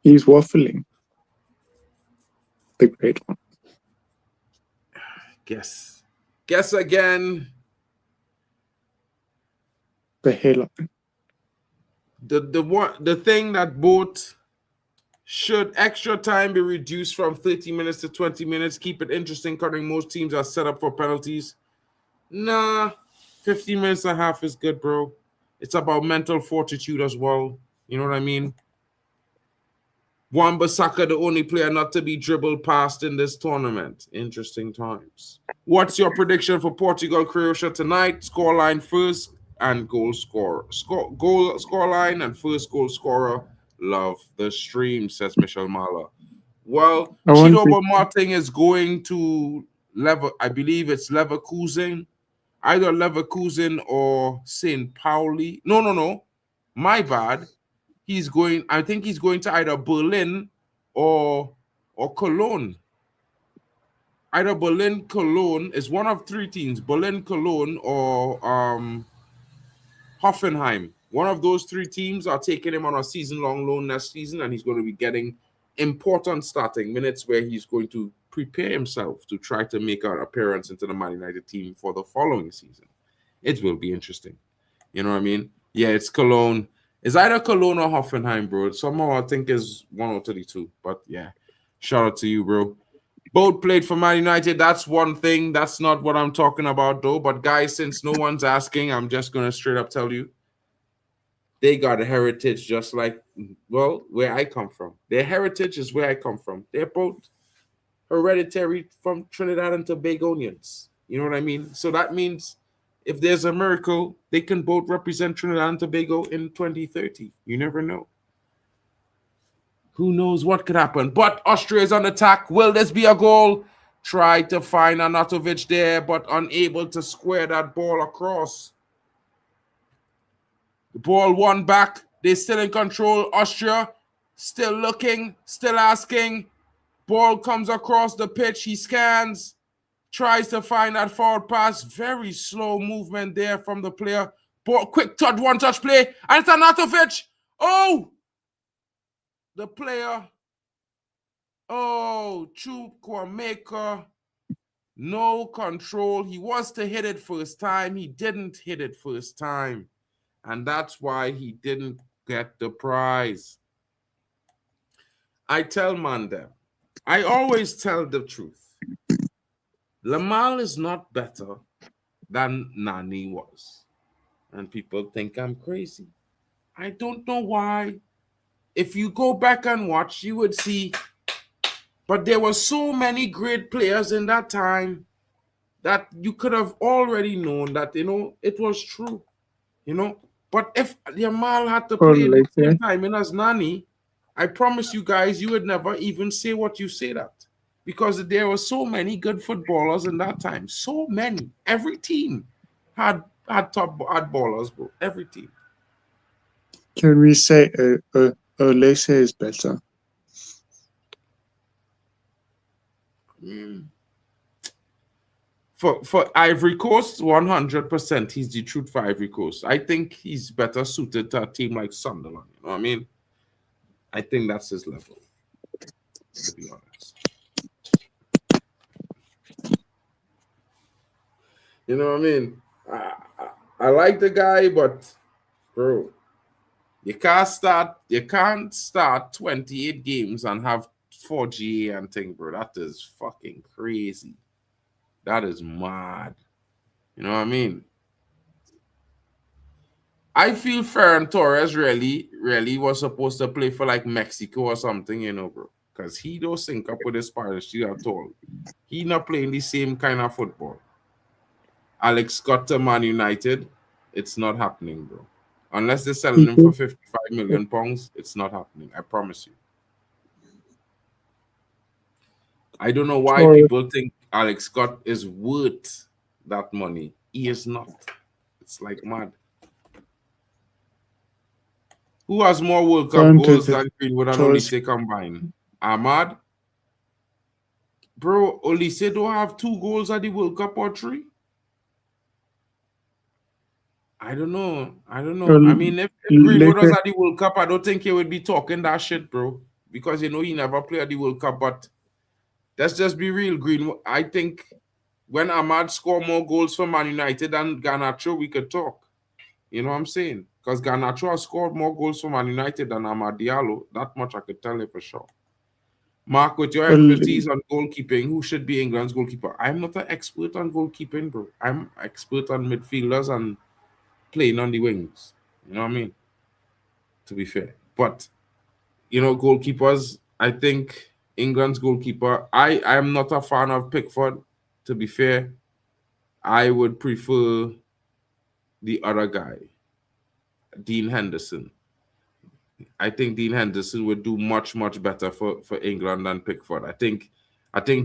Speaker 3: He's waffling. The great one.
Speaker 2: Guess again.
Speaker 3: The hairline.
Speaker 2: The thing that both should extra time be reduced from 30 minutes to 20 minutes. Keep it interesting, cutting most teams are set up for penalties. Nah, 15 minutes and a half is good, bro. It's about mental fortitude as well. You know what I mean? Wan-Bissaka, the only player not to be dribbled past in this tournament. Interesting times. What's your prediction for Portugal-Croatia tonight? Scoreline first and goal scorer. Scoreline and first goal scorer. Love the stream, says Michelle Mala. Well, Chido Martin is going to I believe it's Leverkusen. Either Leverkusen or St. Pauli. No. My bad. I think he's going to either Berlin or Cologne. Either Berlin, Cologne is one of 3 teams. Berlin, Cologne, or Hoffenheim. One of those 3 teams are taking him on a season-long loan next season, and he's going to be getting important starting minutes where he's going to prepare himself to try to make an appearance into the Man United team for the following season. It will be interesting. You know what I mean? Yeah, it's Cologne. It's either Cologne or Hoffenheim, bro. Somehow I think it's 1 or 32. But yeah, shout out to you, bro. Both played for Man United. That's one thing. That's not what I'm talking about, though. But guys, since no one's asking, I'm just going to straight up tell you. They got a heritage just like, well, where I come from. Their heritage is where I come from. They're both hereditary from Trinidad and Tobagonians. You know what I mean? So that means if there's a miracle, they can both represent Trinidad and Tobago in 2030. You never know. Who knows what could happen? But Austria is on attack. Will this be a goal? Tried to find Anatovic there, but unable to square that ball across. The ball won back. They're still in control. Austria still looking, still asking. Ball comes across the pitch. He scans. Tries to find that forward pass. Very slow movement there from the player. Ball, quick touch, one-touch play. And it's Anatovic. Oh! The player Oh, Chukwuemeka, no control. He was to hit it first time. He didn't hit it first time. And that's why he didn't get the prize. I tell Mandem, I always tell the truth. Lamal is not better than Nani was. And people think I'm crazy. I don't know why. If you go back and watch, you would see. But there were so many great players in that time that you could have already known that, it was true. But if Yamal had to play at the same time as Nani, I promise you guys, you would never even say what you say that. Because there were so many good footballers in that time. So many. Every team had ballers, bro. Every team.
Speaker 3: Can we say Olise is better?
Speaker 2: For Ivory Coast, 100%, he's the truth for Ivory Coast. I think he's better suited to a team like Sunderland. You know what I mean? I think that's his level, to be honest. You know what I mean? I like the guy, but bro, you can't start 28 games and have 4 GA and thing, bro. That is fucking crazy. That is mad. You know what I mean? I feel Ferran Torres really was supposed to play for like Mexico or something, bro. Because he don't sync up with the Spanish at all. He not playing the same kind of football. Alex Scott to Man United, it's not happening, bro. Unless they're selling him for 55 million pounds, it's not happening. I promise you. I don't know why people think Alex Scott is worth that money. He is not. It's like mad. Who has more World Cup goals than Greenwood and Olise combined? Ahmad? Bro, Olise don't have 2 goals at the World Cup or 3? I don't know. I mean, if Greenwood was at the World Cup, I don't think he would be talking that shit, bro. Because, he never played at the World Cup. But let's just be real, Greenwood. I think when Ahmad scored more goals for Man United than Garnacho, we could talk. You know what I'm saying? Because Garnacho has scored more goals for Man United than Amad Diallo. That much I could tell you for sure. Mark, with your expertise on goalkeeping, who should be England's goalkeeper? I'm not an expert on goalkeeping, bro. I'm expert on midfielders and playing on the wings. You know what I mean? To be fair. But, goalkeepers, I think England's goalkeeper, I am not a fan of Pickford, to be fair. I would prefer the other guy, Dean Henderson. I think Dean Henderson would do much, much better for England than Pickford. I think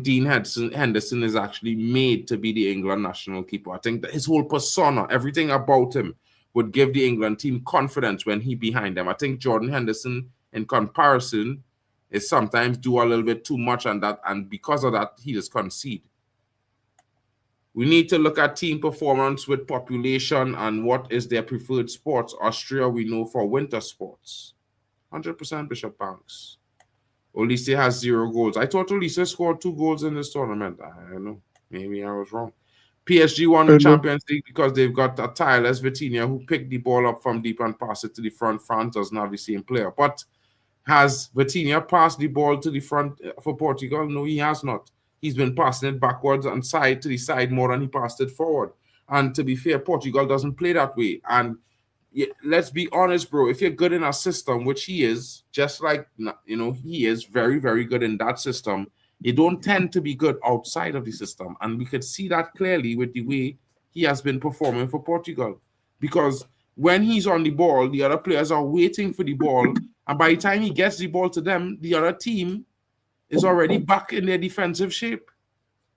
Speaker 2: Dean Henderson is actually made to be the England national keeper. I think that his whole persona, everything about him, would give the England team confidence when he behind them. I think Jordan Henderson, in comparison, is sometimes do a little bit too much on that, and because of that, he just concede. We need to look at team performance with population and what is their preferred sports. Austria, we know for winter sports. 100% Bishop Banks. Olise has 0 goals. I thought Olise scored 2 goals in this tournament. I don't know. Maybe I was wrong. PSG won the Champions League because they've got a tireless Vitinha who picked the ball up from deep and passed it to the front. France doesn't have the same player. But has Vitinha passed the ball to the front for Portugal? No, he has not. He's been passing it backwards and side to the side more than he passed it forward. And to be fair, Portugal doesn't play that way. And let's be honest, bro. If you're good in a system, which he is, just like, he is very, very good in that system, you don't tend to be good outside of the system. And we could see that clearly with the way he has been performing for Portugal. Because when he's on the ball, the other players are waiting for the ball. And by the time he gets the ball to them, the other team is already back in their defensive shape.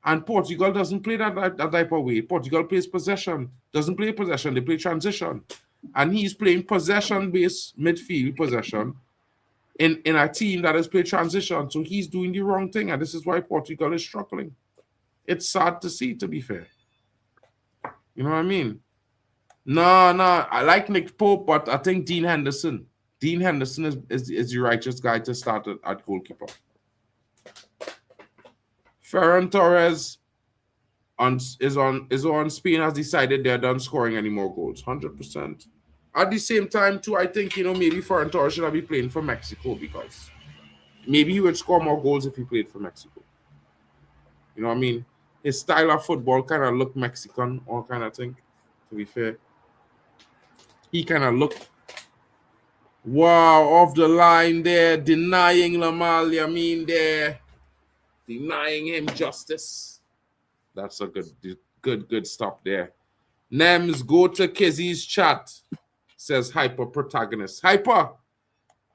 Speaker 2: And Portugal doesn't play that type of way. Portugal plays possession. Doesn't play possession. They play transition. And he's playing possession-based midfield possession in a team that has played transition. So he's doing the wrong thing. And this is why Portugal is struggling. It's sad to see, to be fair. You know what I mean? No, I like Nick Pope, but I think Dean Henderson. Dean Henderson is the righteous guy to start at goalkeeper. Ferran Torres is on Spain has decided they're done scoring any more goals. 100%. At the same time, too, I think maybe Ferran Torres should have been playing for Mexico because maybe he would score more goals if he played for Mexico. You know what I mean? His style of football kind of looked Mexican, all kind of thing. To be fair, he kind of looked off the line there, denying Lamal Yamin there, denying him justice. That's a good stop there. Nems, go to Kizzy's chat, says Hyper Protagonist. Hyper,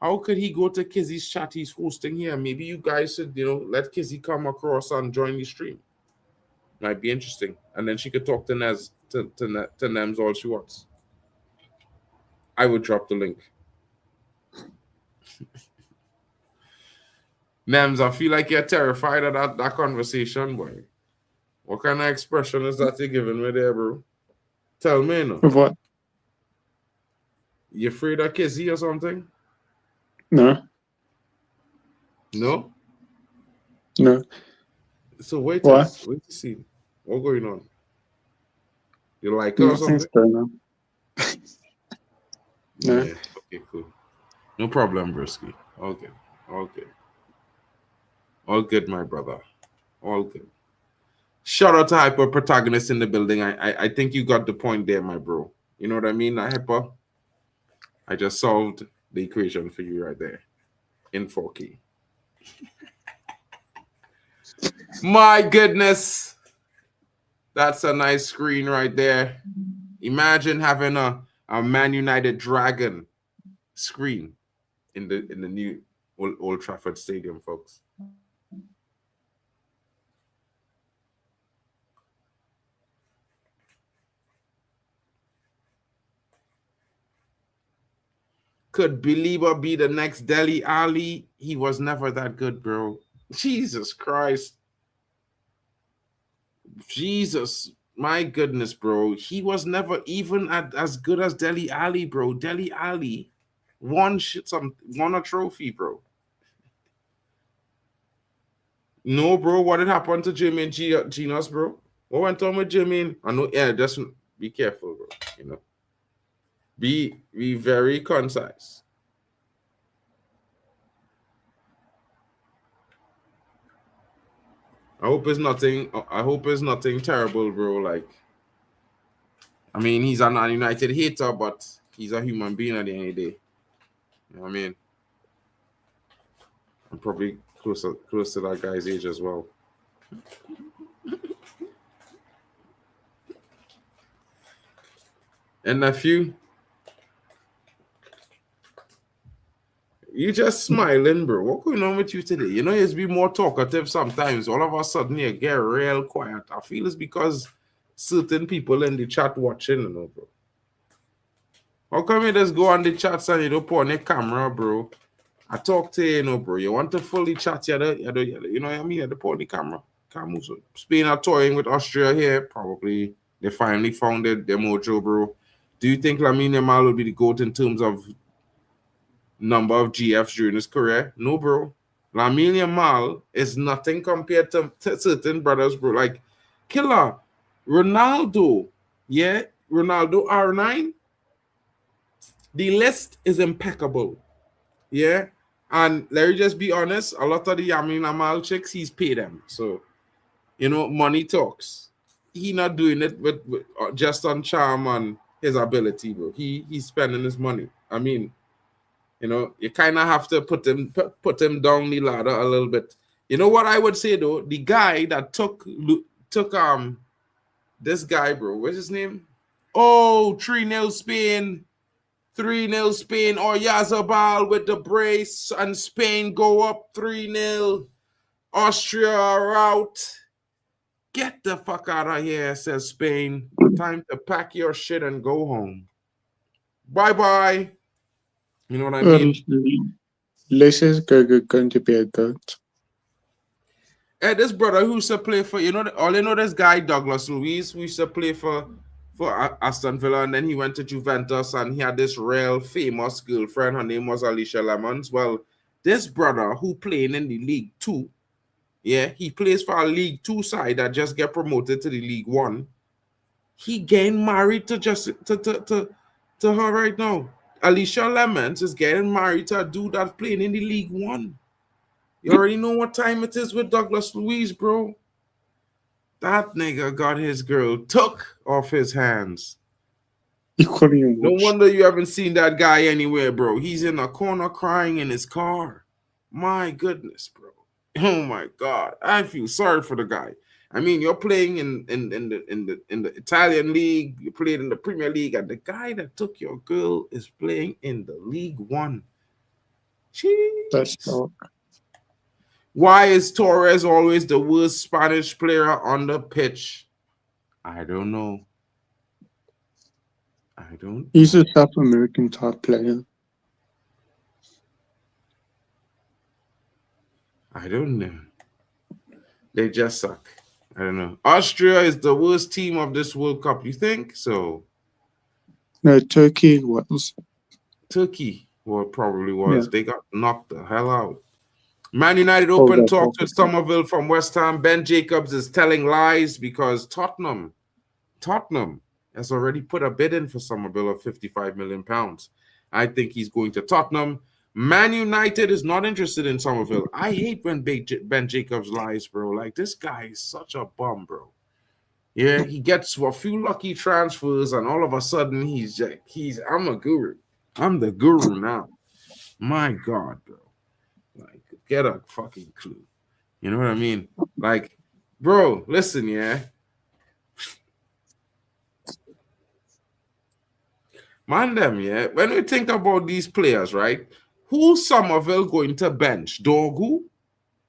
Speaker 2: how could he go to Kizzy's chat? He's hosting here. Maybe you guys should, let Kizzy come across and join the stream. Might be interesting. And then she could talk to Nems all she wants. I would drop the link. Nems, I feel like you're terrified of that conversation, boy. What kind of expression is that you're giving me there, bro? Tell me, no.
Speaker 3: Of what?
Speaker 2: You afraid of Kizzy or something?
Speaker 3: No.
Speaker 2: No?
Speaker 3: No.
Speaker 2: So wait
Speaker 3: What?
Speaker 2: to see. What's going on? You like her or something?
Speaker 3: Nothing's going on. No.
Speaker 2: Yeah. Okay, cool. No problem, Brisky. All good. All good, my brother. All good. Shout out to Hyper Protagonist in the building. I think you got the point there, my bro. You know what I mean, Hyper? I just solved the equation for you right there in 4K. My goodness. That's a nice screen right there. Imagine having a Man United Dragon screen in the new Old Trafford Stadium, folks. Could Belieber be the next Dele Alli? He was never that good, bro. Jesus Christ. Jesus, my goodness, bro. He was never even as good as Dele Alli, bro. Dele Alli won a trophy, bro. No, bro. What had happened to Jimmy and Genos, bro? What went on with Jimmy? I know, yeah, just be careful, bro. Be very concise. I hope it's nothing terrible, bro. Like, I mean, he's an United hater, but he's a human being at the end of the day. You know what I mean? I'm probably close to that guy's age as well. And nephew, you just smiling, bro. What's going on with you today? You just be more talkative sometimes. All of a sudden, you get real quiet. I feel it's because certain people in the chat watching, bro. How come you just go on the chats and you don't put on your camera, bro? I talk to you, bro. You want to fully chat, you know what I mean? You have to put on the camera. Spain are toying with Austria here. Probably they finally found their mojo, bro. Do you think Lamine Yamal will be the GOAT in terms of number of GFs during his career? No, bro. Lamine Yamal is nothing compared to certain brothers, bro. Like, killer. Ronaldo, yeah? Ronaldo R9. The list is impeccable. Yeah? And let me just be honest, a lot of the Lamine Yamal chicks, he's paid them. So, money talks. He not doing it with just on charm and his ability, bro. He's spending his money. I mean, you kind of have to put him down the ladder a little bit. You know what I would say though? The guy that took this guy, bro. What's his name? Oh, 3-0 Spain. 3-0 Spain. Or Yazabal with the brace, and Spain go up 3-0. Austria are out. Get the fuck out of here, says Spain. Time to pack your shit and go home. Bye-bye. You know what I mean?
Speaker 3: This is going to be a goat.
Speaker 2: Hey, this brother who used to play for, this guy, Douglas Luiz, who used to play for Aston Villa, and then he went to Juventus, and he had this real famous girlfriend. Her name was Alicia Lemons. Well, this brother who playing in the League 2, Yeah, he plays for a League Two side that just get promoted to the League One. He getting married to her right now. Alicia Lemons is getting married to a dude that's playing in the League One. You already know what time it is with Douglas Luiz, bro. That nigga got his girl took off his hands.
Speaker 3: You couldn't even
Speaker 2: No
Speaker 3: watch.
Speaker 2: wonder you haven't seen that guy anywhere, bro. He's in a corner crying in his car. My goodness, bro. Oh my God. I feel sorry for the guy. I mean, you're playing in the Italian league, you played in the Premier League, and the guy that took your girl is playing in the League One.
Speaker 3: That's
Speaker 2: Jeez.
Speaker 3: all.
Speaker 2: Why is Torres always the worst Spanish player on the pitch? I don't know. I don't.
Speaker 3: He's a South American type player.
Speaker 2: I don't know. They just suck. I don't know. Austria is the worst team of this World Cup. You think so?
Speaker 3: No, Turkey was.
Speaker 2: Turkey, well, probably was.
Speaker 3: Yeah.
Speaker 2: They got knocked the hell out. Man United open
Speaker 3: that's
Speaker 2: talks with
Speaker 3: awesome.
Speaker 2: Somerville from West Ham. Ben Jacobs is telling lies because Tottenham has already put a bid in for Somerville of £55 million. I think he's going to Tottenham. Man United is not interested in Somerville. I hate when Ben Jacobs lies, bro. Like, this guy is such a bum, bro. Yeah, he gets a few lucky transfers, and all of a sudden I'm a guru. I'm the guru now. My God, bro. Like, get a fucking clue. You know what I mean? Like, bro, listen, yeah. Man, them, yeah. When we think about these players, right? Who's Somerville going to bench? Dorgu?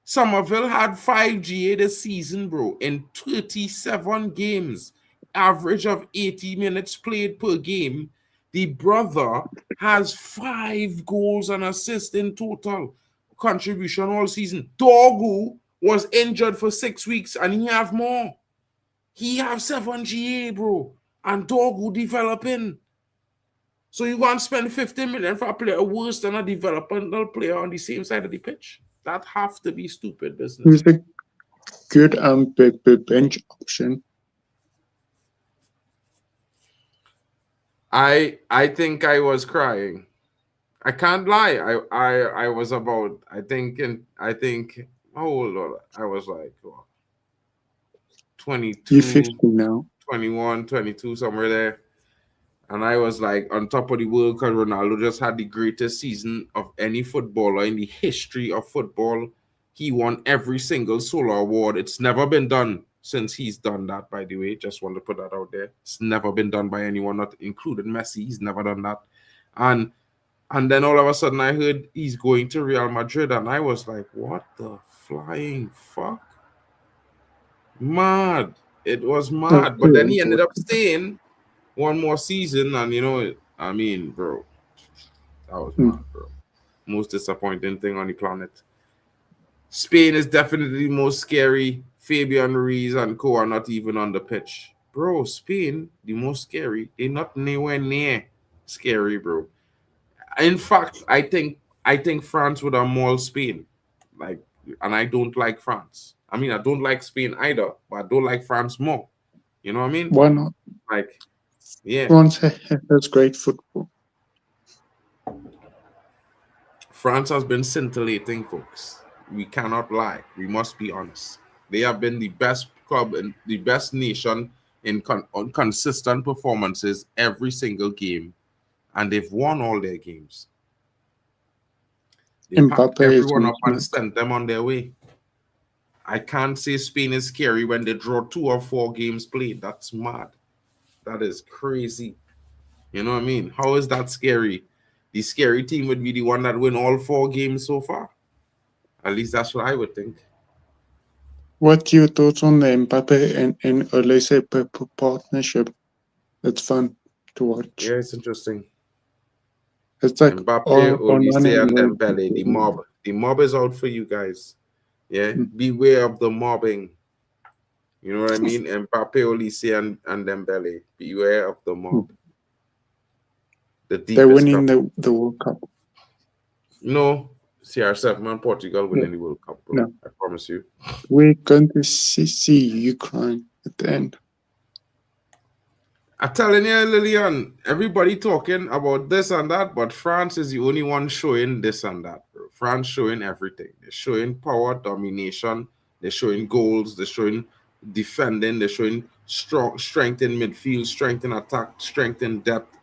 Speaker 2: Somerville had 5 GA this season, bro, in 37 games, average of 80 minutes played per game. The brother has 5 goals and assists in total contribution all season. Dorgu was injured for 6 weeks and he have more. He have 7 GA, bro, and Dorgu developing. So you want to spend 50 million for a player worse than a developmental player on the same side of the pitch? That have to be stupid business.
Speaker 3: He's a good bench option.
Speaker 2: I think I was crying. I can't lie. I was about, how old was I? I was like 22,
Speaker 3: You're 50 now.
Speaker 2: 21, 22, somewhere there. And I was like on top of the world because Ronaldo just had the greatest season of any footballer in the history of football. He won every single solo award. It's never been done since he's done that, by the way. Just want to put that out there. It's never been done by anyone, not including Messi. He's never done that. And then all of a sudden I heard he's going to Real Madrid. And I was like, what the flying fuck? Mad. It was mad. But then he ended up staying one more season, and you know, I mean, bro, that was mad, bro. Most disappointing thing on the planet. Spain is definitely the most scary. Fabian Ruiz and co are not even on the pitch. Bro, Spain, the most scary. They're not nowhere near scary, bro. In fact, I think France would have mauled Spain. Like, and I don't like France. I mean, I don't like Spain either, but I don't like France more. You know what I mean?
Speaker 3: Why not?
Speaker 2: Like, yeah.
Speaker 3: France has great football.
Speaker 2: France has been scintillating, folks. We cannot lie. We must be honest. They have been the best club and the best nation on consistent performances every single game, and they've won all their games. They packed everyone up and sent them on their way. I can't say Spain is scary when they draw 2 or 4 games played. That's mad. That is crazy. You know what I mean? How is that scary? The scary team would be the one that win all 4 games so far. At least that's what I would think.
Speaker 3: What's your thoughts on the Mbappe and Olise partnership? It's fun to watch.
Speaker 2: Yeah, it's interesting.
Speaker 3: It's like
Speaker 2: Mbappe, Olise, and Dembele. The mob is out for you guys. Yeah, beware of the mobbing. You know what I mean? Mbappe, Olise, and Dembele. Beware of the mob.
Speaker 3: They're winning the World Cup.
Speaker 2: No, CR7 and Portugal winning the World Cup, bro.
Speaker 3: No.
Speaker 2: I promise you.
Speaker 3: We're going to see Ukraine at the end.
Speaker 2: I'm telling you, Lillian, everybody talking about this and that, but France is the only one showing this and that, bro. France showing everything. They're showing power, domination. They're showing goals. They're showing defending. They're showing strength in midfield, strength in attack, strength in depth.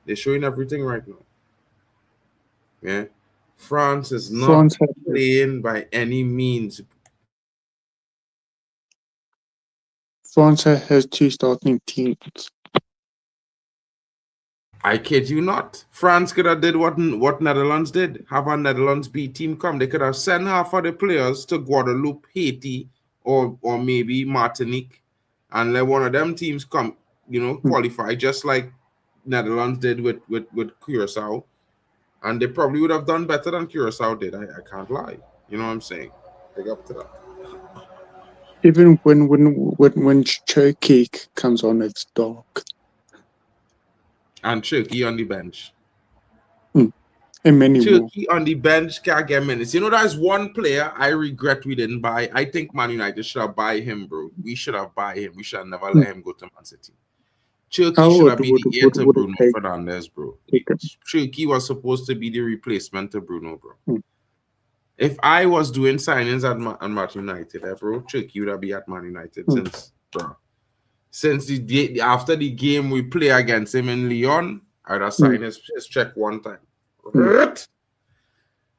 Speaker 2: They're showing everything right now. Yeah. France is not playing by any means.
Speaker 3: France has 2 starting teams.
Speaker 2: I kid you not. France could have did what Netherlands did. Have a Netherlands B team come. They could have sent half of the players to Guadeloupe, Haiti, or maybe Martinique, and let one of them teams come, qualify, just like Netherlands did with Curacao. And they probably would have done better than Curacao did. I can't lie. You know what I'm saying? Big up to that.
Speaker 3: Even when Turkey comes on, it's dark.
Speaker 2: And Turkey on the bench.
Speaker 3: And many
Speaker 2: Turkey on the bench can't get minutes. You know, there's one player I regret we didn't buy. I think Man United should have buy him, bro. We should have buy him. We should have never let him go to Man City. Turkey should have been the heir to Bruno Fernandes, bro. Turkey was supposed to be the replacement to Bruno, bro. If I was doing signings at Man United, bro, Turkey would have been at Man United since after the game we play against him in Lyon, I'd have signed his check one time.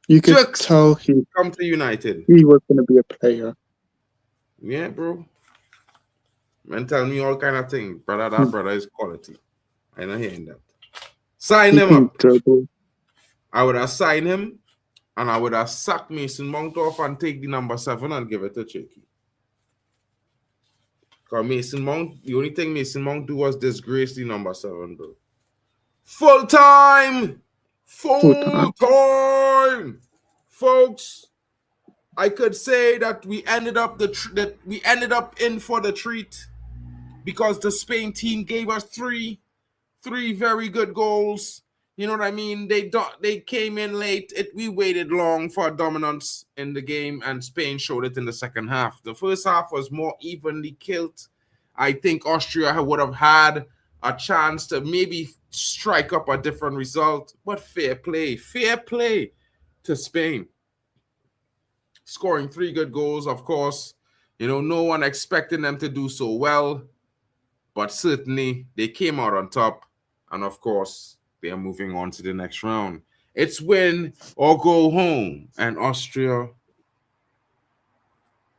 Speaker 3: You could tell he
Speaker 2: come to United.
Speaker 3: He was going to be a player.
Speaker 2: Yeah, bro. Man, tell me all kind of things, brother. That brother is quality. I'm not hearing that. Sign him up. I would have signed him, and I would have sacked Mason Mount off and take the number 7 and give it to Turkey. Because Mason Mount, the only thing Mason Mount do was disgrace the number 7, bro. Full time, folks. I could say that we ended up in for the treat because the Spain team gave us three very good goals. You know what I mean? They came in late. We waited long for dominance in the game, and Spain showed it in the second half. The first half was more evenly killed. I think Austria would have had a chance to maybe strike up a different result, but fair play to Spain. Scoring 3 good goals, of course. You know, no one expecting them to do so well, but certainly they came out on top, and of course, they are moving on to the next round. It's win or go home, and Austria,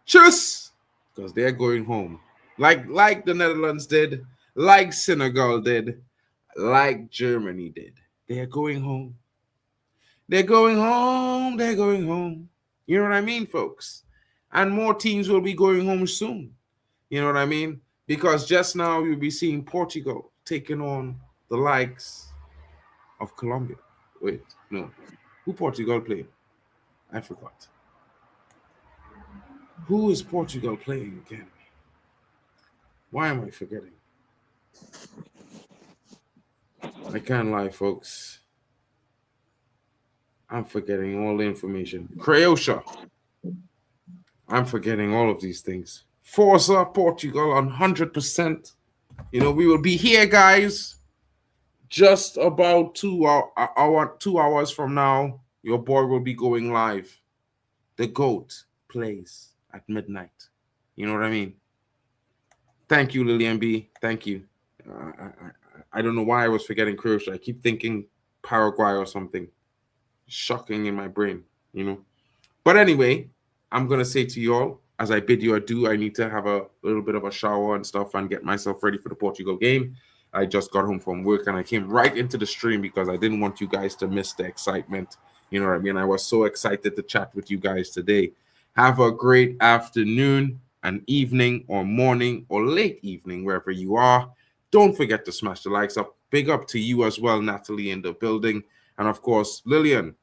Speaker 2: just because they're going home, like the Netherlands did, like Senegal did, like Germany did. They're going home. They're going home. They're going home. You know what I mean, folks? And more teams will be going home soon. You know what I mean? Because just now you'll be seeing Portugal taking on the likes of Colombia. Wait, no. Who Portugal playing? I forgot. Who is Portugal playing again? Why am I forgetting? I can't lie, folks. I'm forgetting all the information. Croatia. I'm forgetting all of these things. Forza Portugal on 100%. You know, we will be here, guys. Just about 2 hours from now, your boy will be going live. The GOAT plays at midnight. You know what I mean? Thank you, Lillian B. Thank you. I don't know why I was forgetting Croatia. I keep thinking Paraguay or something. Shocking in my brain, you know. But anyway, I'm going to say to you all, as I bid you adieu, I need to have a little bit of a shower and stuff and get myself ready for the Portugal game. I just got home from work and I came right into the stream because I didn't want you guys to miss the excitement. You know what I mean? I was so excited to chat with you guys today. Have a great afternoon, an evening, or morning, or late evening, wherever you are. Don't forget to smash the likes up. Big up to you as well, Natalie, in the building. And of course, Lillian,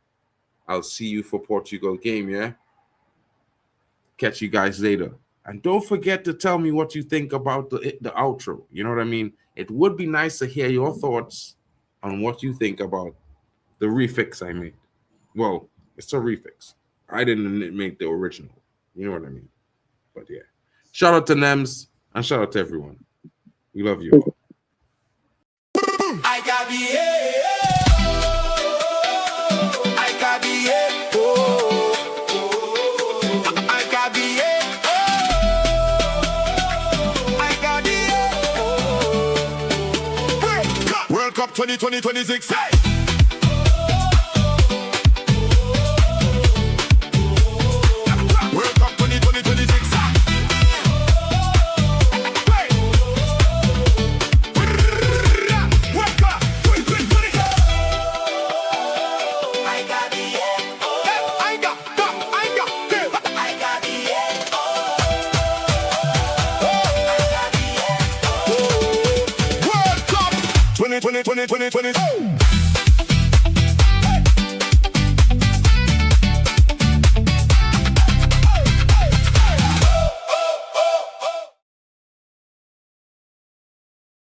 Speaker 2: I'll see you for Portugal game, yeah? Catch you guys later. And don't forget to tell me what you think about the outro. You know what I mean? It would be nice to hear your thoughts on what you think about the refix I made. Well, It's a refix. I didn't make the original. You know what I mean? But yeah. Shout out to Nems and shout out to everyone. We love you all.
Speaker 1: I got the I got the I got the I got the World Cup 2026. Hey! World Cup 2026. Hey! World Cup 2026. I got the I got the I got the World Cup 2020.